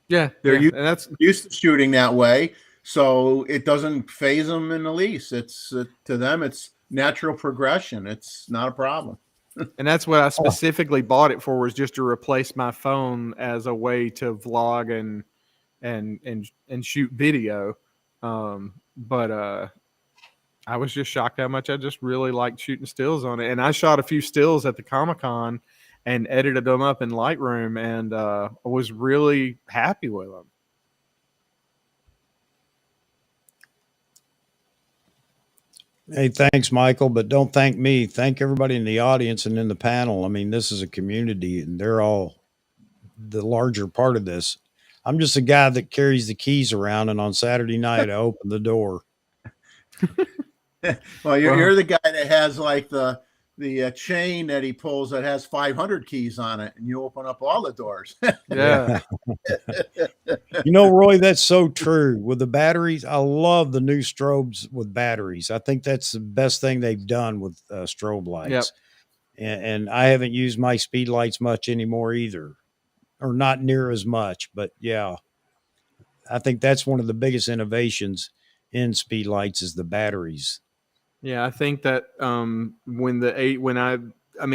S3: Yeah,
S2: they're used to shooting that way, so it doesn't phase them in the least. It's to them, it's natural progression. It's not a problem.
S3: And that's what I specifically bought it for, was just to replace my phone as a way to vlog and shoot video. But I was just shocked how much I just really liked shooting stills on it. And I shot a few stills at the Comic-Con and edited them up in Lightroom, and I was really happy with them.
S1: Hey, thanks, Michael, but don't thank me. Thank everybody in the audience and in the panel. I mean, this is a community, and they're all the larger part of this. I'm just a guy that carries the keys around, and on Saturday night, I open the door.
S2: Well, you're the guy that has like the chain that he pulls that has 500 keys on it, and you open up all the doors.
S3: Yeah.
S1: You know, Roy, that's so true. With the batteries, I love the new strobes with batteries. I think that's the best thing they've done with strobe lights.
S3: Yep.
S1: And I haven't used my speed lights much anymore either, or not near as much. But yeah, I think that's one of the biggest innovations in speed lights is the batteries.
S3: Yeah, I think that I mean,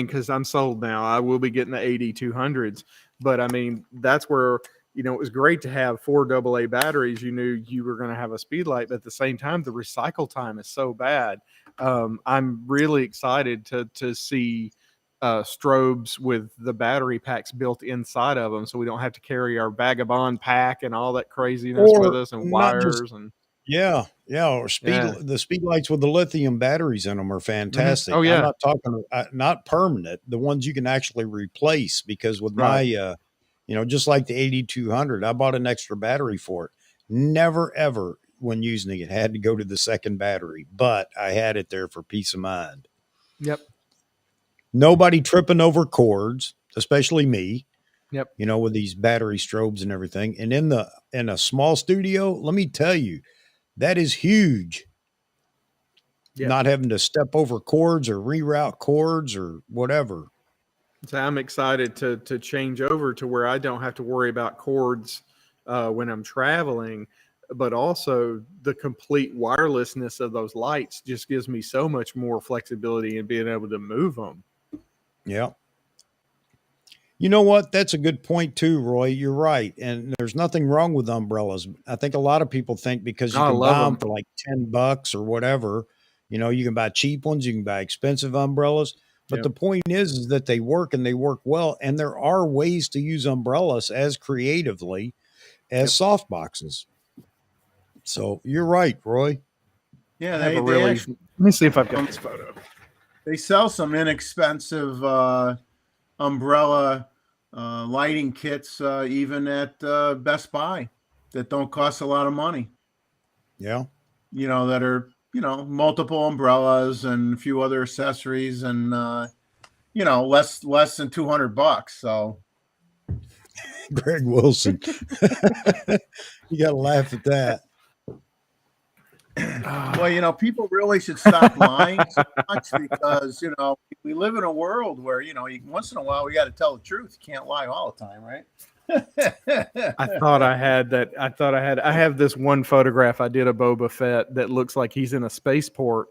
S3: because I'm sold now, I will be getting the 8200s. But I mean, that's where, it was great to have 4 AA batteries. You knew you were going to have a speed light, but at the same time, the recycle time is so bad. I'm really excited to see strobes with the battery packs built inside of them, so we don't have to carry our Vagabond pack and all that craziness with
S1: Or
S3: us, and
S1: not just
S3: wires and
S1: Yeah, yeah, or
S3: yeah.
S1: the speed lights with the lithium batteries in them are fantastic.
S3: Oh
S1: I'm
S3: yeah,
S1: not talking not permanent, the ones you can actually replace because with my
S3: right.
S1: just like the 8200, I bought an extra battery for it. Never ever when using it had to go to the second battery, but I had it there for peace of mind.
S3: Yep.
S1: Nobody tripping over cords, especially me,
S3: Yep.
S1: with these battery strobes and everything. And in a small studio, let me tell you, that is huge.
S3: Yep.
S1: Not having to step over cords or reroute cords or whatever.
S3: So I'm excited to change over to where I don't have to worry about cords when I'm traveling, but also the complete wirelessness of those lights just gives me so much more flexibility in being able to move them.
S1: Yeah. You know what? That's a good point too, Roy. You're right. And there's nothing wrong with umbrellas. I think a lot of people think because you
S3: I
S1: can
S3: love
S1: buy them
S3: them.
S1: for like $10 or whatever, you can buy cheap ones, you can buy expensive umbrellas. But
S3: Yep.
S1: the point is that they work and they work well. And there are ways to use umbrellas as creatively as soft boxes. So you're right, Roy.
S2: Yeah,
S3: I have a
S2: they
S3: really.
S2: actually
S3: Let me see if I've got this photo.
S2: they sell some inexpensive umbrella lighting kits even at Best Buy that don't cost a lot of money.
S1: Yeah.
S2: That are multiple umbrellas and a few other accessories and less than $200. So
S1: Greg Wilson. You got to laugh at that.
S2: Well, people really should stop lying so much because, we live in a world where, once in a while we got to tell the truth. You can't lie all the time, right?
S3: I thought I had that. I have this one photograph I did of Boba Fett that looks like he's in a spaceport.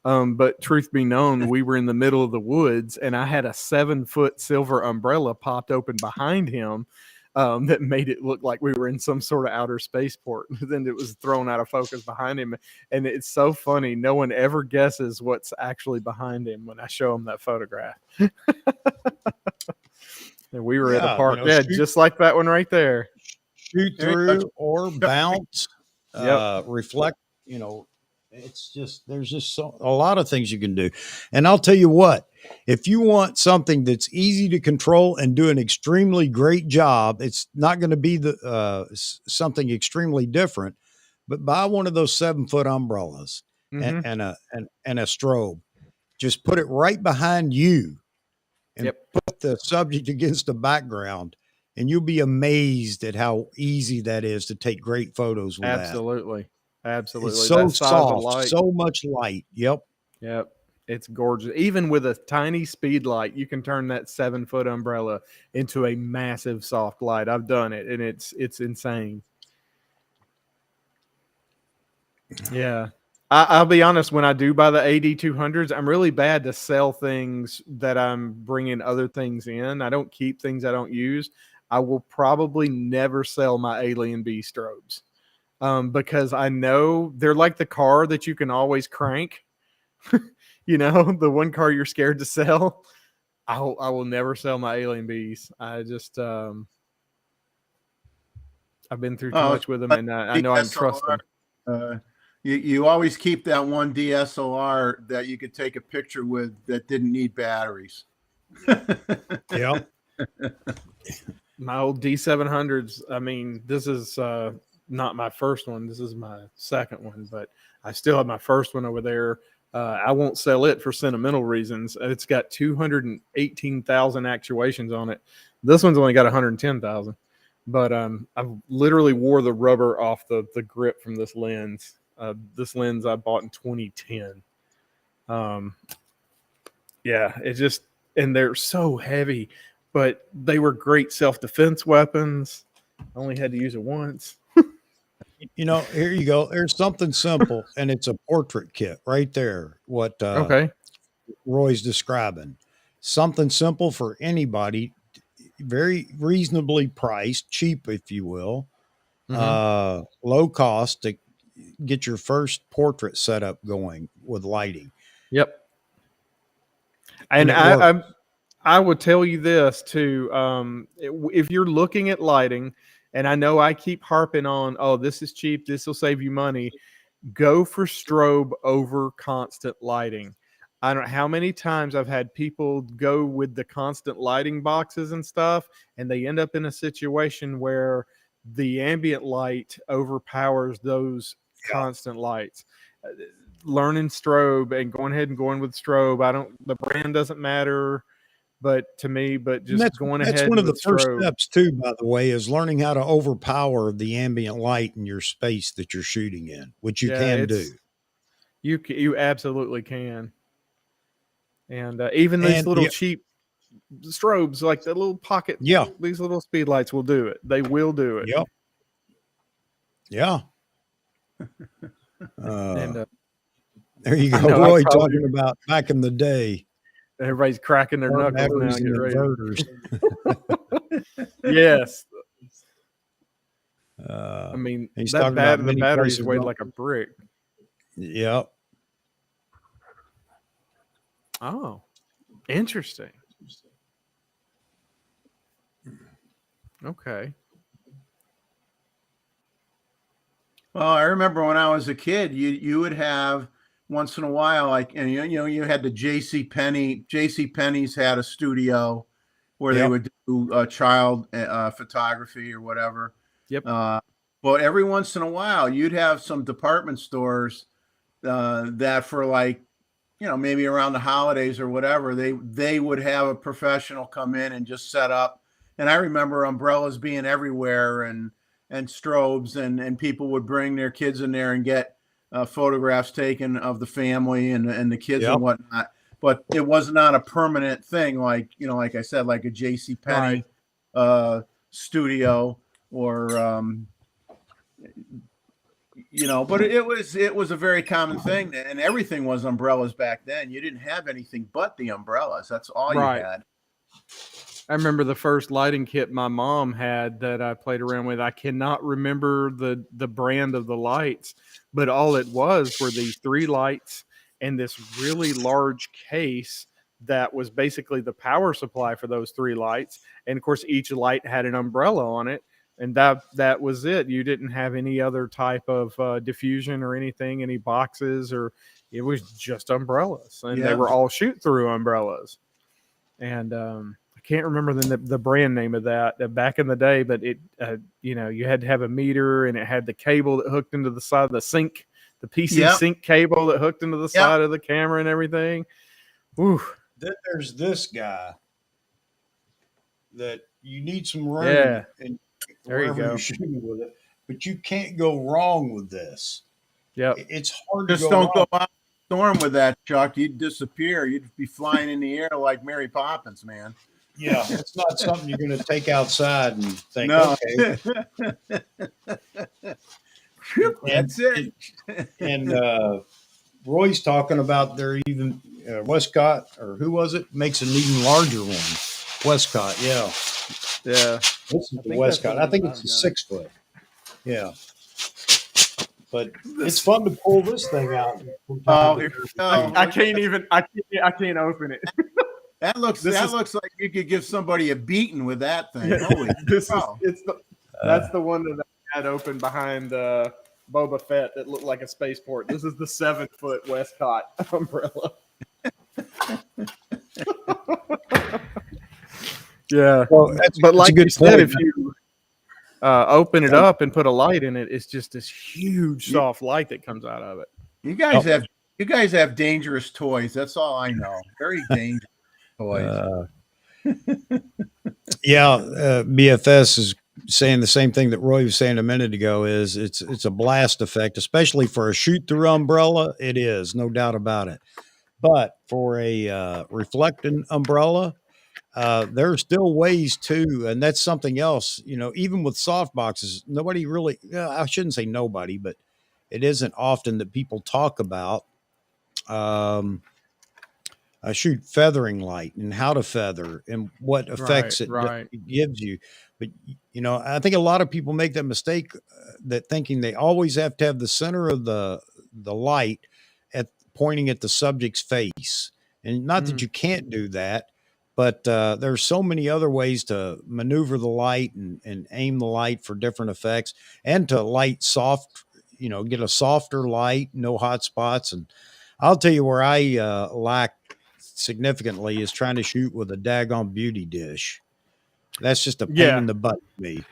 S3: But truth be known, we were in the middle of the woods and I had a 7-foot silver umbrella popped open behind him. That made it look like we were in some sort of outer spaceport. Then it was thrown out of focus behind him. And it's so funny. No one ever guesses what's actually behind him when I show them that photograph. And we were at a park. Yeah, just like that one right there.
S1: Shoot through or bounce, reflect, it's just, there's just a lot of things you can do. And I'll tell you what, if you want something that's easy to control and do an extremely great job, it's not going to be something extremely different, but buy one of those 7-foot umbrellas and a strobe. Just put it right behind you and put the subject against the background, and you'll be amazed at how easy that is to take great photos with
S3: Absolutely. Absolutely.
S1: It's so
S3: that size of
S1: soft,
S3: light.
S1: so much light. Yep.
S3: It's gorgeous. Even with a tiny speed light, you can turn that 7-foot umbrella into a massive soft light. I've done it, and it's insane. Yeah. I'll be honest, when I do buy the AD200s, I'm really bad to sell things that I'm bringing other things in. I don't keep things I don't use. I will probably never sell my Alien B strobes. because I know they're like the car that you can always crank. You know, the one car you're scared to sell. I will never sell my Alien Bees. I just I've been through too much with them, and I know I can trust them.
S2: You always keep that one DSLR that you could take a picture with that didn't need batteries.
S1: Yeah.
S3: My old D700s. I mean, this is not my first one. This is my second one, but I still have my first one over there. I won't sell it for sentimental reasons. It's got 218,000 actuations on it. This one's only got 110,000. But I literally wore the rubber off the grip from this lens. This lens I bought in 2010. Yeah, it just, and they're so heavy, but they were great self-defense weapons. I only had to use it once.
S1: You know, here you go. There's something simple, and it's a portrait kit right there. What
S3: Okay.
S1: Roy's describing. Something simple for anybody, very reasonably priced, cheap, if you will, low cost to get your first portrait setup going with lighting.
S3: Yep.
S1: And
S3: And I would tell you this too. If you're looking at lighting, and I know I keep harping on, oh, this is cheap, this will save you money. Go for strobe over constant lighting. I don't know how many times I've had people go with the constant lighting boxes and stuff, and they end up in a situation where the ambient light overpowers those constant lights. Learning strobe and going ahead and going with strobe. The brand doesn't matter, but to me, but just going ahead.
S1: That's one of the first
S3: strobe.
S1: steps too, by the way, is learning how to overpower the ambient light in your space that you're shooting in, which you can do.
S3: You absolutely can. And even these little cheap strobes, like the little pocket, these little speed lights will do it. They will do it.
S1: Yep. Yeah.
S3: And
S1: there you go, Roy, talking about back in the day.
S3: Everybody's cracking their knuckles now. Get ready.
S1: Inverters.
S3: Yes.
S1: I
S3: mean, the batteries weighed like a brick.
S1: Yep.
S3: Oh, interesting. Okay.
S2: Well, I remember when I was a kid, you would have once in a while, like, and you had the J.C. Penney's had a studio where they would do child photography or whatever.
S3: Yep.
S2: But every once in a while, you'd have some department stores that for like, maybe around the holidays or whatever, they would have a professional come in and just set up. And I remember umbrellas being everywhere and strobes and people would bring their kids in there and get photographs taken of the family and the kids and whatnot. But it was not a permanent thing, like I said, like a J.C. Penney studio or but it was a very common thing, and everything was umbrellas back then. You didn't have anything but the umbrellas. That's all you had.
S3: I remember the first lighting kit my mom had that I played around with. I cannot remember the brand of the lights, but all it were these 3 lights and this really large case that was basically the power supply for those 3 lights. And of course, each light had an umbrella on it. And that was it. You didn't have any other type of diffusion or anything, any boxes, or it was just umbrellas. And they were all shoot-through umbrellas. And I can't remember the brand name of that back in the day, but it, you had to have a meter, and it had the cable that hooked into the side of the sink, the PC sync cable that hooked into the side of the camera and everything. Whew.
S1: Then there's this guy that you need some room and wherever you're shooting with it, but you can't go wrong with this.
S3: Yeah,
S1: it's hard.
S2: Just don't go out storm with that, Chuck. You'd disappear. You'd be flying in the air like Mary Poppins, man.
S1: Yeah, it's not something you're going to take outside and think,
S2: no.
S1: Okay.
S2: That's it.
S1: And Roy's talking about they're even Westcott, or who was it, makes an even larger one. Westcott, yeah.
S3: Yeah.
S1: This is the Westcott. I think it's a 6 foot. Yeah.
S4: But it's fun to pull this thing out.
S2: Oh, here we go.
S3: I can't open it.
S2: That looks like you could give somebody a beating with that thing. Holy cow.
S3: That's the one that I had open behind Boba Fett that looked like a spaceport. This is the 7-foot Westcott umbrella. Yeah,
S1: Well,
S3: but like
S1: a good
S3: you said,
S1: point.
S3: if you open it up and put a light in it, it's just this huge soft light that comes out of it.
S2: You guys have dangerous toys. That's all I know. Very dangerous toys.
S1: BFS is saying the same thing that Roy was saying a minute ago. Is it's a blast effect, especially for a shoot through umbrella. It is, no doubt about it. But for a reflecting umbrella, there are still ways too, and that's something else. Even with soft boxes, nobody really. I shouldn't say nobody, but it isn't often that people talk about shoot feathering light and how to feather and what effects it gives you. But I think a lot of people make that mistake that thinking they always have to have the center of the light at pointing at the subject's face, and not that you can't do that, but there's so many other ways to maneuver the light and aim the light for different effects, and to light soft, get a softer light, no hot spots. And I'll tell you where I lack significantly is trying to shoot with a daggone beauty dish. That's just a pain in the butt to me.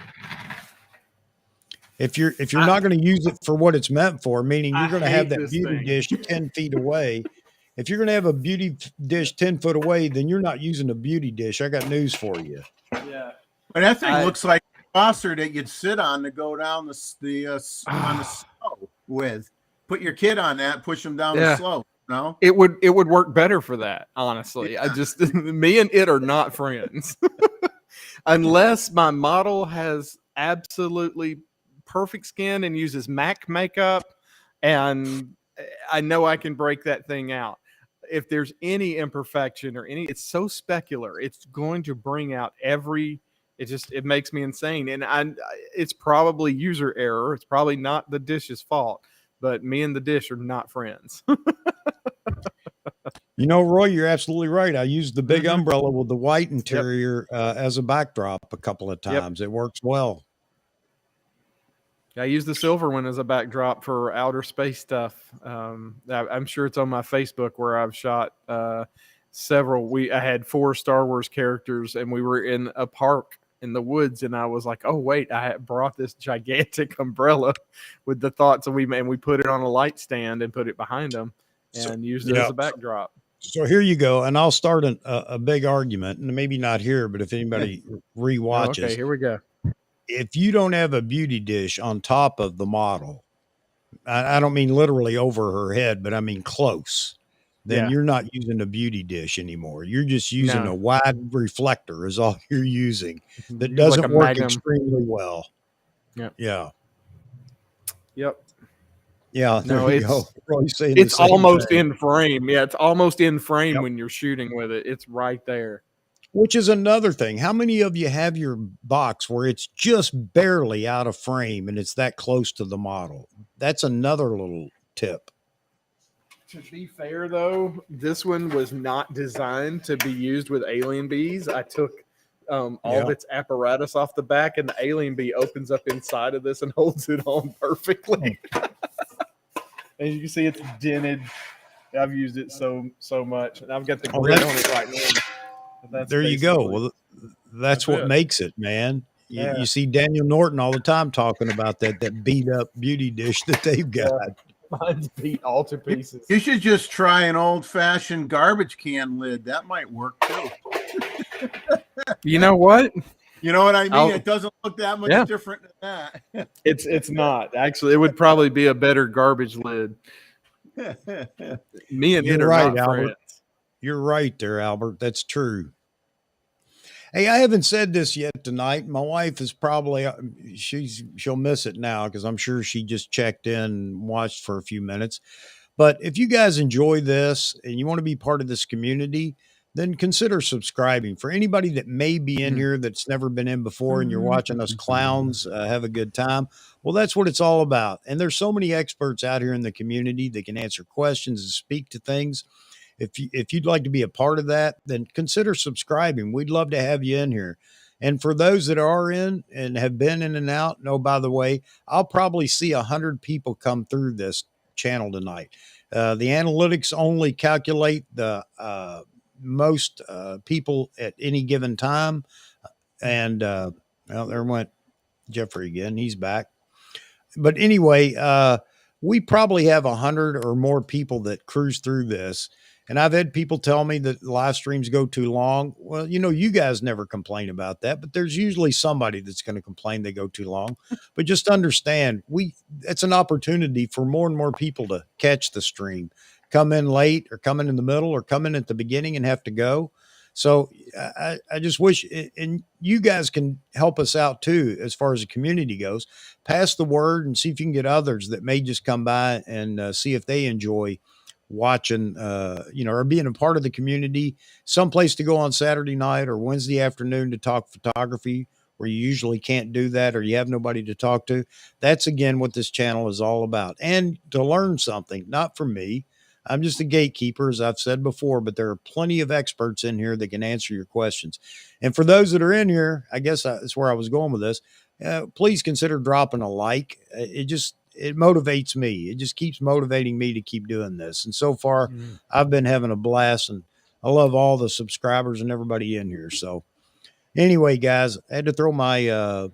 S1: If you're not going to use it for what it's meant for, meaning you're going to have that beauty dish 10 feet away. If you're going to have a beauty dish 10 foot away, then you're not using a beauty dish. I got news for you.
S3: Yeah.
S2: But that thing looks like a saucer that you'd sit on to go down on the slope with. Put your kid on that, push him down the slope. No,
S3: it would work better for that. Honestly, I just me and it are not friends unless my model has absolutely perfect skin and uses MAC makeup, and I know I can break that thing out. If there's any imperfection or it's so specular, it's going to bring out it makes me insane. And it's probably user error. It's probably not the dish's fault, but me and the dish are not friends.
S1: Roy, you're absolutely right. I used the big umbrella with the white interior as a backdrop a couple of times. It works well.
S3: I use the silver one as a backdrop for outer space stuff. I'm sure it's on my Facebook where I've shot several. I had 4 Star Wars characters, and we were in a park in the woods, and I was like, oh wait, I brought this gigantic umbrella with the thoughts, and we put it on a light stand and put it behind them and used it as a backdrop.
S1: So here you go, and I'll start a big argument, and maybe not here, but if anybody rewatches.
S3: Okay, here we go.
S1: If you don't have a beauty dish on top of the model, I don't mean literally over her head, but I mean close, then you're not using a beauty dish anymore. You're just using a wide reflector is all you're using that doesn't work extremely well.
S3: Yep.
S1: Yeah.
S3: Yep.
S1: Yeah.
S3: No,
S1: it's
S3: almost in frame. Yeah, it's almost in frame when you're shooting with it. It's right there.
S1: Which is another thing. How many of you have your box where it's just barely out of frame and it's that close to the model? That's another little tip.
S3: To be fair, though, this one was not designed to be used with alien bees. I took all of its apparatus off the back, and the alien bee opens up inside of this and holds it on perfectly. As you can see, it's dented. I've used it so much, and I've got the grid on it right now.
S1: There you go. Well, that's what makes it, man. You see Daniel Norton all the time talking about that beat up beauty dish that they've got.
S3: Mine's beat all to pieces.
S2: You should just try an old fashioned garbage can lid. That might work too.
S3: You know what?
S2: You know what I mean? It doesn't look that much different than that.
S3: It's not. Actually, it would probably be a better garbage lid. Me and it are
S1: right,
S3: not
S1: Albert.
S3: friends.
S1: You're right there, Albert. That's true. Hey, I haven't said this yet tonight. My wife is probably, she'll miss it now because I'm sure she just checked in and watched for a few minutes. But if you guys enjoy this and you want to be part of this community, then consider subscribing. For anybody that may be in here that's never been in before and you're watching us clowns have a good time, well, that's what it's all about. And there's so many experts out here in the community that can answer questions and speak to things. If you'd like to be a part of that, then consider subscribing. We'd love to have you in here. And for those that are in and have been in and out, no, by the way, I'll probably see 100 people come through this channel tonight. The analytics only calculate the most people at any given time. And well, there went Jeffrey again. He's back. But anyway, we probably have 100 or more people that cruise through this. And I've had people tell me that live streams go too long. Well, you guys never complain about that, but there's usually somebody that's going to complain they go too long. But just understand, it's an opportunity for more and more people to catch the stream, come in late or come in the middle or come in at the beginning and have to go. So I just wish, and you guys can help us out too, as far as the community goes. Pass the word and see if you can get others that may just come by and see if they enjoy watching, or being a part of the community, someplace to go on Saturday night or Wednesday afternoon to talk photography where you usually can't do that or you have nobody to talk to. That's again what this channel is all about. And to learn something, not from me. I'm just a gatekeeper, as I've said before, but there are plenty of experts in here that can answer your questions. And for those that are in here, I guess that's where I was going with this. Please consider dropping a like. It motivates me. It just keeps motivating me to keep doing this. And so far, I've been having a blast, and I love all the subscribers and everybody in here. So anyway, guys, I had to throw my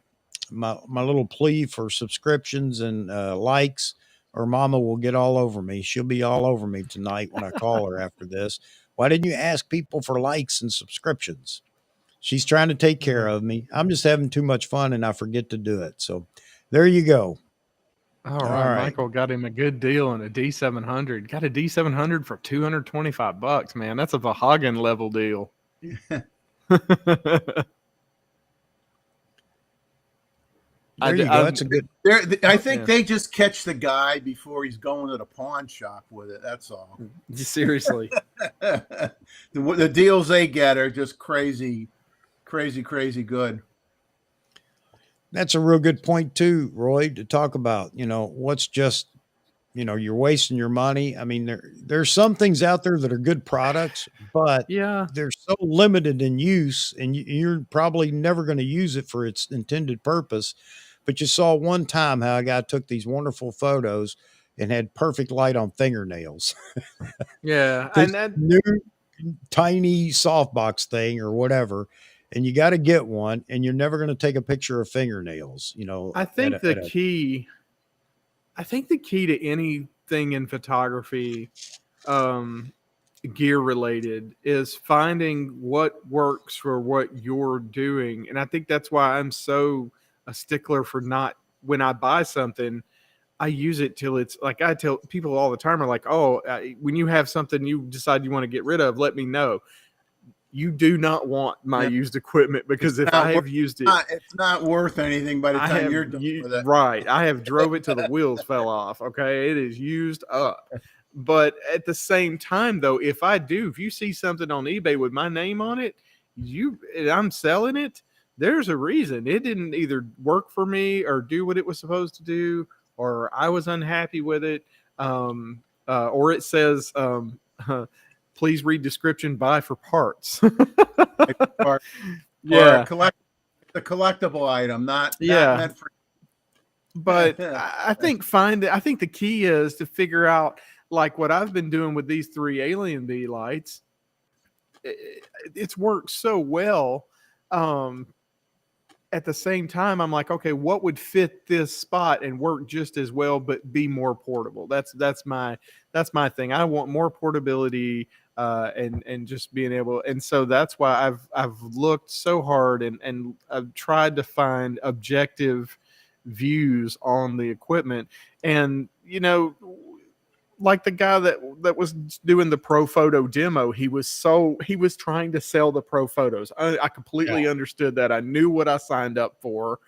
S1: my little plea for subscriptions and likes, or Mama will get all over me. She'll be all over me tonight when I call her after this. Why didn't you ask people for likes and subscriptions? She's trying to take care of me. I'm just having too much fun and I forget to do it. So there you go.
S3: All right. Michael got him a good deal on a D700. Got a D700 for $225, man. That's a Vahagan level deal.
S1: There you go. That's a good.
S2: I think they just catch the guy before he's going to the pawn shop with it. That's all.
S3: Seriously.
S2: The deals they get are just crazy good.
S1: That's a real good point too, Roy, to talk about, what's just, you're wasting your money. I mean, there's some things out there that are good products, but
S3: yeah,
S1: they're so limited in use and you're probably never going to use it for its intended purpose. But you saw one time how a guy took these wonderful photos and had perfect light on fingernails.
S3: Yeah.
S1: And that new tiny softbox thing or whatever. And you got to get one, and you're never going to take a picture of fingernails.
S3: I think the key to anything in photography, gear related, is finding what works for what you're doing. And I think that's why I'm so a stickler for not, when I buy something, I use it till it's like, I tell people all the time are like, when you have something you decide you want to get rid of, let me know. You do not want my used equipment, because if I have used it,
S2: it's not worth anything by the time you're done with it.
S3: Right. I have drove it till the wheels fell off. Okay. It is used up. But at the same time, though, if you see something on eBay with my name on it, I'm selling it, there's a reason. It didn't either work for me or do what it was supposed to do, or I was unhappy with it. Or it says, please read description, buy for parts.
S2: or the collectible item, not meant for.
S3: But I think the key is to figure out, like what I've been doing with these 3 Alien B lights. It's worked so well. At the same time, I'm like, okay, what would fit this spot and work just as well, but be more portable? That's my thing. I want more portability, and just being able. And so that's why I've looked so hard and I've tried to find objective views on the equipment. And like the guy that was doing the pro photo demo, he was trying to sell the pro photos. I completely understood that. I knew what I signed up for.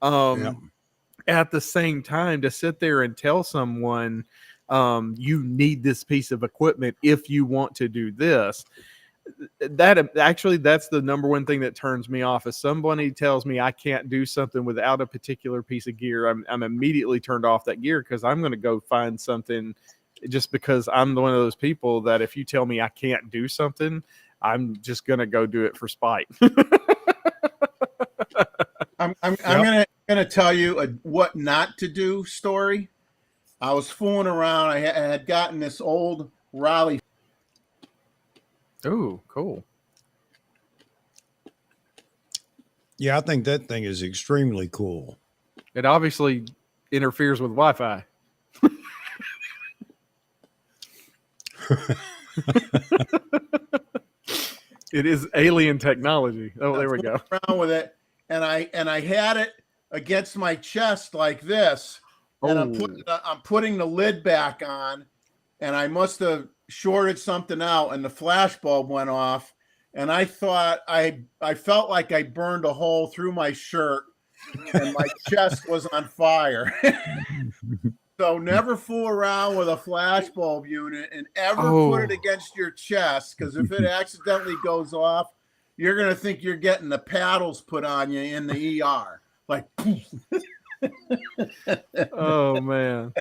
S3: At the same time, to sit there and tell someone, you need this piece of equipment if you want to do this. that's the number one thing that turns me off. If somebody tells me I can't do something without a particular piece of gear, I'm immediately turned off that gear, because I'm going to go find something, just because I'm one of those people that if you tell me I can't do something, I'm just going to go do it for spite.
S2: I'm
S1: Yep.
S2: gonna tell you a what not to do story. I was fooling around. I had gotten this old Raleigh.
S3: Oh, cool.
S1: Yeah, I think that thing is extremely cool.
S3: It obviously interferes with Wi-Fi. It is alien technology. Oh, there we go.
S2: Around with it, and I had it against my chest like this, and I'm putting the lid back on, and I must have shorted something out, and the flash bulb went off, and I thought I felt like I burned a hole through my shirt, and my chest was on fire. So never fool around with a flash bulb unit, and ever put it against your chest, because if it accidentally goes off, you're going to think you're getting the paddles put on you in the ER. Like,
S3: oh man.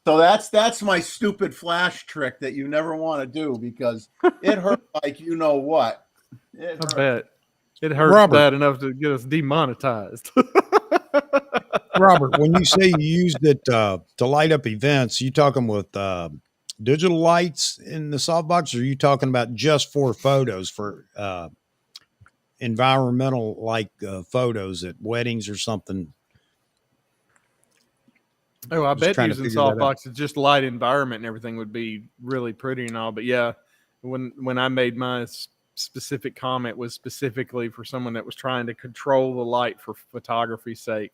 S2: So that's my stupid flash trick that you never want to do, because it hurt like you know what.
S3: I bet. It hurts
S1: Robert.
S3: bad enough to get us demonetized.
S1: Robert, when you say you used it to light up events, you talking with digital lights in the softbox, or are you talking about just for photos, for environmental like photos at weddings or something?
S3: Oh, I
S1: Just
S3: bet
S1: trying to
S3: using
S1: figure that out.
S3: softboxes, just light environment and everything would be really pretty and all. But yeah, when I made my specific comment was specifically for someone that was trying to control the light for photography's sake.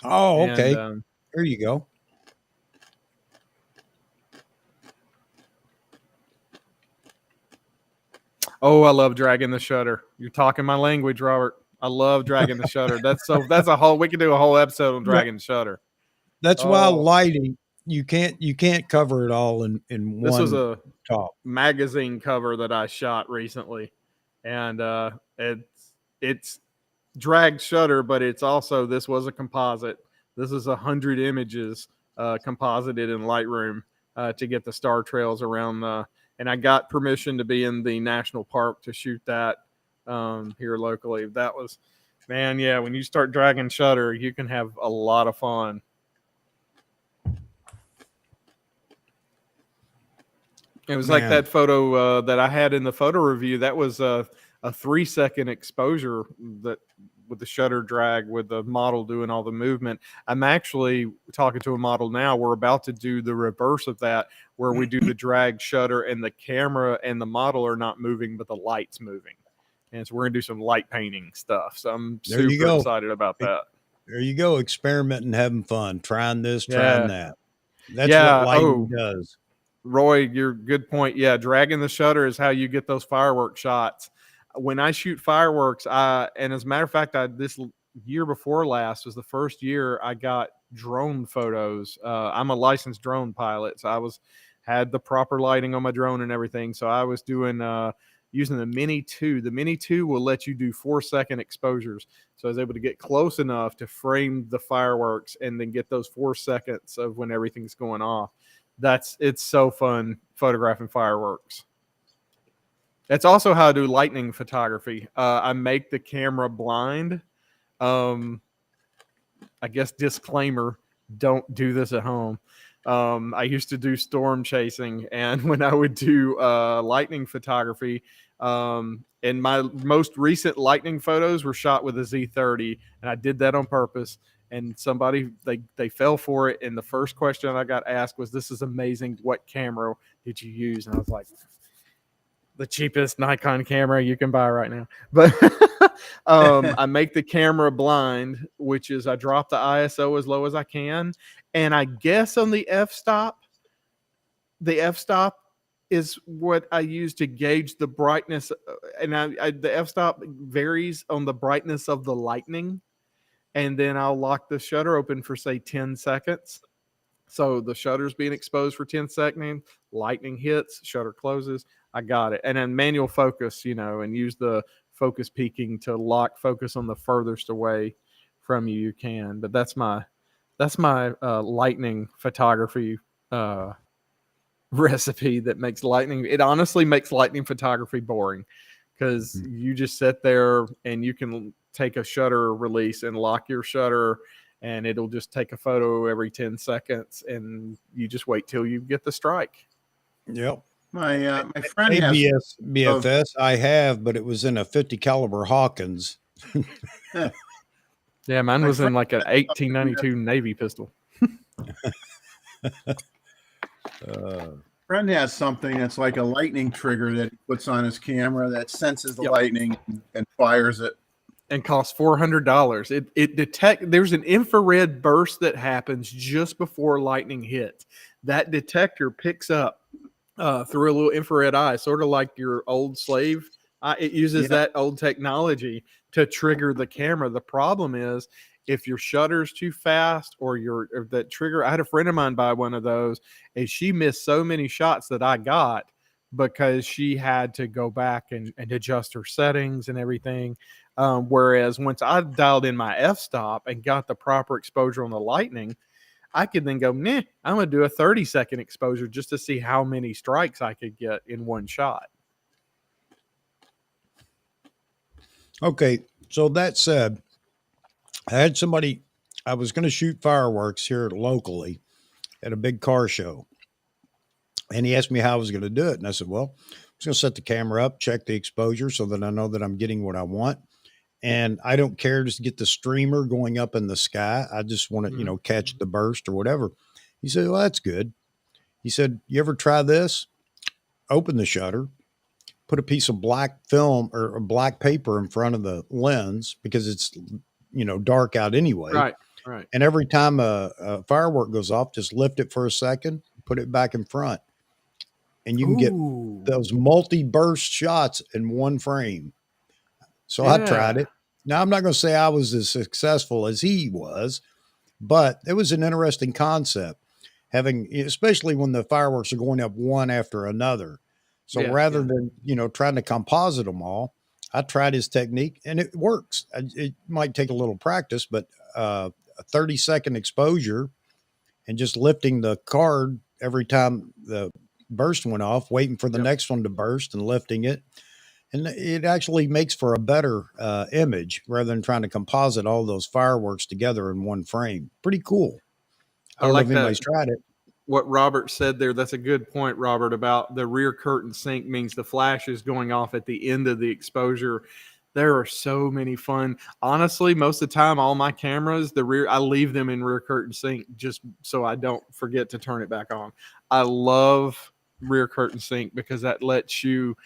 S1: Oh, okay.
S3: And,
S1: There you go.
S3: oh, I love dragging the shutter. You're talking my language, Robert. I love dragging the shutter. That's a whole, we could do a whole episode on dragging the shutter.
S1: That's why
S3: Oh.
S1: lighting, you can't cover it all in
S3: This was
S1: one
S3: a
S1: talk.
S3: magazine cover that I shot recently, and it's drag shutter, but it's also, this was a composite. This is 100 images composited in Lightroom to get the star trails around and I got permission to be in the national park to shoot that here locally. That was, man, yeah, when you start dragging shutter, you can have a lot of fun. It was like that photo that I had in the photo review. That was a 3-second exposure that with the shutter drag, with the model doing all the movement. I'm actually talking to a model now. We're about to do the reverse of that, where we do the drag shutter and the camera and the model are not moving, but the light's moving. And so we're gonna do some light painting stuff. So I'm super excited about that.
S1: There you go, experimenting, having fun, trying this,
S3: Yeah.
S1: trying that. That's what lighting does.
S3: Roy, your good point. Yeah, dragging the shutter is how you get those firework shots. When I shoot fireworks, and as a matter of fact, this year before last was the first year I got drone photos. I'm a licensed drone pilot, so had the proper lighting on my drone and everything. So I was doing using the Mini 2. The Mini 2 will let you do 4-second exposures. So I was able to get close enough to frame the fireworks and then get those 4 seconds of when everything's going off. It's so fun photographing fireworks. That's also how I do lightning photography. I make the camera blind. I guess disclaimer, don't do this at home. I used to do storm chasing, and when I would do lightning photography, and my most recent lightning photos were shot with a Z30, and I did that on purpose. And somebody, they fell for it. And the first question I got asked was, "This is amazing. What camera did you use?" And I was like, the cheapest Nikon camera you can buy right now. But I make the camera blind, which is I drop the ISO as low as I can. And I guess on the f-stop is what I use to gauge the brightness. And the f-stop varies on the brightness of the lightning. And then I'll lock the shutter open for, say, 10 seconds. So the shutter's being exposed for 10 seconds, lightning hits, shutter closes. I got it. And then manual focus, and use the focus peaking to lock focus on the furthest away from you can. But that's my lightning photography recipe that makes lightning. It honestly makes lightning photography boring because you just sit there and you can take a shutter release and lock your shutter, and it'll just take a photo every 10 seconds, and you just wait till you get the strike.
S1: Yep.
S2: My friend has
S1: ABS BFS I have, but it was in a 50 caliber Hawkins.
S3: Yeah, mine was in like an 1892 Navy pistol.
S2: friend has something that's like a lightning trigger that he puts on his camera that senses the
S3: Yep.
S2: lightning and fires it.
S3: And costs $400. There's an infrared burst that happens just before lightning hits. That detector picks up through a little infrared eye, sort of like your old slave. It uses that old technology to trigger the camera. The problem is if your shutter's too fast or that trigger. I had a friend of mine buy one of those, and she missed so many shots that I got because she had to go back and adjust her settings and everything. Whereas once I dialed in my f-stop and got the proper exposure on the lightning, I could then go, I'm going to do a 30-second exposure just to see how many strikes I could get in one shot.
S1: Okay, so that said, I had somebody, I was going to shoot fireworks here locally at a big car show. And he asked me how I was going to do it. And I said, well, I was going to set the camera up, check the exposure so that I know that I'm getting what I want. And I don't care to get the streamer going up in the sky. I just want to, catch the burst or whatever. He said, well, that's good. He said, you ever try this? Open the shutter, put a piece of black film or black paper in front of the lens because it's, dark out anyway.
S3: Right.
S1: And every time a firework goes off, just lift it for a second, put it back in front. And you can get those multi-burst shots in one frame. So I tried it. Now, I'm not going to say I was as successful as he was, but it was an interesting concept, especially when the fireworks are going up one after another. So rather than, trying to composite them all, I tried his technique and it works. It might take a little practice, but a 30-second exposure and just lifting the card every time the burst went off, waiting for the next one to burst and lifting it. And it actually makes for a better image rather than trying to composite all those fireworks together in one frame. Pretty cool. I don't know if anybody's tried it.
S3: What Robert said there, that's a good point, Robert, about the rear curtain sync means the flash is going off at the end of the exposure. There are so many fun. Honestly, most of the time, all my cameras, I leave them in rear curtain sync just so I don't forget to turn it back on. I love rear curtain sync because that lets you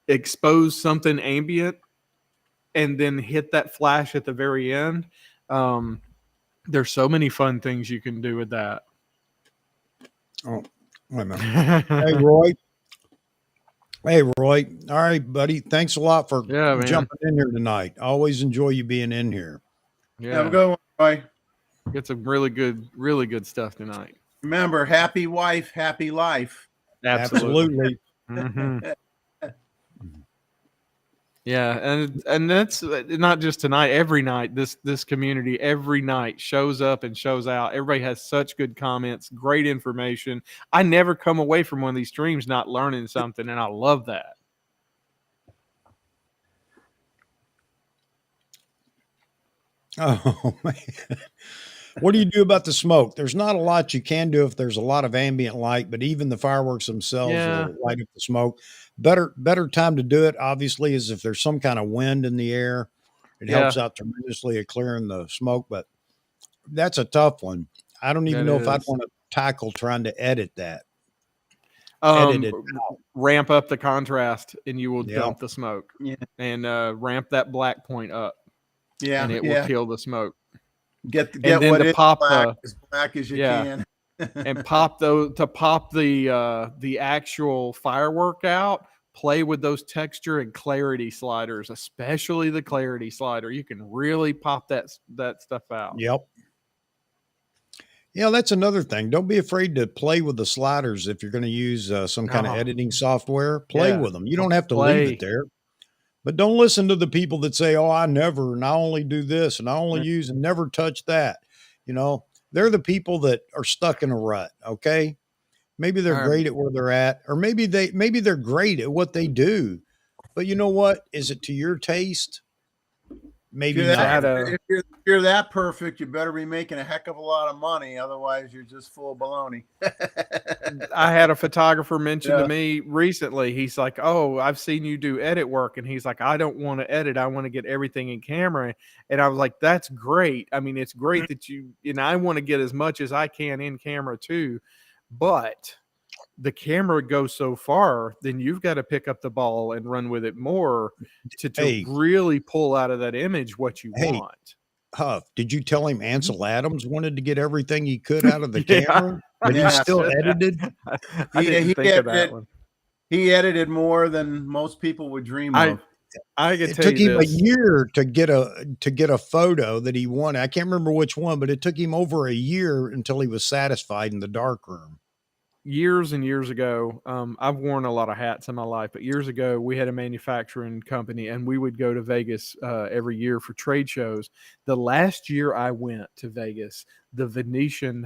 S3: expose something ambient and then hit that flash at the very end. There's so many fun things you can do with that.
S1: Oh, wait a minute. Hey, Roy. All right, buddy. Thanks a lot for jumping in here tonight. I always enjoy you being in here.
S2: Yeah. Have a good one, Roy.
S3: Get some really good stuff tonight.
S2: Remember, happy wife, happy life.
S1: Absolutely.
S3: Mm-hmm. Yeah, and that's not just tonight. Every night, this community every night shows up and shows out. Everybody has such good comments, great information. I never come away from one of these streams not learning something, and I love that.
S1: Oh man, what do you do about the smoke? There's not a lot you can do if there's a lot of ambient light, but even the fireworks themselves will light up the smoke. Better time to do it, obviously, is if there's some kind of wind in the air. It helps out tremendously at clearing the smoke, but that's a tough one. I don't even know if I'd want to tackle trying to edit that.
S3: Ramp up the contrast and you will dump the smoke. Yeah. And ramp that black point up.
S2: Yeah.
S3: And it will kill the smoke.
S2: Get
S3: and then
S2: what
S3: to
S2: is
S3: pop
S2: as black as you can.
S3: And pop the actual firework out, play with those texture and clarity sliders, especially the clarity slider. You can really pop that stuff out.
S1: Yep. Yeah, that's another thing. Don't be afraid to play with the sliders if you're going to use some kind of
S3: Oh,
S1: editing software. Play
S3: yeah.
S1: with them. You don't have to leave it
S3: Play.
S1: there. But don't listen to the people that say, "Oh, I never, and I only do this, and I only use and never touch that." You know, they're the people that are stuck in a rut. Okay, maybe they're great at where they're at, or maybe they're great at what they do. But you know what? Is it to your taste?
S2: If
S1: Maybe
S2: you're that,
S1: not.
S2: if you're that perfect, you better be making a heck of a lot of money. Otherwise, you're just full of baloney.
S3: I had a photographer mention to
S2: Yeah.
S3: me recently. He's like, "Oh, I've seen you do edit work," and he's like, "I don't want to edit. I want to get everything in camera." And I was like, "That's great. I mean, it's great that I want to get as much as I can in camera too, but the camera goes so far, then you've got to pick up the ball and run with it more to
S1: Hey,
S3: really pull out of that image what you
S1: hey,
S3: want."
S1: Huff, did you tell him Ansel Adams wanted to get everything he could out of the
S3: Yeah,
S1: camera, but he
S2: Yeah.
S1: still edited?
S3: I didn't
S2: He
S3: think of that
S2: edited,
S3: one.
S2: he edited more than most people would dream
S3: I
S2: of.
S3: I can
S1: It
S3: tell
S1: took
S3: you
S1: him a
S3: this.
S1: year to get a photo that he wanted. I can't remember which one, but it took him over a year until he was satisfied in the darkroom.
S3: Years and years ago, I've worn a lot of hats in my life, but years ago we had a manufacturing company and we would go to Vegas every year for trade shows. The last year I went to Vegas, the Venetian,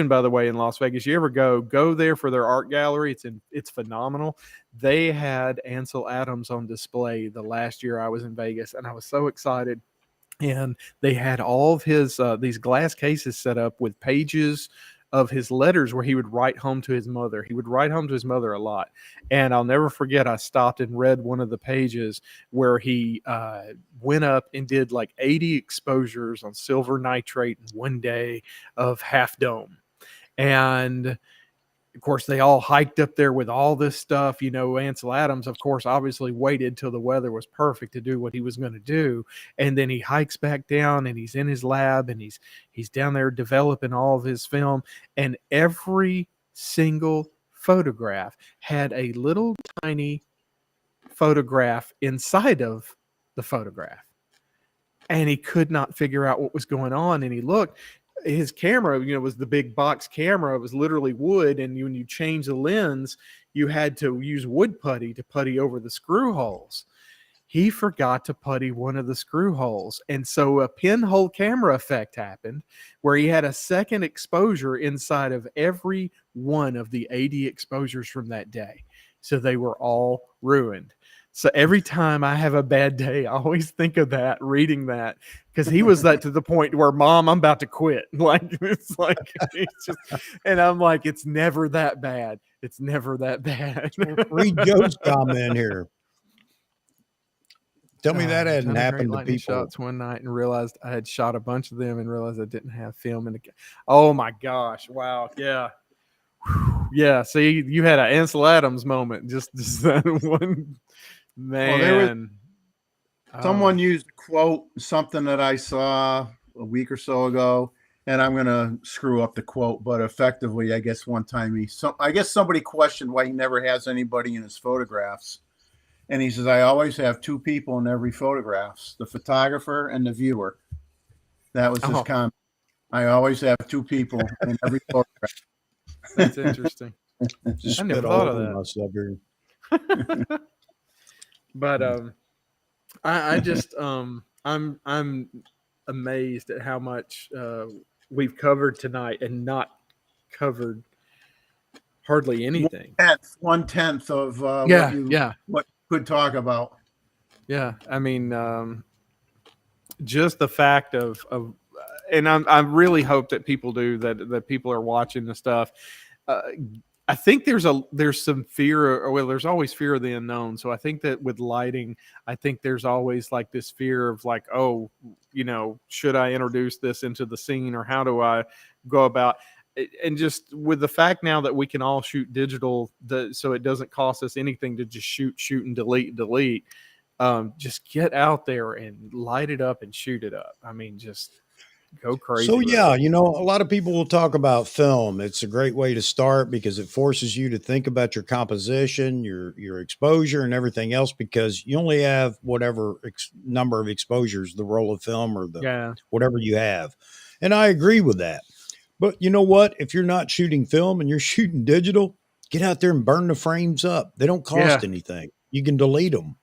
S3: by the way, in Las Vegas. You ever go there for their art gallery? It's phenomenal. They had Ansel Adams on display the last year I was in Vegas, and I was so excited. And they had all of his these glass cases set up with pages of his letters where he would write home to his mother. He would write home to his mother a lot. And I'll never forget, I stopped and read one of the pages where he went up and did like 80 exposures on silver nitrate in one day of Half Dome. And of course, they all hiked up there with all this stuff. Ansel Adams, of course, obviously waited till the weather was perfect to do what he was going to do. And then he hikes back down and he's in his lab and he's down there developing all of his film. And every single photograph had a little tiny photograph inside of the photograph. And he could not figure out what was going on. And he looked. His camera, was the big box camera. It was literally wood, and when you change the lens, you had to use wood putty to putty over the screw holes. He forgot to putty one of the screw holes, and so a pinhole camera effect happened, where he had a second exposure inside of every one of the 80 exposures from that day. So they were all ruined. So every time I have a bad day, I always think of that, reading that, because he was that to the point where, Mom, I'm about to quit. It's just, and I'm like, it's never that bad. It's never that bad.
S1: Read Joe's comment here. Tell me that hadn't happened to people.
S3: Shots one night and realized I had shot a bunch of them and realized I didn't have film in the. Oh my gosh! Wow. Yeah. Yeah. See, you had an Ansel Adams moment. Just that one. Man,
S2: Someone used a quote, something that I saw a week or so ago, and I'm going to screw up the quote, but effectively, I guess one time I guess somebody questioned why he never has anybody in his photographs. And he says, I always have two people in every photographs, the photographer and the viewer. That was his comment. I always have two people in every photograph.
S3: That's interesting.
S1: Just
S3: I never
S1: spit
S3: thought
S1: all
S3: of
S1: over
S3: that.
S1: myself here.
S3: But I just I'm amazed at how much we've covered tonight and not covered hardly anything.
S2: 1/10 of what you could talk about.
S3: Yeah, I mean, just the fact of and I really hope that people do that people are watching the stuff. I think there's some fear, or well, there's always fear of the unknown. So I think that with lighting, I think there's always like this fear of like, oh, should I introduce this into the scene, or how do I go about? And just with the fact now that we can all shoot digital, so it doesn't cost us anything to just shoot and delete. Just get out there and light it up and shoot it up. I mean, just go crazy.
S1: So yeah, a lot of people will talk about film. It's a great way to start because it forces you to think about your composition, your exposure, and everything else, because you only have whatever number of exposures, the roll of film or whatever you have. And I agree with that. But you know what? If you're not shooting film and you're shooting digital, get out there and burn the frames up. They don't
S3: Yeah.
S1: cost anything. You can delete them.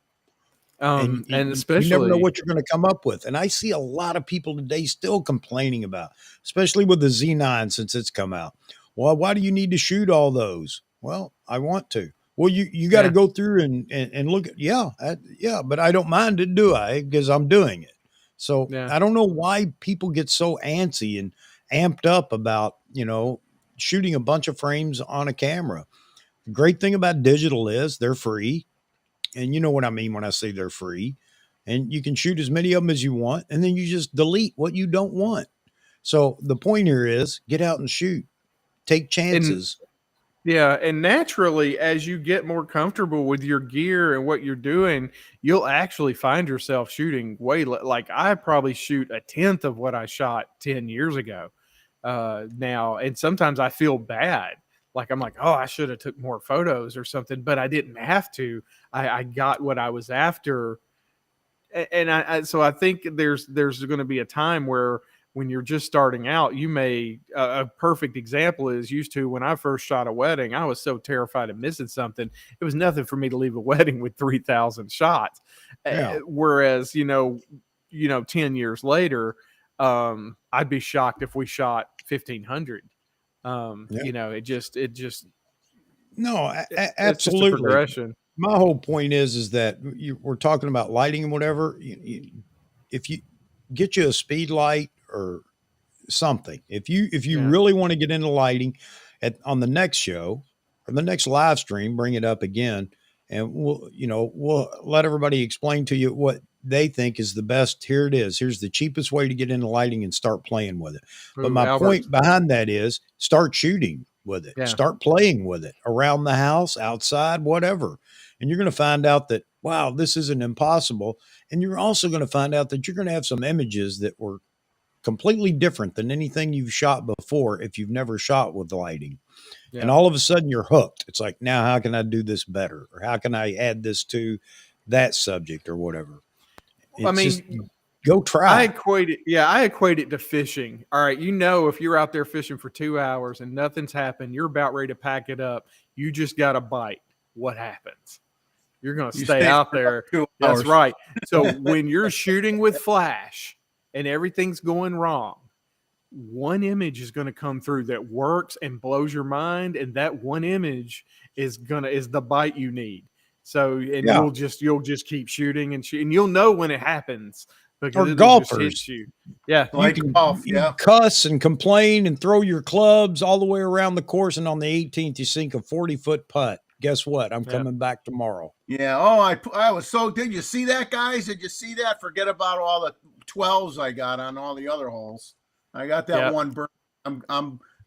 S1: And
S3: And
S1: you never know
S3: especially,
S1: what you're going to come up with. And I see a lot of people today still complaining about, especially with the Z9 since it's come out. Well, why do you need to shoot all those? Well, I want to. Well, you got to
S3: Yeah.
S1: go through and look at, yeah, but I don't mind it, do I? Because I'm doing it. So
S3: yeah.
S1: I don't know why people get so antsy and amped up about, shooting a bunch of frames on a camera. The great thing about digital is they're free. And you know what I mean when I say they're free. And you can shoot as many of them as you want, and then you just delete what you don't want. So the point here is get out and shoot, take
S3: And
S1: chances.
S3: yeah, and naturally, as you get more comfortable with your gear and what you're doing, you'll actually find yourself shooting like I probably shoot a tenth of what I shot 10 years ago now. And sometimes I feel bad. Like I'm like, oh, I should have took more photos or something, but I didn't have to. I got what I was after. And so I think there's going to be a time where when you're just starting out, you may a perfect example is used to when I first shot a wedding. I was so terrified of missing something. It was nothing for me to leave a wedding with 3,000 shots.
S1: Yeah.
S3: Whereas 10 years later, I'd be shocked if we shot 1,500.
S1: Yeah.
S3: It just
S1: No,
S3: it's just a
S1: absolutely.
S3: progression.
S1: My whole point is that we're talking about lighting and whatever. If you get you a speed light or something, if you
S3: Yeah.
S1: really want to get into lighting on the next show or the next live stream, bring it up again, and we'll let everybody explain to you what they think is the best. Here it is. Here's the cheapest way to get into lighting and start playing with it. But
S3: Ooh,
S1: my
S3: Albert.
S1: point behind that is start shooting with it,
S3: Yeah.
S1: start playing with it around the house, outside, whatever. And you're going to find out that, wow, this isn't impossible. And you're also going to find out that you're going to have some images that were completely different than anything you've shot before if you've never shot with lighting.
S3: Yeah.
S1: And all of a sudden you're hooked. It's like, now how can I do this better? Or how can I add this to that subject or whatever? It's just go try.
S3: I equate it to fishing. All right. If you're out there fishing for 2 hours and nothing's happened, you're about ready to pack it up. You just got a bite. What happens? You're going to stay out there.
S2: 2
S3: That's
S2: hours.
S3: right. So when you're shooting with flash and everything's going wrong, one image is going to come through that works and blows your mind. And that one image is the bite you need. So, and
S1: Yeah.
S3: you'll just keep shooting and you'll know when it happens because
S1: Or
S3: it'll
S1: golfers.
S3: just hit you. Yeah.
S2: Like golf,
S1: you
S2: yeah.
S1: cuss and complain and throw your clubs all the way around the course. And on the 18th, you sink a 40-foot putt. Guess what? I'm coming back tomorrow.
S2: Yeah. Oh, I was so. Did you see that, guys? Did you see that? Forget about all the 12s I got on all the other holes. I got that one burn.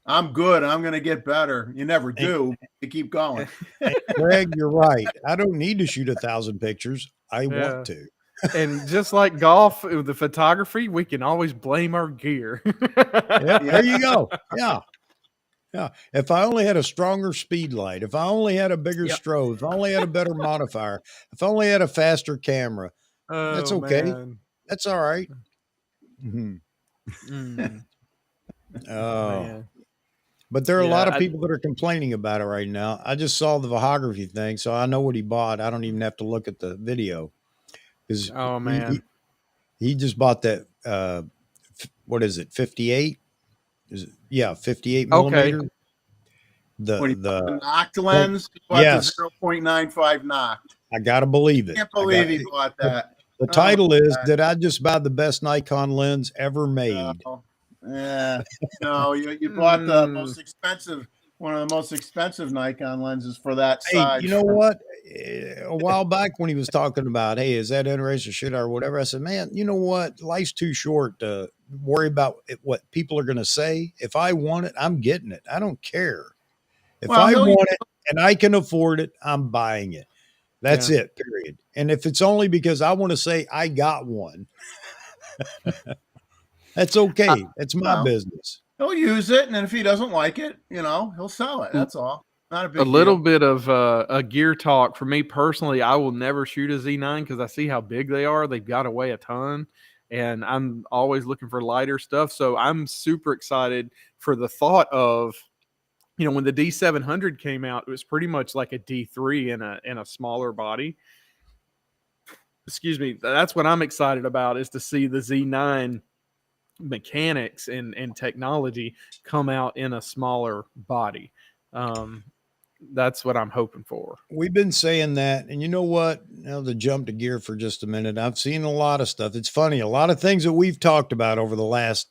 S2: I'm good. I'm gonna get better. You never do. You keep going.
S1: Greg, you're right. I don't need to shoot 1,000 pictures. I want to.
S3: And just like golf, with the photography, we can always blame our gear.
S1: Yeah, there you go. Yeah. Yeah. If I only had a stronger speed light, if I only had a bigger strobe, if I only had a better modifier, if I only had a faster camera, that's okay.
S3: Man.
S1: That's all right. Mm-hmm. Oh,
S3: Man.
S1: but there are a lot of people that are complaining about it right now. I just saw the Vahography thing, so I know what he bought. I don't even have to look at the video because he just bought that. What is it? 58? 58 millimeter. The
S2: knocked lens.
S1: Yes.
S2: 0.95 knocked.
S1: I gotta believe it.
S2: Can't believe he bought that.
S1: The title is, Did I Just Buy the Best Nikon Lens Ever Made?
S2: Yeah. No, you bought the most expensive, one of the most expensive Nikon lenses for that size.
S1: You know what? A while back when he was talking about, hey, is that interesting shit or whatever? I said, man, you know what? Life's too short to worry about what people are going to say. If I want it, I'm getting it. I don't care. If I want it and I can afford it, I'm buying it. That's it, period. And if it's only because I want to say I got one, that's okay. It's my business.
S2: He'll use it, and then if he doesn't like it, he'll sell it. That's all. Not a big deal.
S3: Little bit of a gear talk for me personally. I will never shoot a Z9 because I see how big they are. They've got to weigh a ton. and I'm always looking for lighter stuff. So I'm super excited for the thought of, when the D700 came out, it was pretty much like a D3 in a smaller body. Excuse me. That's what I'm excited about, is to see the Z9 mechanics and technology come out in a smaller body. That's what I'm hoping for.
S1: We've been saying that, and you know what? Now to jump to gear for just a minute, I've seen a lot of stuff. It's funny, a lot of things that we've talked about over the last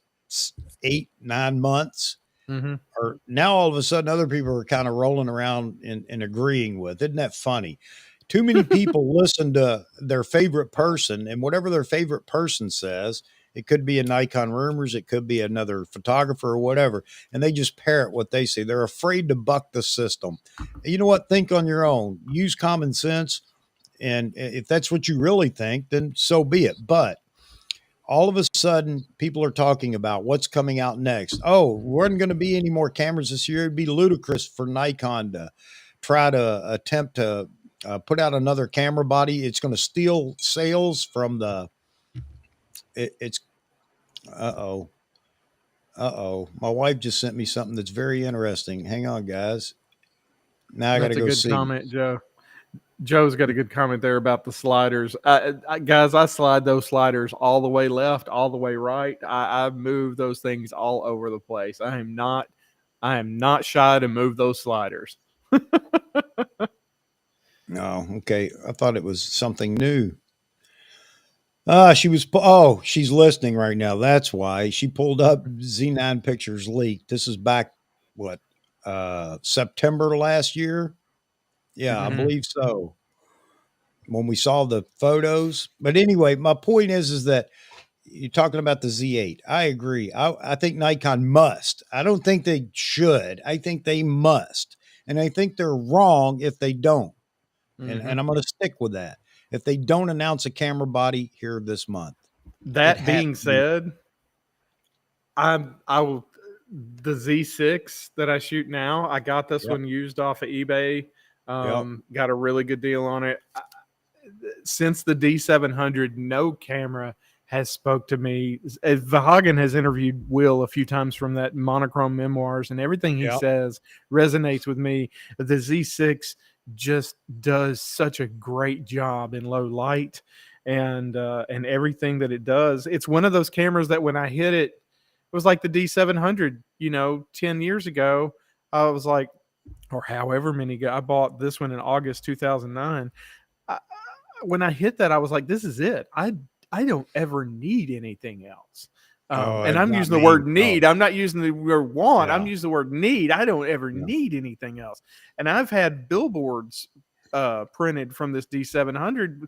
S1: 8-9 months
S3: Mm-hmm.
S1: are now all of a sudden other people are kind of rolling around and agreeing with. Isn't that funny? Too many people listen to their favorite person, and whatever their favorite person says, it could be a Nikon rumors, it could be another photographer or whatever, and they just parrot what they say. They're afraid to buck the system. You know what? Think on your own. Use common sense, and if that's what you really think, then so be it. But all of a sudden, people are talking about what's coming out next. Oh, there weren't going to be any more cameras this year. It'd be ludicrous for Nikon to try to attempt to put out another camera body. It's going to steal sales from the. It's uh-oh. Uh-oh. My wife just sent me something that's very interesting. Hang on, guys. Now I got to
S3: That's a
S1: go
S3: good
S1: see.
S3: comment, Joe. Joe's got a good comment there about the sliders. Guys, I slide those sliders all the way left, all the way right. I move those things all over the place. I am not shy to move those sliders.
S1: No, okay. I thought it was something new. She's listening right now. That's why she pulled up Z9 pictures leaked. This is back, what, September last year? Yeah, I
S3: Mhm.
S1: believe so. When we saw the photos. But anyway, my point is that you're talking about the Z8. I agree. I think Nikon must. I don't think they should. I think they must. And I think they're wrong if they don't. And I'm going to stick with that. If they don't announce a camera body here this month.
S3: That being said, I will the Z6 that I shoot now. I got this one used off of eBay. Got a really good deal on it. Since the D700, no camera has spoke to me. Vahagan has interviewed Will a few times from that monochrome memoirs, and everything he says resonates with me. The Z6 just does such a great job in low light and everything that it does. It's one of those cameras that when I hit it, it was like the D700, 10 years ago. I was like, or however many, I bought this one in August 2009. When I hit that, I was like, this is it. I don't ever need anything else. And I'm using the word need. I'm not using the word want. I'm using the word need. I don't ever need anything else. And I've had billboards printed from this D700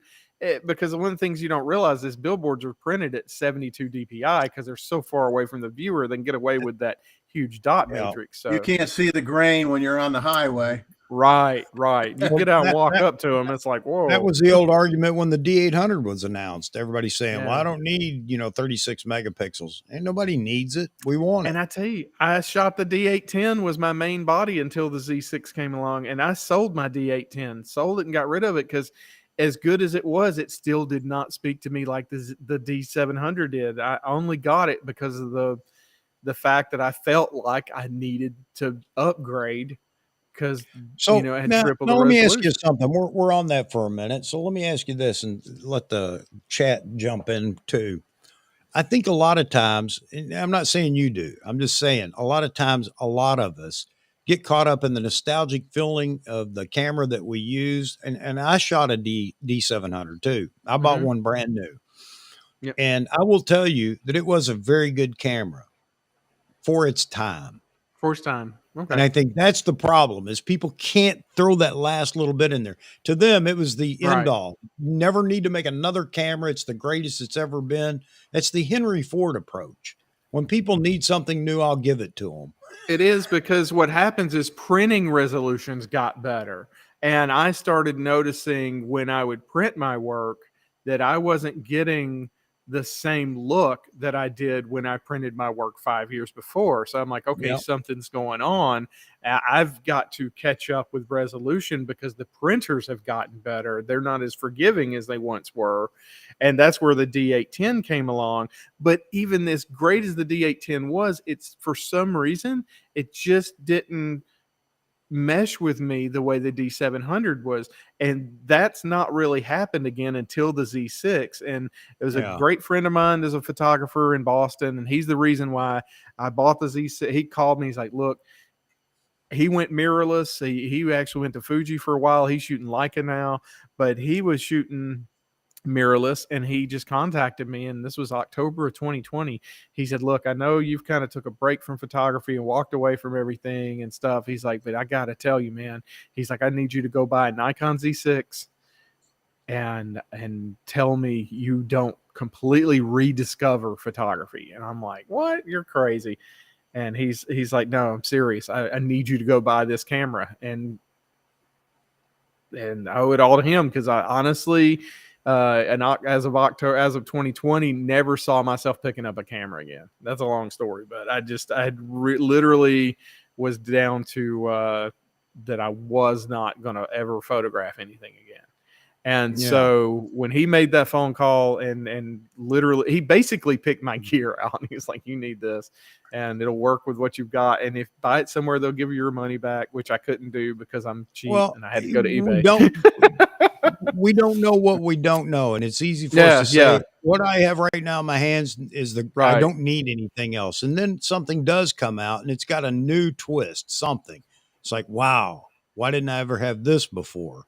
S3: because one of the things you don't realize is billboards are printed at 72 DPI because they're so far away from the viewer, they can get away with that huge dot matrix. So
S2: you can't see the grain when you're on the highway.
S3: Right. You get out and walk up to them. It's like, whoa.
S1: That was the old argument when the D800 was announced. Everybody's saying, well, I don't need, 36 megapixels. And nobody needs it. We want it.
S3: And I tell you, I shot the D810 was my main body until the Z6 came along. And I sold my D810, sold it and got rid of it because as good as it was, it still did not speak to me like the D700 did. I only got it because of the fact that I felt like I needed to upgrade because it had tripled the resolution.
S1: Let me ask you something. We're on that for a minute. So let me ask you this and let the chat jump in too. I think a lot of times, and I'm not saying you do, I'm just saying a lot of times, a lot of us get caught up in the nostalgic feeling of the camera that we used. And I shot a D700 too. I bought one brand new.
S3: Yep.
S1: And I will tell you that it was a very good camera for its time.
S3: First time. Okay.
S1: And I think that's the problem is people can't throw that last little bit in there. To them, it was the end all. You never need to make another camera. It's the greatest it's ever been. That's the Henry Ford approach. When people need something new, I'll give it to them.
S3: It is because what happens is printing resolutions got better. And I started noticing when I would print my work that I wasn't getting the same look that I did when I printed my work 5 years before. So I'm like, okay,
S1: Yep.
S3: something's going on. I've got to catch up with resolution because the printers have gotten better. They're not as forgiving as they once were. And that's where the D810 came along. But even as great as the D810 was, it's for some reason, it just didn't mesh with me the way the D700 was. And that's not really happened again until the Z6. And it was a
S1: Yeah.
S3: great friend of mine is a photographer in Boston, and he's the reason why I bought the Z6. He called me, he's like, look, he went mirrorless. He actually went to Fuji for a while. He's shooting Leica now, but he was shooting mirrorless, and he just contacted me, and this was October of 2020. He said, look, I know you've kind of took a break from photography and walked away from everything and stuff. He's like, but I gotta tell you, man, he's like, I need you to go buy a Nikon Z6 and tell me you don't completely rediscover photography. And I'm like, what? You're crazy. And he's like, no, I'm serious. I need you to go buy this camera. And I owe it all to him, because I honestly, and as of October, as of 2020, never saw myself picking up a camera again. That's a long story, but I literally was down to that I was not going to ever photograph anything again. And so when he made that phone call and literally, he basically picked my gear out, and he was like, you need this and it'll work with what you've got. And if buy it somewhere, they'll give you your money back, which I couldn't do because I'm cheap and I had to go to eBay.
S1: We don't know what we don't know. And it's easy for us to say what I have right now in my hands is I don't need anything else. And then something does come out and it's got a new twist, something. It's like, wow, why didn't I ever have this before?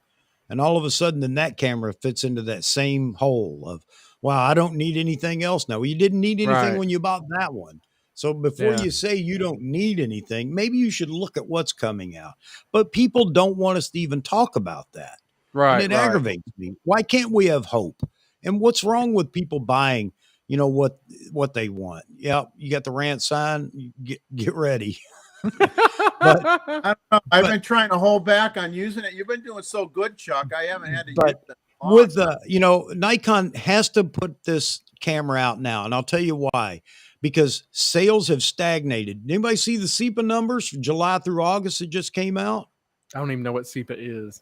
S1: And all of a sudden, then that camera fits into that same hole of, wow, I don't need anything else now. Well, you didn't need anything when you bought that one. So before you say you don't need anything, maybe you should look at what's coming out. But people don't want us to even talk about that.
S3: Right.
S1: And it aggravates me. Why can't we have hope? And what's wrong with people buying, what they want? Yeah, you got the rant sign. Get ready.
S2: But I don't know. I've been trying to hold back on using it. You've been doing so good, Chuck. I haven't had to use it.
S1: With Nikon has to put this camera out now, and I'll tell you why. Because sales have stagnated. Anybody see the SEPA numbers from July through August that just came out?
S3: I don't even know what SEPA is.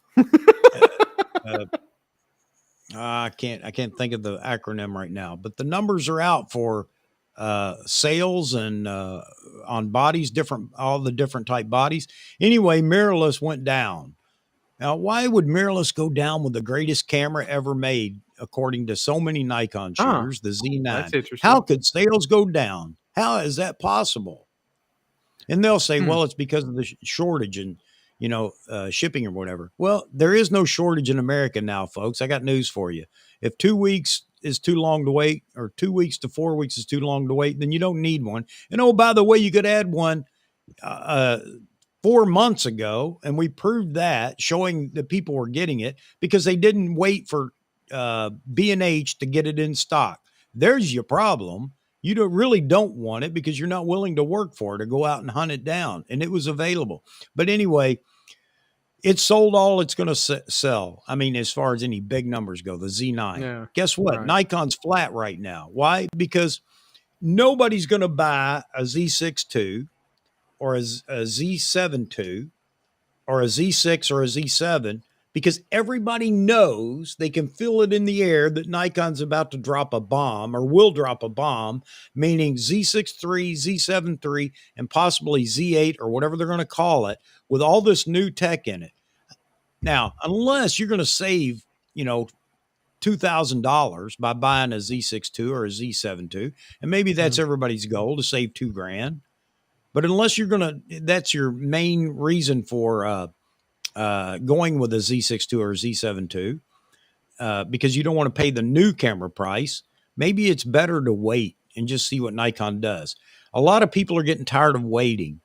S1: I can't think of the acronym right now, but the numbers are out for sales and on bodies, all the different type bodies. Anyway, mirrorless went down. Now, why would mirrorless go down with the greatest camera ever made, according to so many Nikon shooters, the Z9?
S3: That's interesting.
S1: How could sales go down? How is that possible? And they'll say, well, it's because of the shortage and, shipping or whatever. Well, there is no shortage in America now, folks. I got news for you. If 2 weeks is too long to wait, or 2 weeks to 4 weeks is too long to wait, then you don't need one. And oh, by the way, you could add one 4 months ago, and we proved that, showing that people were getting it because they didn't wait for B&H to get it in stock. There's your problem. You really don't want it because you're not willing to work for it or go out and hunt it down, and it was available. But anyway, it sold all it's going to sell. I mean, as far as any big numbers go, the Z9.
S3: Yeah,
S1: guess what? Right. Nikon's flat right now. Why? Because nobody's going to buy a Z6 II or a Z7 II or a Z6 or a Z7 because everybody knows they can feel it in the air that Nikon's about to drop a bomb or will drop a bomb, meaning Z6 III, Z7 III, and possibly Z8 or whatever they're going to call it with all this new tech in it. Now, unless you're going to save, $2,000 by buying a Z6 II or a Z7 II, and maybe that's everybody's goal to save $2,000. But unless that's your main reason for going with a Z6 II or a Z7 II, because you don't want to pay the new camera price, maybe it's better to wait and just see what Nikon does. A lot of people are getting tired of waiting.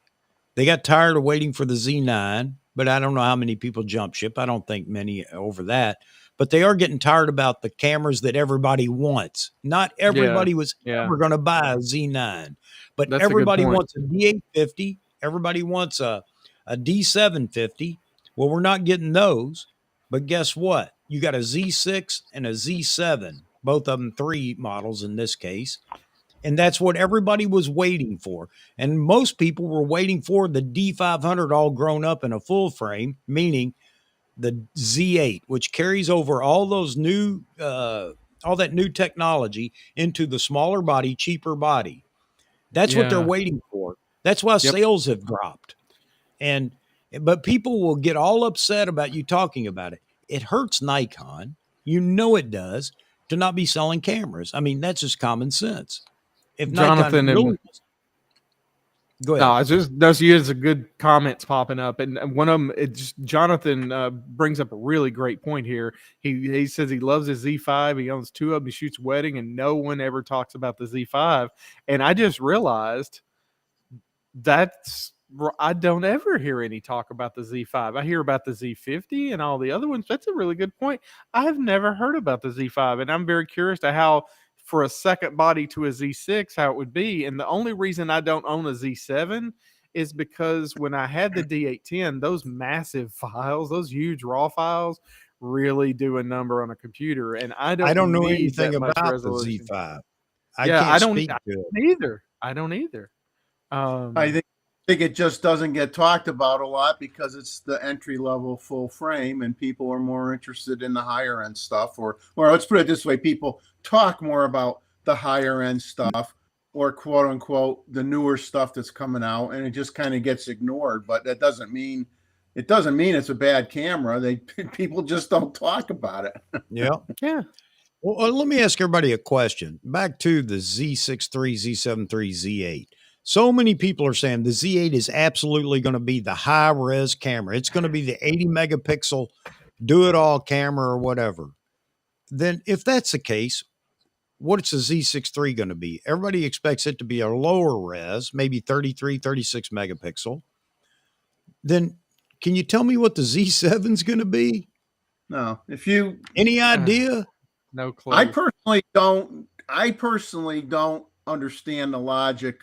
S1: They got tired of waiting for the Z9, but I don't know how many people jump ship. I don't think many over that. But they are getting tired about the cameras that everybody wants. Not everybody was ever going to buy a Z9, but that's everybody wants a D850. Everybody wants a D750. Well, we're not getting those. But guess what? You got a Z6 and a Z7. both of them 3 models in this case. And that's what everybody was waiting for. And most people were waiting for the D500 all grown up in a full frame, meaning the Z8, which carries over all those new, all that new technology into the smaller body, cheaper body. That's what they're
S3: Yeah.
S1: waiting for. That's why
S3: Yep.
S1: sales have dropped. But people will get all upset about you talking about it. It hurts Nikon. You know it does, to not be selling cameras. I mean, that's just common sense. If
S3: Jonathan
S1: Nikon really go ahead.
S3: No, it's just those years of good comments popping up, and one of them, it's Jonathan brings up a really great point here. He says he loves his Z5. He owns 2 of them. He shoots wedding, and no one ever talks about the Z5. And I just realized I don't ever hear any talk about the Z5. I hear about the Z50 and all the other ones. That's a really good point. I've never heard about the Z5, and I'm very curious to how, for a second body to a Z6, how it would be. And the only reason I don't own a Z7 is because when I had the D810, those massive files, those huge raw files, really do a number on a computer, and I don't
S1: know
S3: need
S1: anything
S3: that much
S1: about
S3: resolution.
S1: the Z5. I
S3: Yeah,
S1: can't speak
S3: I
S1: to it.
S3: don't either. I don't either.
S2: I think it just doesn't get talked about a lot because it's the entry level full frame, and people are more interested in the higher end stuff. Or let's put it this way: people talk more about the higher end stuff, or quote unquote the newer stuff that's coming out, and it just kind of gets ignored. But that doesn't mean it's a bad camera. People just don't talk about it.
S1: Yeah.
S3: Yeah.
S1: Well, let me ask everybody a question. Back to the Z63, Z73, Z8. So many people are saying the Z8 is absolutely going to be the high res camera. It's going to be the 80 megapixel do it all camera or whatever. Then if that's the case, what's the Z63 going to be? Everybody expects it to be a lower res, maybe 33, 36 megapixel. Then can you tell me what the Z7 is going to be?
S2: No,
S1: Any idea?
S3: No clue.
S2: I personally don't understand the logic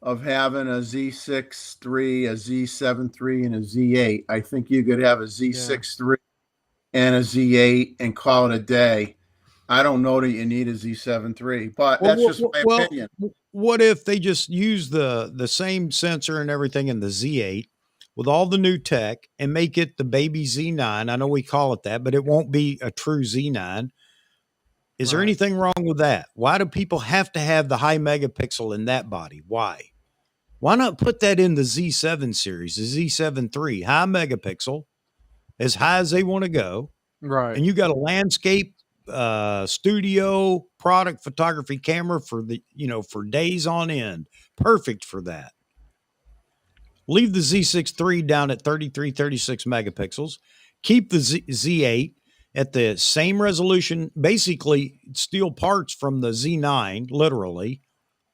S2: of having a Z6 III, a Z7 III, and a Z8. I think you could have a Z6 III and a Z8 and call it a day. I don't know that you need a Z7 III, but that's just my opinion.
S1: What if they just use the same sensor and everything in the Z8 with all the new tech and make it the baby Z9? I know we call it that, but it won't be a true Z9. Is there anything wrong with that? Why do people have to have the high megapixel in that body? Why? Why not put that in the Z7 series, the Z7 III, high megapixel, as high as they want to go?
S3: Right.
S1: And you got a landscape studio product photography camera for for days on end. Perfect for that. Leave the Z6 III down at 33, 36 megapixels. Keep the Z8 at the same resolution, basically steal parts from the Z9, literally,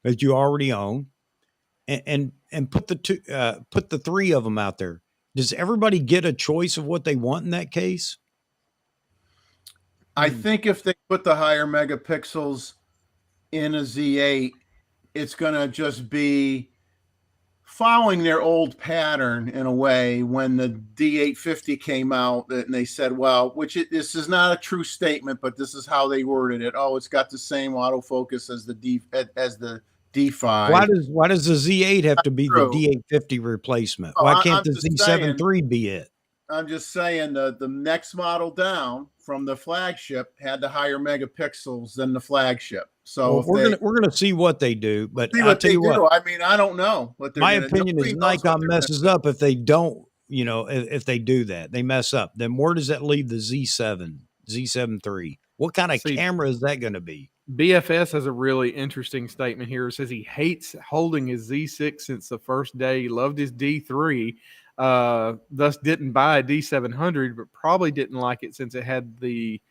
S1: that you already own, and put the 3 of them out there. Does everybody get a choice of what they want in that case?
S2: I think if they put the higher megapixels in a Z8, it's going to just be following their old pattern in a way. When the D850 came out, and they said, well, this is not a true statement, but this is how they worded it. Oh, it's got the same autofocus as the D5.
S1: Why does the Z8 have to be
S2: True.
S1: the D850 replacement?
S2: Oh,
S1: Why can't
S2: I'm
S1: the
S2: just
S1: Z7
S2: saying-
S1: III be it?
S2: I'm just saying the next model down from the flagship had the higher megapixels than the flagship. So
S1: Well, we're gonna see what they do, but
S2: see
S1: I'll
S2: what
S1: tell
S2: they
S1: you
S2: do.
S1: what.
S2: I mean, I don't know what they're
S1: My
S2: gonna,
S1: opinion is
S2: nobody knows what
S1: Nikon
S2: they're gonna
S1: messes up if they don't. If they do that, they mess up. Then where does that leave the Z7 III? What kind of camera is that going to be?
S3: BFS has a really interesting statement here. It says he hates holding his Z6 since the first day. He loved his D3, thus didn't buy a D700, but probably didn't like it since he had the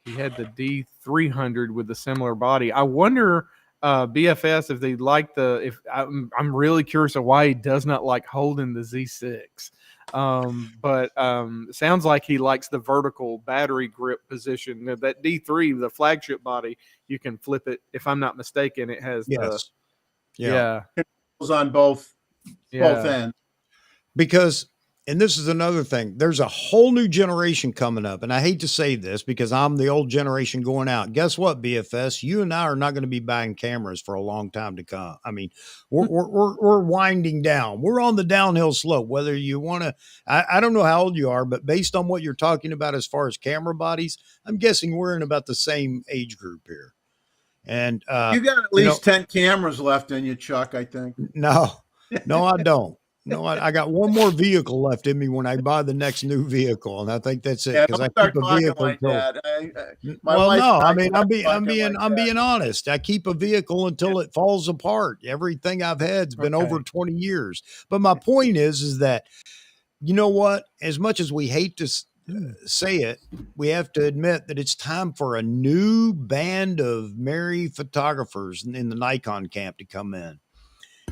S3: D300 with a similar body. I wonder, BFS, if they like I'm really curious of why he does not like holding the Z6. But sounds like he likes the vertical battery grip position. That D3, the flagship body, you can flip it. If I'm not mistaken, it has
S2: on both ends.
S1: Because and this is another thing. There's a whole new generation coming up, and I hate to say this because I'm the old generation going out. Guess what, BFS? You and I are not going to be buying cameras for a long time to come. I mean, we're winding down. We're on the downhill slope. Whether you want to, I don't know how old you are, but based on what you're talking about as far as camera bodies, I'm guessing we're in about the same age group here. And
S2: You got at least 10 cameras left in you, Chuck, I think.
S1: no, I don't. No, I got one more vehicle left in me when I buy the next new vehicle, and I think that's it
S2: Yeah,
S1: because I
S2: don't start
S1: keep a
S2: talking
S1: vehicle
S2: like
S1: until.
S2: that. My
S1: Well,
S2: wife
S1: no,
S2: and
S1: I mean
S2: talking like
S1: I'm
S2: that.
S1: being honest. I keep a vehicle until it falls apart. Everything I've had's been over
S3: Okay.
S1: 20 years. But my point is that you know what? As much as we hate to say it, we have to admit that it's time for a new band of merry photographers in the Nikon camp to come in.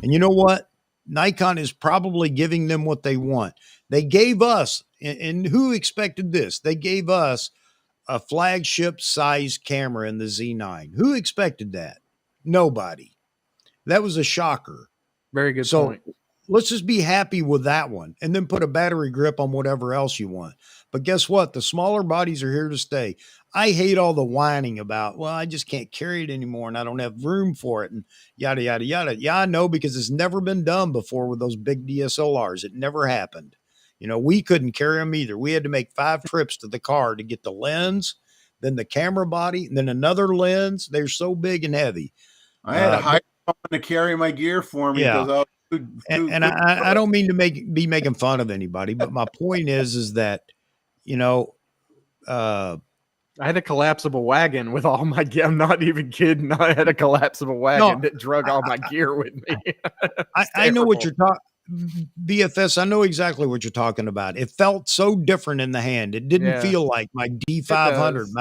S1: And you know what? Nikon is probably giving them what they want. They gave us, and who expected this? They gave us a flagship size camera in the Z9. Who expected that? Nobody. That was a shocker.
S3: Very good
S1: So
S3: point.
S1: let's just be happy with that one and then put a battery grip on whatever else you want. But guess what? The smaller bodies are here to stay. I hate all the whining about, well, I just can't carry it anymore and I don't have room for it and yada, yada, yada. Yeah, I know because it's never been done before with those big DSLRs. It never happened. You know, we couldn't carry them either. We had to make 5 trips to the car to get the lens, then the camera body, and then another lens. They're so big and heavy.
S2: I had to
S1: But
S2: hire someone to carry my gear for me
S1: yeah.
S2: because I was
S1: And I don't mean to be making fun of anybody, but my point is that, you know,
S3: I had a collapsible wagon with all my gear. I'm not even kidding. I had a collapsible wagon that drug all my gear with me.
S1: I know what you're talking. BFS, I know exactly what you're talking about. It felt so different in the hand. It didn't
S3: Yeah.
S1: feel like my D500,
S3: does.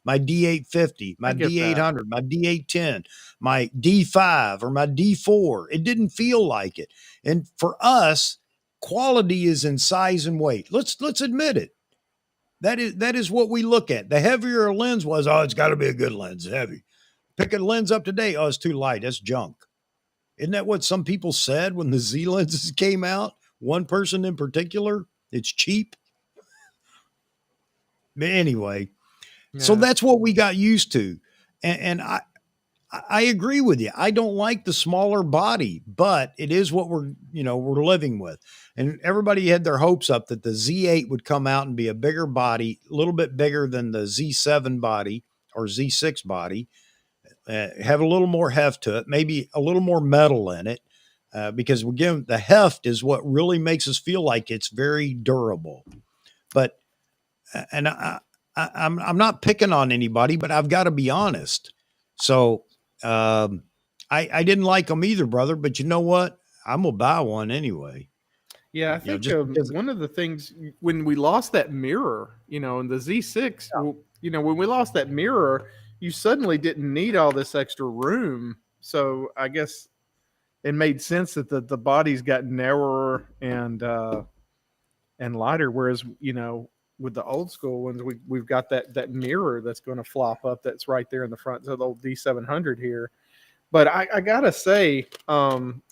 S1: my D850, my
S3: I get that.
S1: D800, my D810, my D5 or my D4. It didn't feel like it. And for us, quality is in size and weight. Let's admit it. That is what we look at. The heavier a lens was, oh, it's got to be a good lens, heavy. Pick a lens up today, oh, it's too light. That's junk. Isn't that what some people said when the Z lenses came out? One person in particular, it's cheap. But anyway, so
S3: Yeah.
S1: that's what we got used to. And I agree with you. I don't like the smaller body, but it is what we're living with. And everybody had their hopes up that the Z8 would come out and be a bigger body, a little bit bigger than the Z7 body or Z6 body. Have a little more heft to it, maybe a little more metal in it, because again, the heft is what really makes us feel like it's very durable. But and I'm not picking on anybody, but I've got to be honest. So I didn't like them either, brother. But you know what? I'm gonna buy one anyway.
S3: Yeah, I
S1: You know,
S3: think
S1: just because-
S3: one of the things when we lost that mirror, in the Z6, when we lost that mirror, you suddenly didn't need all this extra room. So I guess it made sense that the bodies got narrower and lighter. Whereas, with the old school ones, we've got that mirror that's going to flop up. That's right there in the front. So the old D700 here. But I gotta say, and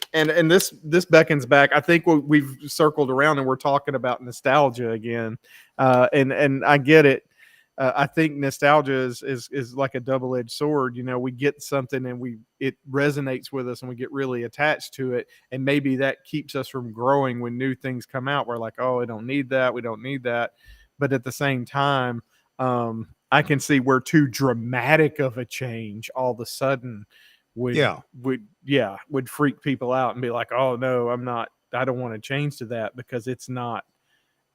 S3: this beckons back. I think we've circled around and we're talking about nostalgia again, and I get it. I think nostalgia is like a double-edged sword. We get something and it resonates with us and we get really attached to it, and maybe that keeps us from growing when new things come out. We're like, oh, I don't need that. We don't need that. But at the same time, I can see where too dramatic of a change all of a sudden would freak people out and be like, oh no, I don't want to change to that because it's not.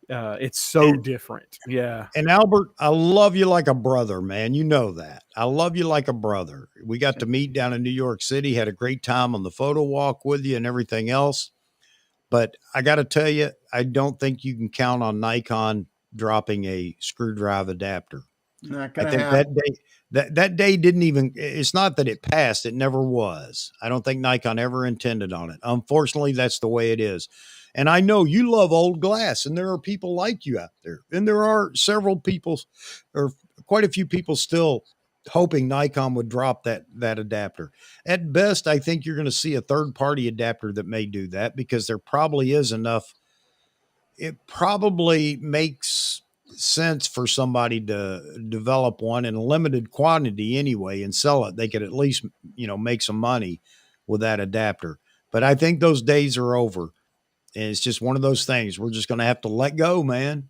S3: It's so different. Yeah.
S1: And Albert, I love you like a brother, man. You know that. I love you like a brother. We got to meet down in New York City, had a great time on the photo walk with you and everything else. But I got to tell you, I don't think you can count on Nikon dropping a screwdriver adapter.
S2: Not
S1: I
S2: gonna
S1: think
S2: happen.
S1: that day didn't even, it's not that it passed. It never was. I don't think Nikon ever intended on it. Unfortunately, that's the way it is. And I know you love old glass, and there are people like you out there. And there are several people, or quite a few people still hoping Nikon would drop that adapter. At best, I think you're going to see a third-party adapter that may do that because there probably is enough it probably makes sense for somebody to develop one in a limited quantity anyway and sell it. They could at least, make some money with that adapter. But I think those days are over. And it's just one of those things. We're just going to have to let go, man.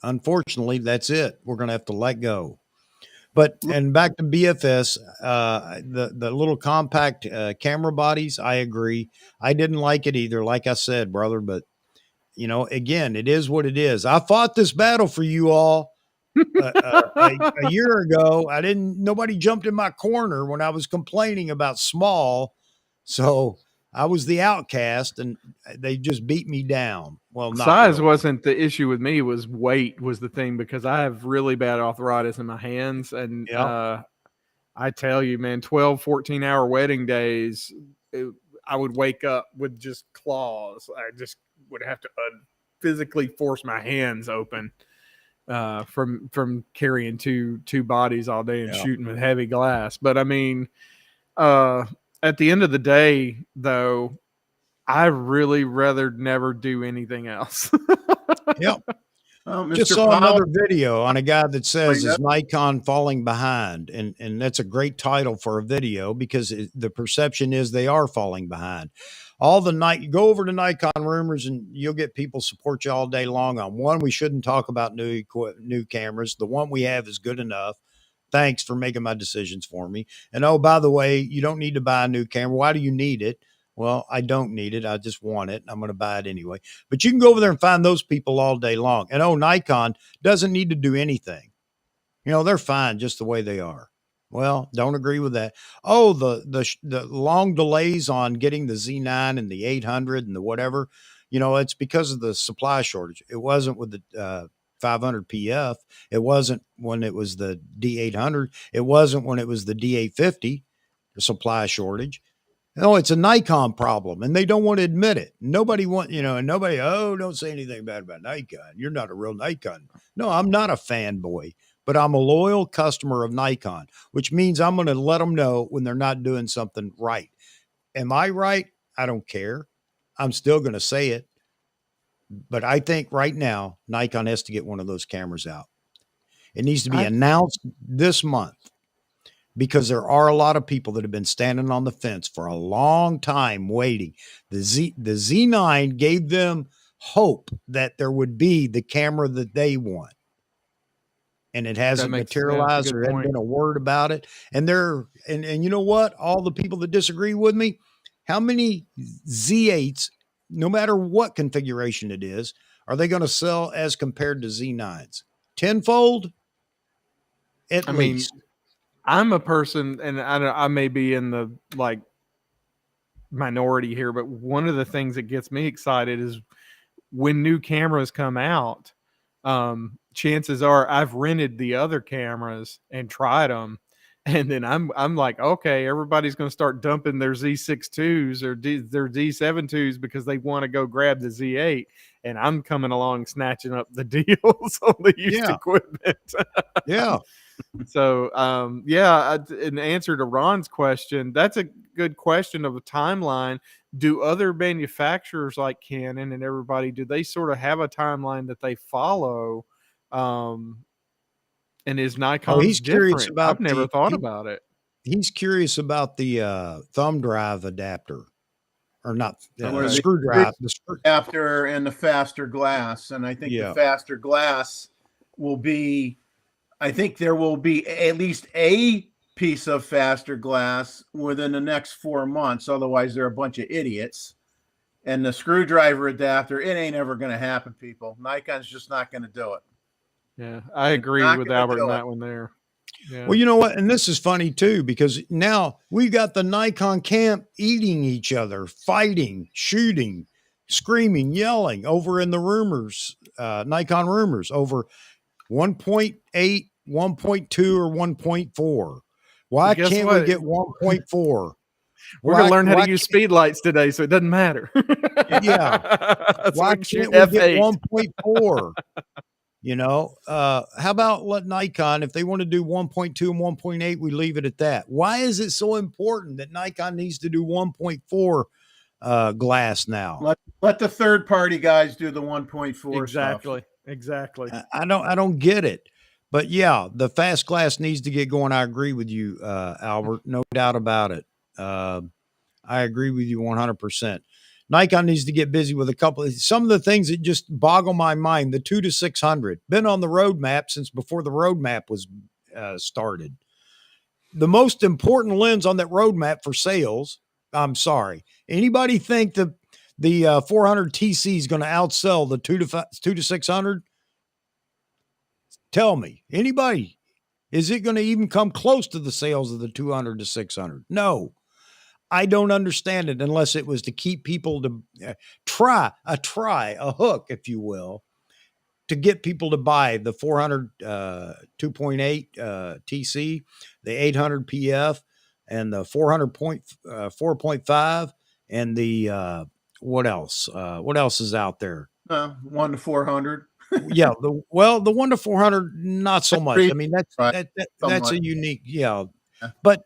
S1: Unfortunately, that's it. We're going to have to let go. But and back to BFS, the little compact camera bodies, I agree. I didn't like it either, like I said, brother. But again, it is what it is. I fought this battle for you all a year ago. Nobody jumped in my corner when I was complaining about small. So I was the outcast and they just beat me down. Well, not
S3: size
S1: really.
S3: wasn't the issue with me, was weight was the thing, because I have really bad arthritis in my hands. And
S1: Yep.
S3: I tell you, man, 12, 14-hour wedding days, I would wake up with just claws. I just would have to physically force my hands open from carrying two bodies all day and
S1: Yep.
S3: shooting with heavy glass. But I mean, at the end of the day, though, I really rather never do anything else.
S1: Yep.
S2: Oh,
S1: Just
S2: Mr.
S1: saw
S2: Powell,
S1: another video on a guy that says,
S2: Yep.
S1: "Is Nikon falling behind?" And that's a great title for a video because the perception is they are falling behind. All the night, go over to Nikon rumors and you'll get people support you all day long on one. We shouldn't talk about new cameras. The one we have is good enough. Thanks for making my decisions for me. And oh, by the way, you don't need to buy a new camera. Why do you need it? Well, I don't need it. I just want it. I'm going to buy it anyway. But you can go over there and find those people all day long. And Nikon doesn't need to do anything. They're fine just the way they are. Well, don't agree with that. Oh, the long delays on getting the Z9 and the 800 and the whatever, it's because of the supply shortage. It wasn't with the 500 PF. It wasn't when it was the D800. It wasn't when it was the D850, the supply shortage. No, it's a Nikon problem, and they don't want to admit it. Nobody and nobody, don't say anything bad about Nikon. You're not a real Nikon. No, I'm not a fanboy, but I'm a loyal customer of Nikon, which means I'm going to let them know when they're not doing something right. Am I right? I don't care. I'm still going to say it. But I think right now, Nikon has to get one of those cameras out. It needs to be announced this month, because there are a lot of people that have been standing on the fence for a long time waiting. The Z9 gave them hope that there would be the camera that they want. And it hasn't materialized. There hasn't been a word about it. And and you know what? All the people that disagree with me, how many Z8s, no matter what configuration it is, are they going to sell as compared to Z9s? Tenfold? At least.
S3: I'm a person, and I may be in the minority here, but one of the things that gets me excited is when new cameras come out. Chances are I've rented the other cameras and tried them, and then I'm like, okay, everybody's going to start dumping their Z6-2s or their Z7-2s because they want to go grab the Z8, and I'm coming along snatching up the deals on the used equipment.
S1: Yeah.
S3: So, in answer to Ron's question, that's a good question of a timeline. Do other manufacturers like Canon and everybody, do they sort of have a timeline that they follow? And is Nikon
S1: he's curious
S3: different?
S1: about
S3: I've never thought about it.
S1: He's curious about the thumb drive adapter, or not screw drive, the
S2: adapter and the faster glass. And I think the faster glass will be, I think there will be at least a piece of faster glass within the next 4 months. Otherwise, they're a bunch of idiots. And the screwdriver adapter, it ain't ever going to happen, people. Nikon's just not going to do it.
S3: Yeah, I agree with Albert on that one there. Yeah.
S1: Well, you know what? And this is funny too, because now we've got the Nikon camp eating each other, fighting, shooting, screaming, yelling over in the rumors, Nikon rumors over 1.8, 1.2, or 1.4. Why can't we get 1.4?
S3: We're going to learn how to use speed lights today, so it doesn't matter.
S1: Yeah. Why can't we get 1.4? How about let Nikon, if they want to do 1.2 and 1.8, we leave it at that. Why is it so important that Nikon needs to do 1.4 glass now.
S2: Let the third party guys do the 1.4
S3: Exactly.
S2: stuff.
S3: Exactly.
S1: I don't get it. But yeah, the fast glass needs to get going. I agree with you, Albert. No doubt about it. I agree with you 100%. Nikon needs to get busy with some of the things that just boggle my mind. The 2 to 600 been on the roadmap since before the roadmap was started. The most important lens on that roadmap for sales. I'm sorry. Anybody think the 400 TC is going to outsell the 2 to 600? Tell me, anybody, is it going to even come close to the sales of the 200 to 600? No, I don't understand it unless it was to keep people to try a hook, if you will, to get people to buy the 400 2.8 TC, the 800 PF, and the 400.4.5, and the what else? What else is out there?
S2: 1 to 400.
S1: Yeah, the 1 to 400, not so much. I mean, that's
S2: Right.
S1: that's a unique,
S2: Yeah.
S1: But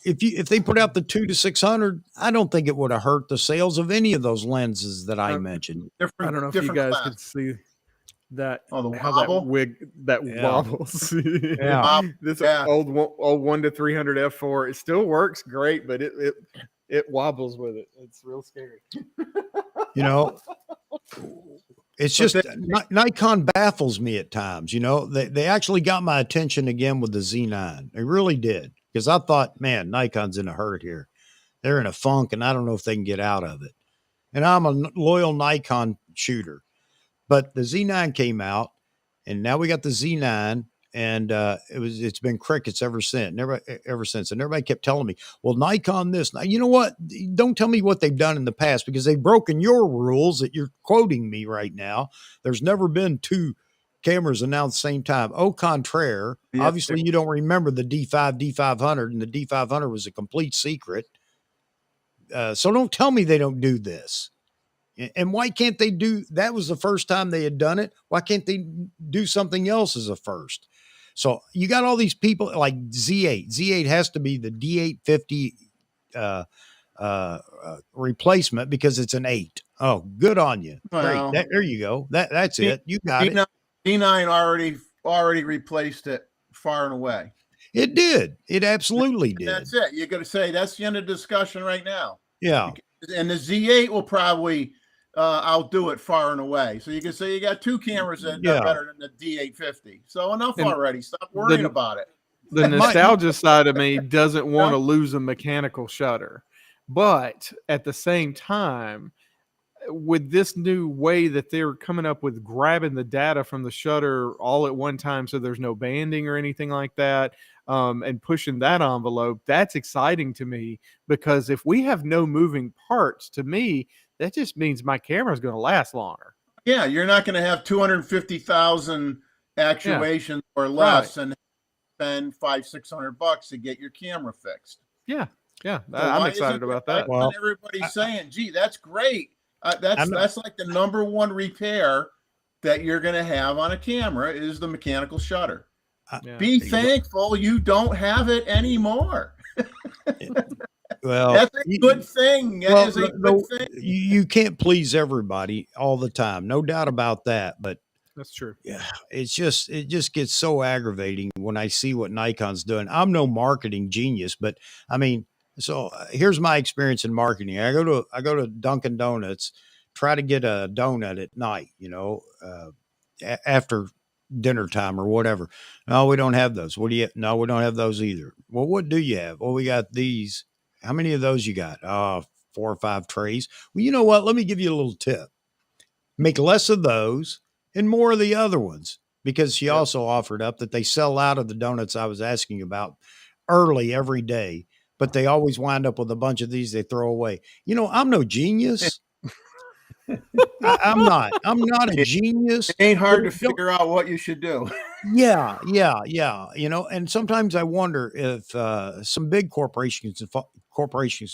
S1: if they put out the 2 to 600, I don't think it would have hurt the sales of any of those lenses that I mentioned.
S3: I don't know if you guys
S2: class.
S3: could see that.
S2: Oh, the
S3: how
S2: wobble?
S3: that wig that
S1: Yeah.
S3: wobbles.
S1: Yeah.
S3: This
S2: Yeah.
S3: old 1 to 300 f4. It still works great, but it wobbles with it. It's real scary.
S1: It's just Nikon baffles me at times. They actually got my attention again with the Z9. They really did, because I thought, man, Nikon's in a hurt here. They're in a funk, and I don't know if they can get out of it. And I'm a loyal Nikon shooter, but the Z9 came out, and now we got the Z9, and it's been crickets ever since. And everybody kept telling me, well, Nikon this. Now, you know what? Don't tell me what they've done in the past, because they've broken your rules that you're quoting me right now. There's never been two cameras announced at the same time. Au contraire,
S2: Yeah.
S1: obviously you don't remember the D5, D500, and the D500 was a complete secret. So don't tell me they don't do this. And why can't they do that? Was the first time they had done it. Why can't they do something else as a first? So you got all these people like Z8. Z8 has to be the D850 replacement because it's an 8. Oh, good on you.
S2: Well,
S1: great. There you go. That's it. You got it.
S2: D9 already replaced it far and away.
S1: It did. It absolutely did.
S2: That's it. You're going to say that's the end of discussion right now.
S1: Yeah.
S2: And the Z8 will probably outdo it far and away. So you can say you got two cameras that are better than the D850. So enough already. Stop worrying about it.
S3: The nostalgia side of me doesn't want to lose a mechanical shutter. But at the same time, with this new way that they're coming up with grabbing the data from the shutter all at one time, so there's no banding or anything like that, and pushing that envelope, that's exciting to me, because if we have no moving parts, to me, that just means my camera is going to last longer.
S2: Yeah, you're not going to have 250,000 actuations or less and spend $500-600 to get your camera fixed.
S3: Yeah,
S2: So
S3: I'm excited about that.
S2: Well, everybody's saying, "Gee, that's great." That's like the number one repair that you're going to have on a camera is the mechanical shutter. Be thankful you don't have it anymore.
S1: Well,
S2: that's a good thing. That is a good thing.
S1: You can't please everybody all the time, no doubt about that. But
S3: that's true.
S1: Yeah, it just gets so aggravating when I see what Nikon's doing. I'm no marketing genius, but I mean, so here's my experience in marketing. I go to Dunkin' Donuts, try to get a donut at night, after dinner time or whatever. No, we don't have those. What do you? No, we don't have those either. Well, what do you have? Well, we got these. How many of those you got? 4 or 5 trays. Well, you know what? Let me give you a little tip. Make less of those and more of the other ones, because she also offered up that they sell out of the donuts I was asking about early every day, but they always wind up with a bunch of these they throw away. I'm no genius. I'm not a genius.
S2: It ain't hard to figure out what you should do.
S1: Yeah. And sometimes I wonder if some big corporations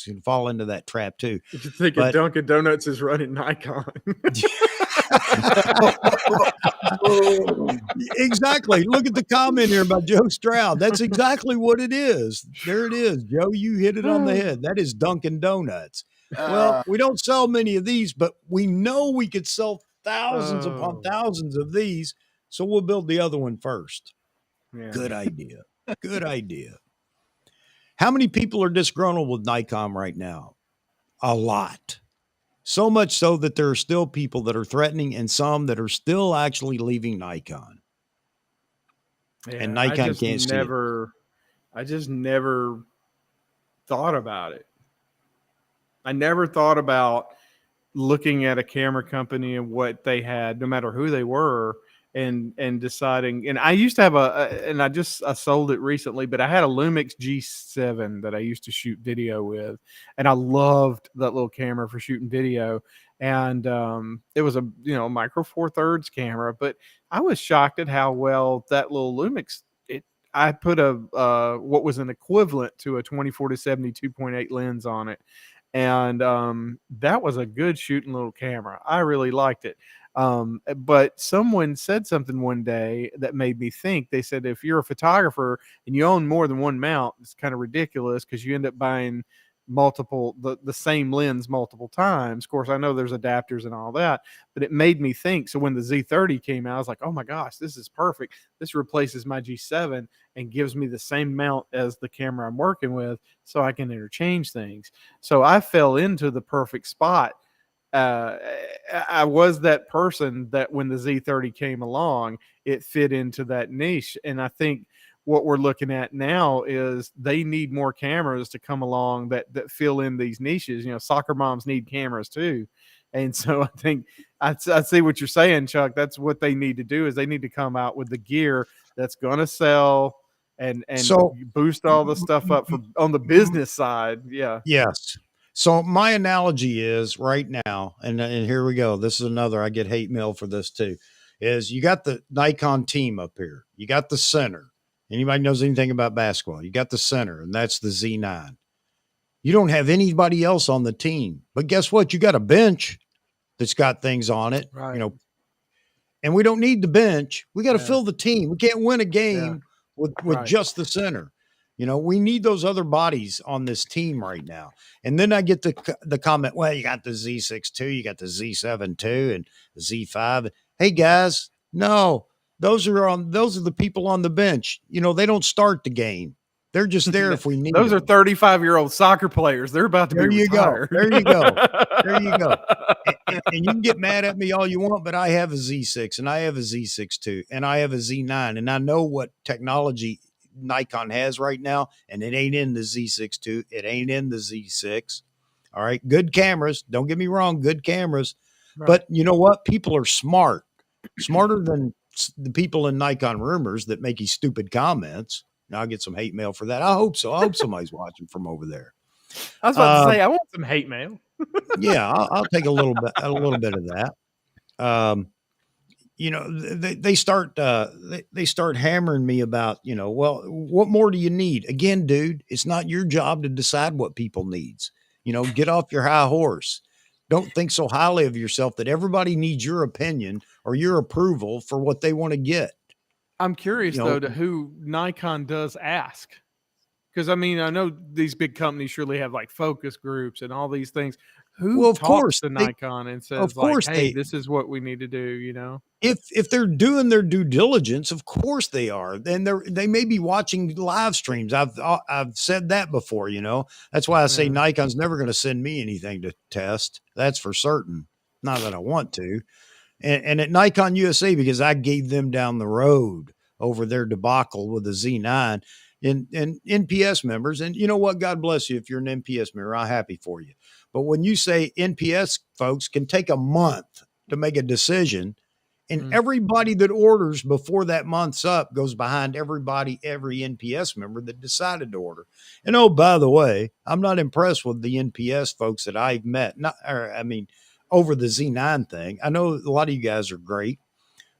S1: can fall into that trap too.
S3: If you think if Dunkin' Donuts is running Nikon.
S1: Exactly. Look at the comment here about Joe Stroud. That's exactly what it is. There it is, Joe. You hit it on the head. That is Dunkin' Donuts. Well, we don't sell many of these, but we know we could sell thousands upon
S3: Oh,
S1: thousands of these. So we'll build the other one first.
S3: yeah.
S1: Good idea. Good idea. How many people are disgruntled with Nikon right now? A lot. So much so that there are still people that are threatening and some that are still actually leaving Nikon. And
S3: Yeah,
S1: Nikon can't see it.
S3: I just never thought about it. I never thought about looking at a camera company and what they had, no matter who they were, and deciding. And I used to have and I sold it recently, but I had a Lumix G7 that I used to shoot video with, and I loved that little camera for shooting video. And it was a micro four thirds camera, but I was shocked at how well that little Lumix. I put a what was an equivalent to a 24 to 70 2.8 lens on it, and that was a good shooting little camera. I really liked it. But someone said something one day that made me think. They said, if you're a photographer and you own more than one mount, it's kind of ridiculous because you end up buying the same lens multiple times. Of course, I know there's adapters and all that, but it made me think. So when the Z30 came out, I was like, oh my gosh, this is perfect. This replaces my G7 and gives me the same mount as the camera I'm working with, so I can interchange things. So I fell into the perfect spot. I was that person that when the Z30 came along, it fit into that niche. And I think what we're looking at now is they need more cameras to come along that fill in these niches. Soccer moms need cameras too. And so I think I see what you're saying, Chuck. That's what they need to do, is they need to come out with the gear that's going to sell and
S1: So
S3: boost all the stuff up for on the business side. Yeah.
S1: yes. So my analogy is right now, and here we go. This is another, I get hate mail for this too, is you got the Nikon team up here. You got the center. Anybody knows anything about basketball? You got the center, and that's the Z9. You don't have anybody else on the team. But guess what? You got a bench that's got things on it,
S3: Right.
S1: And we don't need the bench. We got to
S3: Yeah.
S1: fill the team. We can't win a game with
S3: Right.
S1: just the center. We need those other bodies on this team right now. And then I get the comment, well, you got the Z6 II, you got the Z7 II, and the Z5. Hey guys, no, those are the people on the bench. They don't start the game. They're just there if we need
S3: Those
S1: them.
S3: are 35-year-old soccer players. They're about to be retired.
S1: There you go. There you go. And you can get mad at me all you want, but I have a Z6 and I have a Z6 II and I have a Z9, and I know what technology Nikon has right now, and it ain't in the Z6 II. It ain't in the Z6. All right. Good cameras. Don't get me wrong. Good cameras.
S3: Right.
S1: But you know what? People are smarter than the people in Nikon rumors that make these stupid comments. Now I'll get some hate mail for that. I hope so. I hope somebody's watching from over there.
S3: I was about to say, I want some hate mail.
S1: Yeah, I'll take a little bit of that. They start hammering me about, well, what more do you need? Again, dude, it's not your job to decide what people needs. Get off your high horse. Don't think so highly of yourself that everybody needs your opinion or your approval for what they want to get.
S3: I'm curious though to who Nikon does ask. Because I know these big companies surely have like focus groups and all these things. Who talks to Nikon and says, hey, this is what we need to do,
S1: If they're doing their due diligence, of course they are. Then they may be watching live streams. I've said that before, That's why I say Nikon's never going to send me anything to test. That's for certain. Not that I want to. And at Nikon USA, because I gave them down the road over their debacle with the Z9 and NPS members. And you know what? God bless you if you're an NPS member. I'm happy for you. But when you say NPS folks can take a month to make a decision, and everybody that orders before that month's up goes behind every NPS member that decided to order. And oh, by the way, I'm not impressed with the NPS folks that I've met. Over the Z9 thing. I know a lot of you guys are great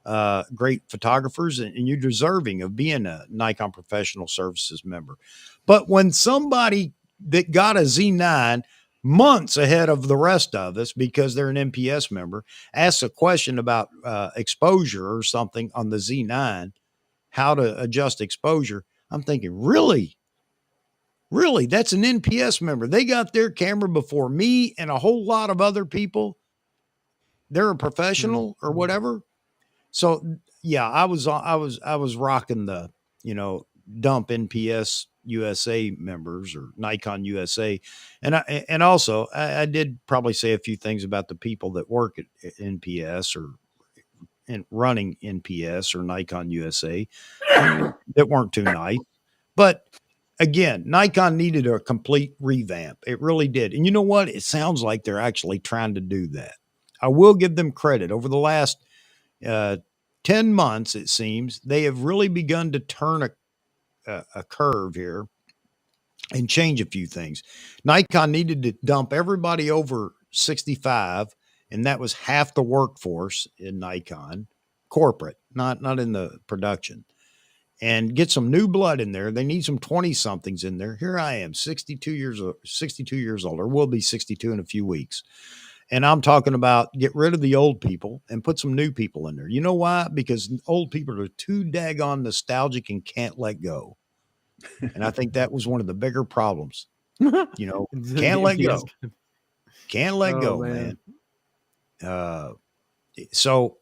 S1: photographers, and you're deserving of being a Nikon Professional Services member. But when somebody that got a Z9 months ahead of the rest of us because they're an NPS member asks a question about exposure or something on the Z9, how to adjust exposure, I'm thinking, really? Really, that's an NPS member. They got their camera before me and a whole lot of other people. They're a professional or whatever. So yeah, I was rocking the, dump NPS USA members or Nikon USA. And also I did probably say a few things about the people that work at NPS or in running NPS or Nikon USA that weren't too nice. But again, Nikon needed a complete revamp. It really did. And you know what? It sounds like they're actually trying to do that. I will give them credit. Over the last uh, 10 months, it seems, they have really begun to turn a curve here and change a few things. Nikon needed to dump everybody over 65, and that was half the workforce in Nikon, corporate, not in the production, and get some new blood in there. They need some 20 somethings in there. Here I am, 62 years old, or will be 62 in a few weeks. And I'm talking about get rid of the old people and put some new people in there. You know why? Because old people are too daggone nostalgic and can't let go. And I think that was one of the bigger problems. Can't let
S3: Yes.
S1: go. Can't let
S3: Oh,
S1: go,
S3: man.
S1: man. So,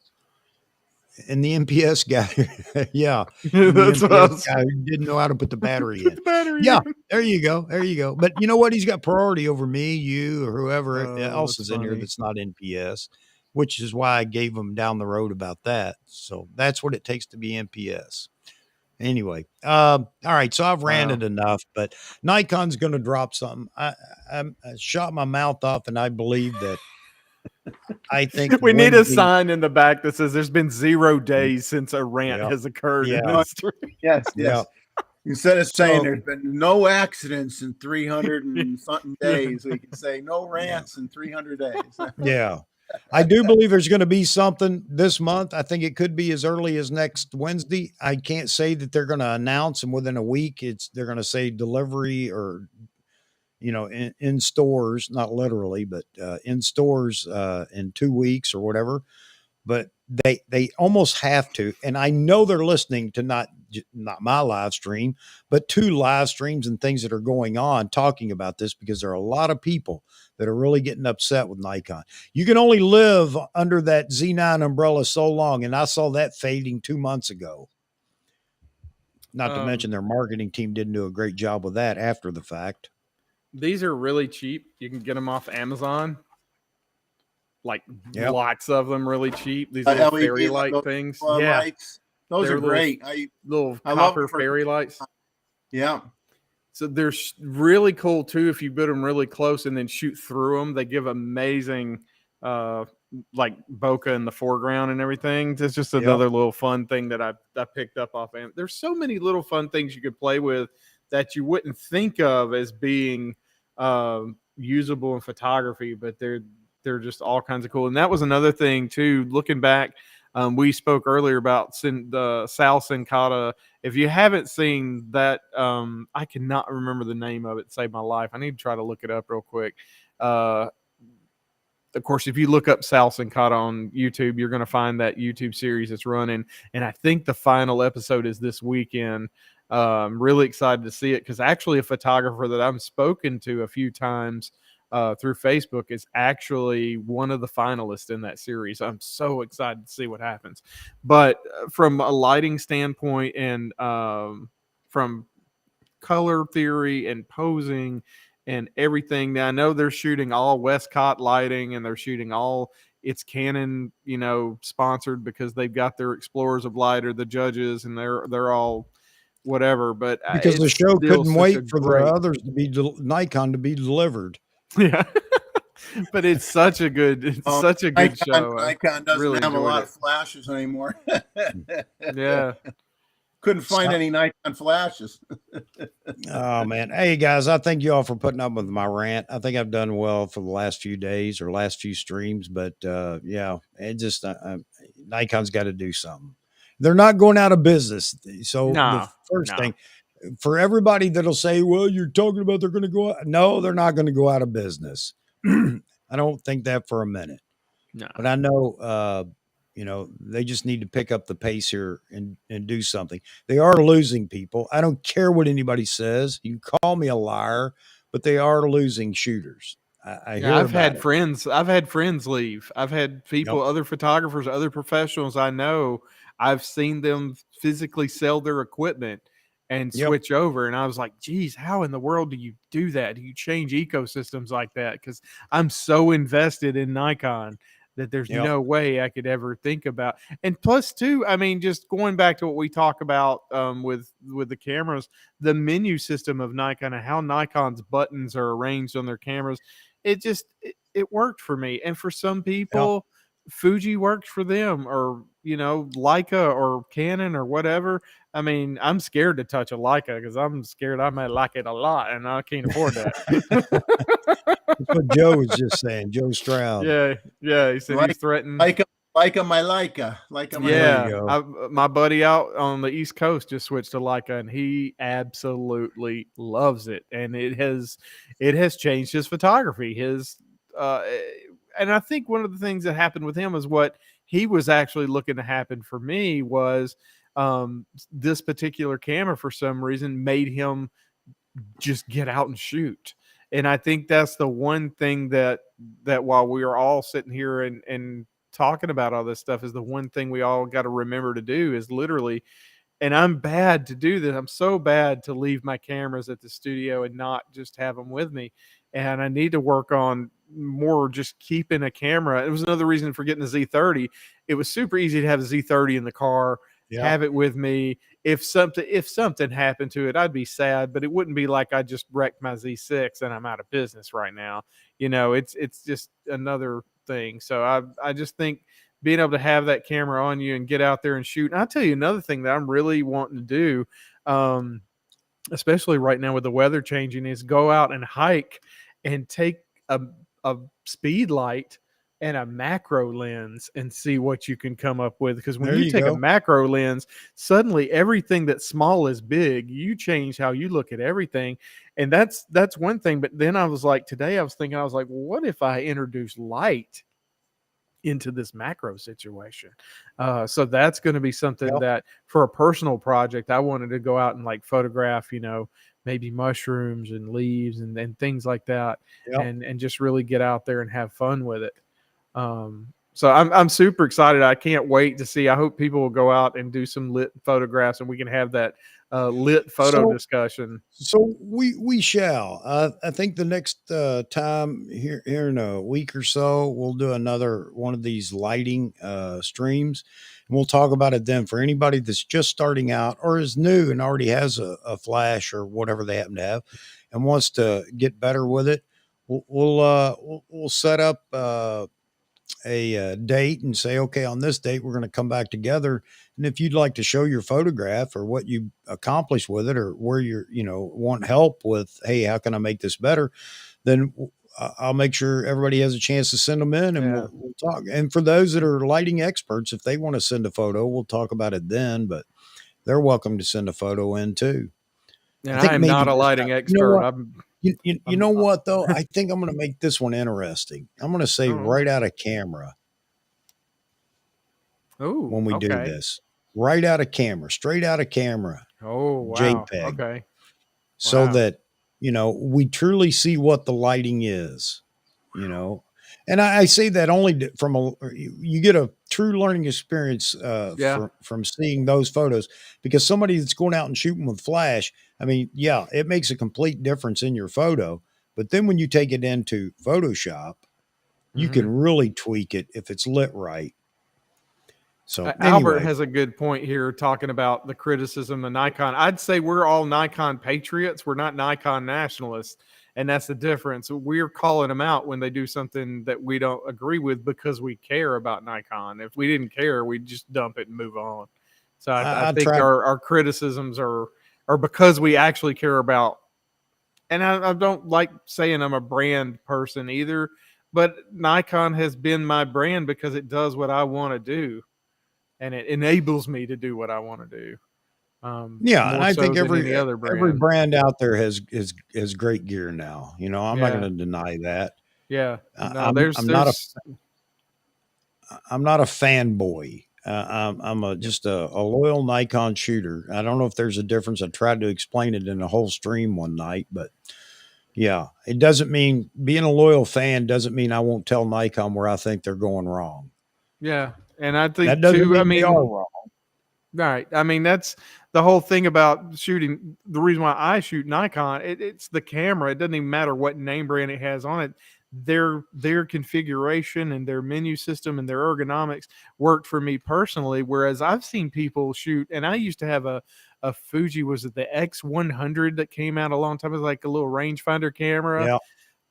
S1: and the NPS guy, yeah,
S3: That's
S1: the
S3: what I
S1: NPS
S3: was.
S1: guy who didn't know how to put the battery
S3: Put
S1: in.
S3: the battery
S1: Yeah,
S3: in.
S1: there you go. There you go. But you know what? He's got priority over me, you, or whoever
S3: Oh,
S1: else
S3: that's
S1: is in here
S3: funny.
S1: that's not NPS, which is why I gave him down the road about that. So that's what it takes to be NPS. Anyway, all right. So I've ranted enough, but Nikon's going to drop something. I shot my mouth off, and I believe that. I think
S3: We need a
S1: Wednesday.
S3: sign in the back that says there's been 0 days since a rant
S1: Yeah.
S3: has occurred in
S1: Yeah.
S3: this stream.
S2: Yes,
S1: Yeah.
S2: yes. Instead of saying
S1: So-
S2: there's been no accidents in 300 and something days, we can say no rants in 300 days.
S1: Yeah. I do believe there's going to be something this month. I think it could be as early as next Wednesday. I can't say that they're going to announce and within a week they're going to say delivery or in stores, not literally, but in stores in 2 weeks or whatever. But they almost have to, and I know they're listening to not my live stream, but to live streams and things that are going on talking about this, because there are a lot of people that are really getting upset with Nikon. You can only live under that Z9 umbrella so long, and I saw that fading 2 months ago. Not to mention their marketing team didn't do a great job with that after the fact.
S3: These are really cheap. You can get them off Amazon. Like
S1: Yep.
S3: lots of them really cheap. These little
S2: LED
S3: fairy light things. Yeah.
S2: lights. Those
S3: They're
S2: are great.
S3: Little
S2: I love
S3: copper
S2: them for-
S3: fairy lights.
S2: Yeah.
S3: So they're really cool too if you put them really close and then shoot through them. They give amazing like bokeh in the foreground and everything. It's just another little fun thing that I picked up off Amazon. There's so many little fun things you could play with that you wouldn't think of as being usable in photography, but they're just all kinds of cool. And that was another thing too, looking back. We spoke earlier about the Sal Sincata. If you haven't seen that, I cannot remember the name of it to save my life. I need to try to look it up real quick. Of course, if you look up Sal Sincata on YouTube, you're going to find that YouTube series that's running. And I think the final episode is this weekend. Really excited to see it because actually a photographer that I've spoken to a few times through Facebook is actually one of the finalists in that series. I'm so excited to see what happens. But from a lighting standpoint and from color theory and posing and everything, now I know they're shooting all Westcott lighting and they're shooting all it's Canon, sponsored because they've got their Explorers of Light or the judges and they're all whatever. But
S1: Because the
S3: it's
S1: show
S3: still
S1: couldn't
S3: such a
S1: wait for
S3: great-
S1: the others to be Nikon to be delivered.
S3: Yeah. But it's such a good show.
S2: Nikon doesn't
S3: really
S2: have a
S3: enjoyed
S2: lot
S3: it.
S2: of flashes anymore.
S3: Yeah.
S2: Couldn't find any Nikon flashes.
S1: Oh man. Hey guys, I thank you all for putting up with my rant. I think I've done well for the last few days or last few streams, but yeah, it just Nikon's got to do something. They're not going out of business. So the first thing for everybody that'll say, well, you're talking about they're going to go out. No, they're not going to go out of business. I don't think that for a minute.
S3: No.
S1: But I know they just need to pick up the pace here and do something. They are losing people. I don't care what anybody says. You can call me a liar, but they are losing shooters. I
S3: Yeah,
S1: hear about it.
S3: I've had friends leave. I've had people,
S1: Yep.
S3: other photographers, other professionals I know. I've seen them physically sell their equipment and
S1: Yep.
S3: switch over. And I was like, geez, how in the world do you do that? Do you change ecosystems like that? Because I'm so invested in Nikon that there's
S1: Yep.
S3: no way I could ever think about. And plus, too, I mean, just going back to what we talk about with the cameras, the menu system of Nikon and how Nikon's buttons are arranged on their cameras, it worked for me. And for some
S1: Yep.
S3: people, Fuji works for them, or Leica or Canon or whatever. I mean, I'm scared to touch a Leica because I'm scared I might like it a lot and I can't afford that.
S1: That's what Joe was just saying. Joe Stroud.
S3: Yeah, he said he's
S2: Like,
S3: threatened.
S2: Leica, my Leica. Leica, my
S1: There
S2: Leica.
S1: you
S3: Yeah,
S1: go.
S3: my buddy out on the East Coast just switched to Leica, and he absolutely loves it, and it has changed his photography. Uh, and I think one of the things that happened with him is what he was actually looking to happen for me was this particular camera for some reason made him just get out and shoot. And I think that's the one thing that while we are all sitting here and talking about all this stuff, is the one thing we all got to remember to do is literally, and I'm bad to do this. I'm so bad to leave my cameras at the studio and not just have them with me. And I need to work on more just keeping a camera. It was another reason for getting the Z30. It was super easy to have a Z30 in the car,
S1: Yep.
S3: have it with me. If something happened to it, I'd be sad, but it wouldn't be like I just wrecked my Z6 and I'm out of business right now. It's just another thing. So I just think being able to have that camera on you and get out there and shoot. And I'll tell you another thing that I'm really wanting to do, especially right now with the weather changing, is go out and hike and take a speed light and a macro lens and see what you can come up with. Because when
S1: There
S3: you
S1: you
S3: take a
S1: go.
S3: macro lens, suddenly everything that's small is big. You change how you look at everything. And that's one thing. But then I was like, today I was like, well, what if I introduce light into this macro situation? So that's going to be something
S1: Yep.
S3: that for a personal project, I wanted to go out and like photograph, maybe mushrooms and leaves and things like that,
S1: Yep.
S3: and just really get out there and have fun with it. So I'm super excited. I can't wait to see. I hope people will go out and do some lit photographs, and we can have that lit photo
S1: So
S3: discussion.
S1: So we shall. I think the next time here in a week or so, we'll do another one of these lighting streams, and we'll talk about it then. For anybody that's just starting out or is new and already has a flash or whatever they happen to have, and wants to get better with it, we'll set up a date and say, okay, on this date, we're going to come back together. And if you'd like to show your photograph or what you accomplished with it, or where you're, want help with, hey, how can I make this better? Then I'll make sure everybody has a chance to send them in, and
S3: Yeah.
S1: we'll talk. And for those that are lighting experts, if they want to send a photo, we'll talk about it then, but they're welcome to send a photo in too.
S3: And
S1: I
S3: I
S1: think
S3: am
S1: maybe
S3: not a
S1: this
S3: lighting
S1: time,
S3: expert.
S1: you know what though? I think I'm going to make this one interesting. I'm going to say right out of camera
S3: Oh,
S1: when we do
S3: okay.
S1: this. Right out of camera, straight out of camera,
S3: Oh, wow.
S1: JPEG,
S3: Okay.
S1: so
S3: Wow.
S1: that, we truly see what the lighting is, And I say that only from you get a true learning experience
S3: Yeah.
S1: from seeing those photos, because somebody that's going out and shooting with flash, I mean, yeah, it makes a complete difference in your photo. But then when you take it into Photoshop, you
S3: Mhm.
S1: can really tweak it if it's lit right. So
S3: Albert
S1: anyway,
S3: has a good point here talking about the criticism of Nikon. I'd say we're all Nikon patriots. We're not Nikon nationalists. And that's the difference. We're calling them out when they do something that we don't agree with because we care about Nikon. If we didn't care, we'd just dump it and move on. So I
S1: I
S3: think
S1: try.
S3: our criticisms are because we actually care about. And I don't like saying I'm a brand person either, but Nikon has been my brand because it does what I want to do, and it enables me to do what I want to do.
S1: Yeah, and
S3: More
S1: I
S3: so
S1: think
S3: than any other
S1: every
S3: brand.
S1: brand out there has great gear now. I'm not
S3: Yeah.
S1: going to deny that.
S3: Yeah. No,
S1: I'm not a I'm not a fanboy. I'm just a loyal Nikon shooter. I don't know if there's a difference. I tried to explain it in a whole stream one night, but yeah, it doesn't mean being a loyal fan doesn't mean I won't tell Nikon where I think they're going wrong.
S3: Yeah. And I
S1: That
S3: think
S1: doesn't
S3: too, I
S1: mean they are
S3: mean,
S1: wrong.
S3: right. I mean, that's the whole thing about shooting. The reason why I shoot Nikon, it's the camera. It doesn't even matter what name brand it has on it. Their configuration and their menu system and their ergonomics worked for me personally. Whereas I've seen people shoot, and I used to have a Fuji, was it the X100 that came out a long time? It was like a little rangefinder camera.
S1: Yeah,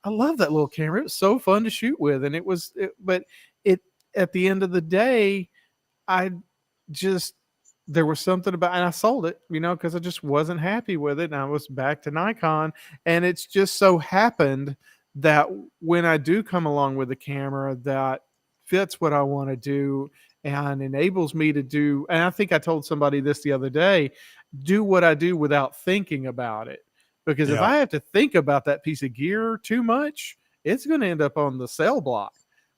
S3: I love that little camera. It was so fun to shoot with, and but it at the end of the day, I just there was something about, and I sold it, because I just wasn't happy with it, and I was back to Nikon, and it's just so happened that when I do come along with a camera that fits what I want to do and enables me to do, and I think I told somebody this the other day, do what I do without thinking about it. Because if
S1: yeah,
S3: I have to think about that piece of gear too much, it's going to end up on the cell block.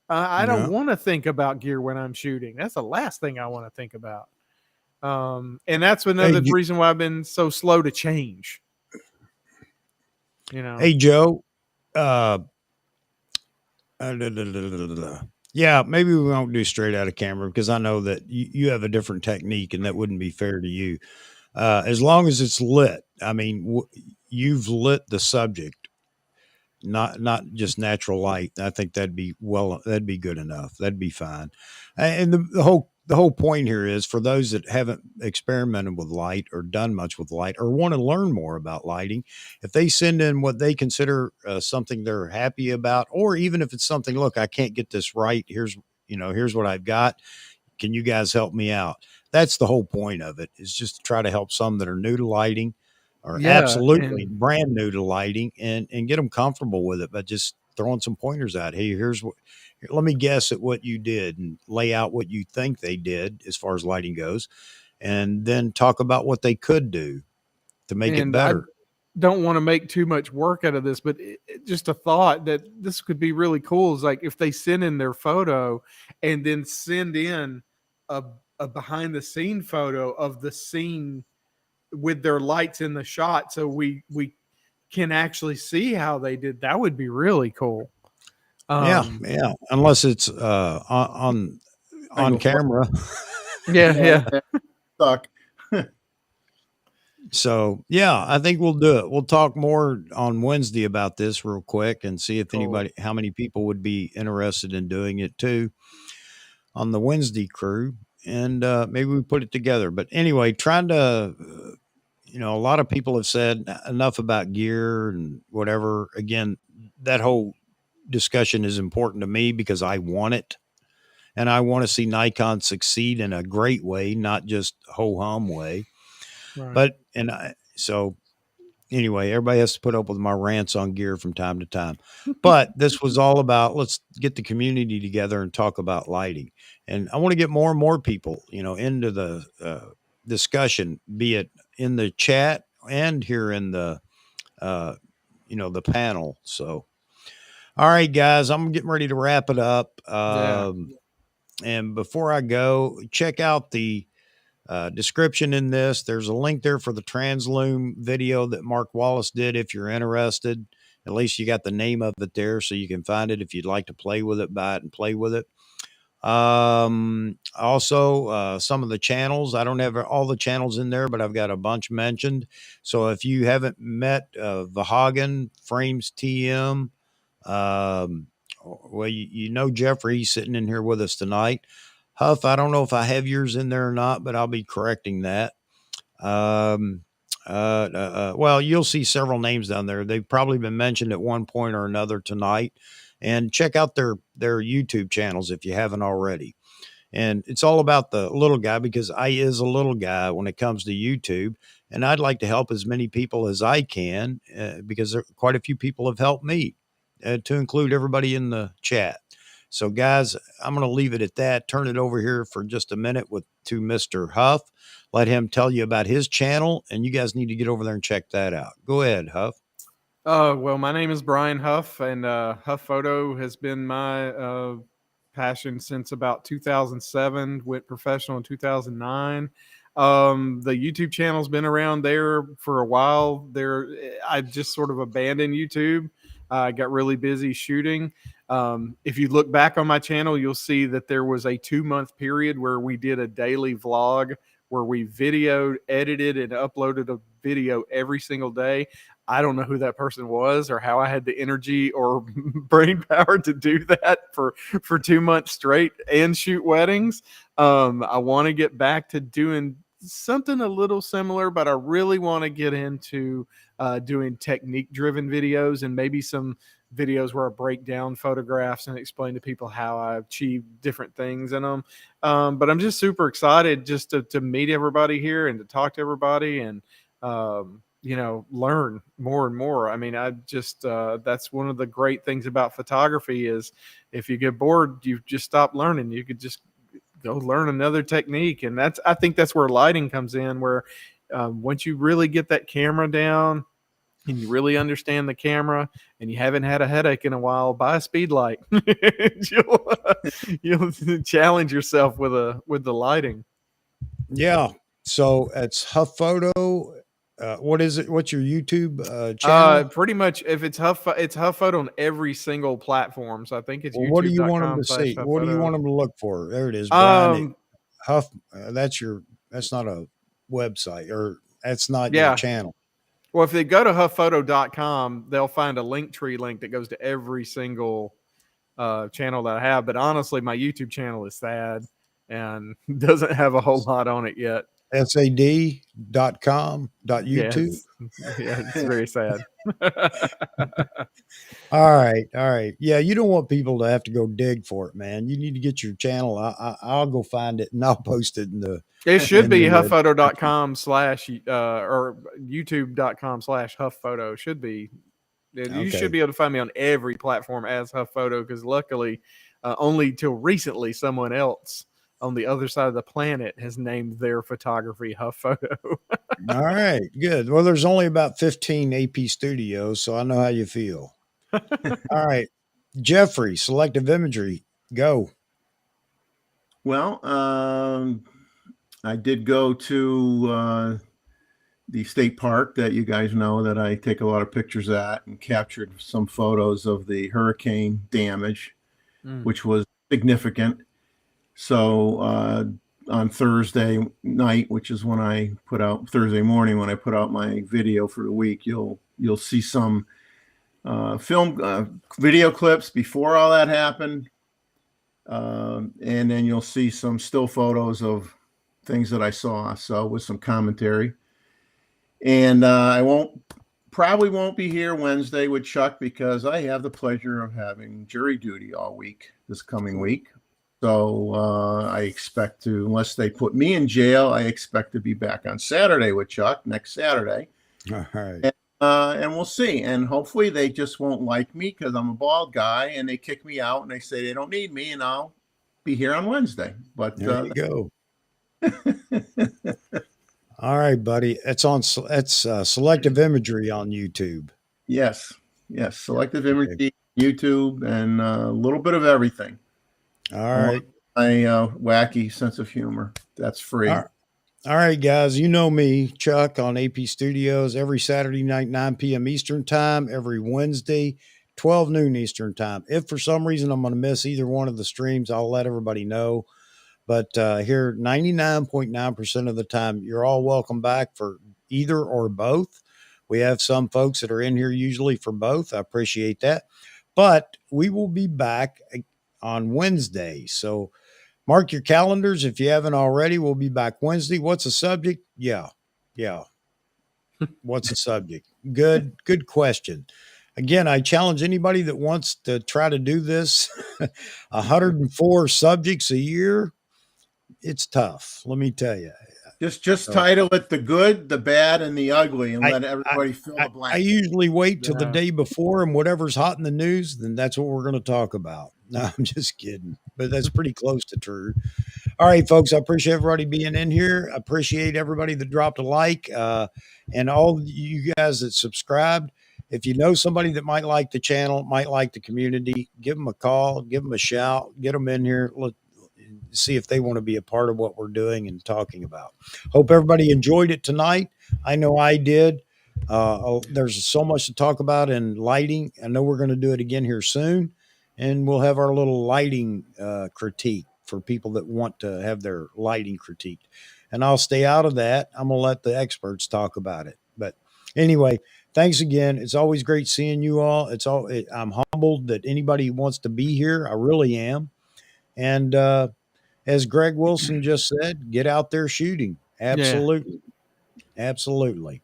S3: I don't
S1: yeah.
S3: want to think about gear when I'm shooting. That's the last thing I want to think about. And that's
S1: Hey,
S3: another reason why I've been so slow to change.
S1: hey, Joe. Uh, da, da, da, da, da, da. Yeah, maybe we won't do straight out of camera because I know that you have a different technique and that wouldn't be fair to you. As long as it's lit, I mean, you've lit the subject, not just natural light. I think that'd be good enough. That'd be fine. And the whole point here is for those that haven't experimented with light or done much with light or want to learn more about lighting, if they send in what they consider something they're happy about, or even if it's something, look, I can't get this right. Here's what I've got. Can you guys help me out? That's the whole point of it, is just to try to help some that are new to lighting or
S3: Yeah,
S1: absolutely
S3: and
S1: brand new to lighting and get them comfortable with it by just throwing some pointers out. Hey, let me guess at what you did and lay out what you think they did as far as lighting goes. And then talk about what they could do to make it
S3: I
S1: better.
S3: don't want to make too much work out of this, but just a thought that this could be really cool is like if they send in their photo and then send in a, a behind the scene photo of the scene with their lights in the shot, so we can actually see how they did. That would be really cool.
S1: Yeah.
S3: Um,
S1: Yeah. Unless it's on
S2: Angle flash.
S1: camera.
S3: yeah.
S2: Yeah, suck.
S1: So yeah, I think we'll do it. We'll talk more on Wednesday about this real quick and see if
S3: Cool.
S1: how many people would be interested in doing it too on the Wednesday crew. And maybe we put it together. But anyway, trying to, a lot of people have said enough about gear and whatever. Again, that whole discussion is important to me because I want it. And I want to see Nikon succeed in a great way, not just ho hum way.
S3: Right.
S1: But, so anyway, everybody has to put up with my rants on gear from time to time. But this was all about let's get the community together and talk about lighting. And I want to get more and more people, into the discussion, be it in the chat and here in the, the panel. So, all right, guys, I'm getting ready to wrap it up.
S3: Yeah.
S1: And before I go, check out the description in this. There's a link there for the Translum video that Mark Wallace did. If you're interested, at least you got the name of it there so you can find it. If you'd like to play with it, buy it and play with it. Also, some of the channels, I don't have all the channels in there, but I've got a bunch mentioned. So if you haven't met Vahagen, Frames TM, well, Jeffrey, he's sitting in here with us tonight. Huff, I don't know if I have yours in there or not, but I'll be correcting that. Well, you'll see several names down there. They've probably been mentioned at one point or another tonight. And check out their YouTube channels if you haven't already. And it's all about the little guy because I is a little guy when it comes to YouTube. And I'd like to help as many people as I can because quite a few people have helped me, to include everybody in the chat. So, guys, I'm going to leave it at that. Turn it over here for just a minute to Mr. Huff. Let him tell you about his channel, and you guys need to get over there and check that out. Go ahead, Huff.
S3: Well, my name is Brian Huff, and Huff Photo has been my passion since about 2007. Went professional in 2009. The YouTube channel's been around there for a while. I just sort of abandoned YouTube. I got really busy shooting. If you look back on my channel, you'll see that there was a 2-month period where we did a daily vlog where we videoed, edited, and uploaded a video every single day. I don't know who that person was or how I had the energy or brain power to do that for 2 months straight and shoot weddings. I want to get back to doing something a little similar, but I really want to get into doing technique driven videos and maybe some videos where I break down photographs and explain to people how I achieve different things in them. But I'm just super excited just to meet everybody here and to talk to everybody and, learn more and more. I mean, that's one of the great things about photography is if you get bored, you just stop learning. You could just go learn another technique. And I think that's where lighting comes in, where once you really get that camera down and you really understand the camera and you haven't had a headache in a while, buy a speed light. you'll challenge yourself with the lighting.
S1: Yeah. So it's Huff Photo. What is it? What's your YouTube channel?
S3: Pretty much, if it's Huff Photo on every single platform. So I think it's
S1: Well, what do you want them to see? What do you want them to look for? There it is. Brian Huff. That's not a website, or that's not your channel.
S3: Well, if they go to huffphoto.com, they'll find a Linktree link that goes to every single channel that I have. But honestly, my YouTube channel is sad and doesn't have a whole lot on it yet.
S1: sad.com.youtube.
S3: Yeah, it's very sad.
S1: All right. Yeah, you don't want people to have to go dig for it, man. You need to get your channel. I'll go find it and I'll post it in the.
S3: It should be huffphoto.com/ or youtube.com/huffphoto. Should be. You should be able to find me on every platform as Huff Photo, because luckily, only till recently, someone else on the other side of the planet has named their photography Huff Photo.
S1: All right, good. Well, there's only about 15 AP studios, so I know how you feel. All right, Jeffrey, selective imagery, go.
S2: Well, I did go to the state park that you guys know that I take a lot of pictures at, and captured some photos of the hurricane damage, which was significant. So on Thursday night, which is when I put out Thursday morning, when I put out my video for the week, you'll see some video clips before all that happened. And then you'll see some still photos of things that I saw. So with some commentary. And I probably won't be here Wednesday with Chuck, because I have the pleasure of having jury duty all week this coming week. So I expect to, unless they put me in jail, I expect to be back on Saturday with Chuck, next Saturday.
S1: All right.
S2: And we'll see. And hopefully they just won't like me because I'm a bald guy, and they kick me out and they say they don't need me, and I'll be here on Wednesday. But
S1: there you go. All right, buddy. It's selective imagery on YouTube.
S2: Yes. Selective imagery, YouTube, and a little bit of everything.
S1: All right.
S2: My wacky sense of humor. That's free.
S1: All right, guys. You know me, Chuck, on AP Studios every Saturday night, 9 p.m. Eastern time, every Wednesday, 12 noon Eastern time. If for some reason I'm going to miss either one of the streams, I'll let everybody know. But here, 99.9% of the time, you're all welcome back for either or both. We have some folks that are in here usually for both. I appreciate that. But we will be back on Wednesday. So mark your calendars if you haven't already. We'll be back Wednesday. What's the subject? Yeah. What's the subject? Good question. Again, I challenge anybody that wants to try to do this. 104 subjects a year. It's tough. Let me tell you.
S2: Just title it The Good, the Bad, and the Ugly, and let everybody fill the blank.
S1: I usually wait till the day before, and whatever's hot in the news, then that's what we're going to talk about. No, I'm just kidding. But that's pretty close to true. All right, folks, I appreciate everybody being in here. I appreciate everybody that dropped a like, and all you guys that subscribed. if you know somebody that might like the channel, might like the community, give them a call, give them a shout, get them in here. See if they want to be a part of what we're doing and talking about. Hope everybody enjoyed it tonight. I know I did. There's so much to talk about in lighting. I know we're going to do it again here soon, and we'll have our little lighting critique for people that want to have their lighting critiqued. And I'll stay out of that. I'm going to let the experts talk about it. But anyway, thanks again. It's always great seeing you all. I'm humbled that anybody wants to be here. I really am. And as Greg Wilson just said, get out there shooting. Absolutely. Yeah. Absolutely.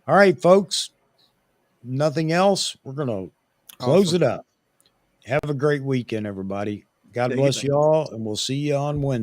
S1: All right, folks. Nothing else. We're going to close it up. Have a great weekend, everybody. God bless you all, and we'll see you on Wednesday.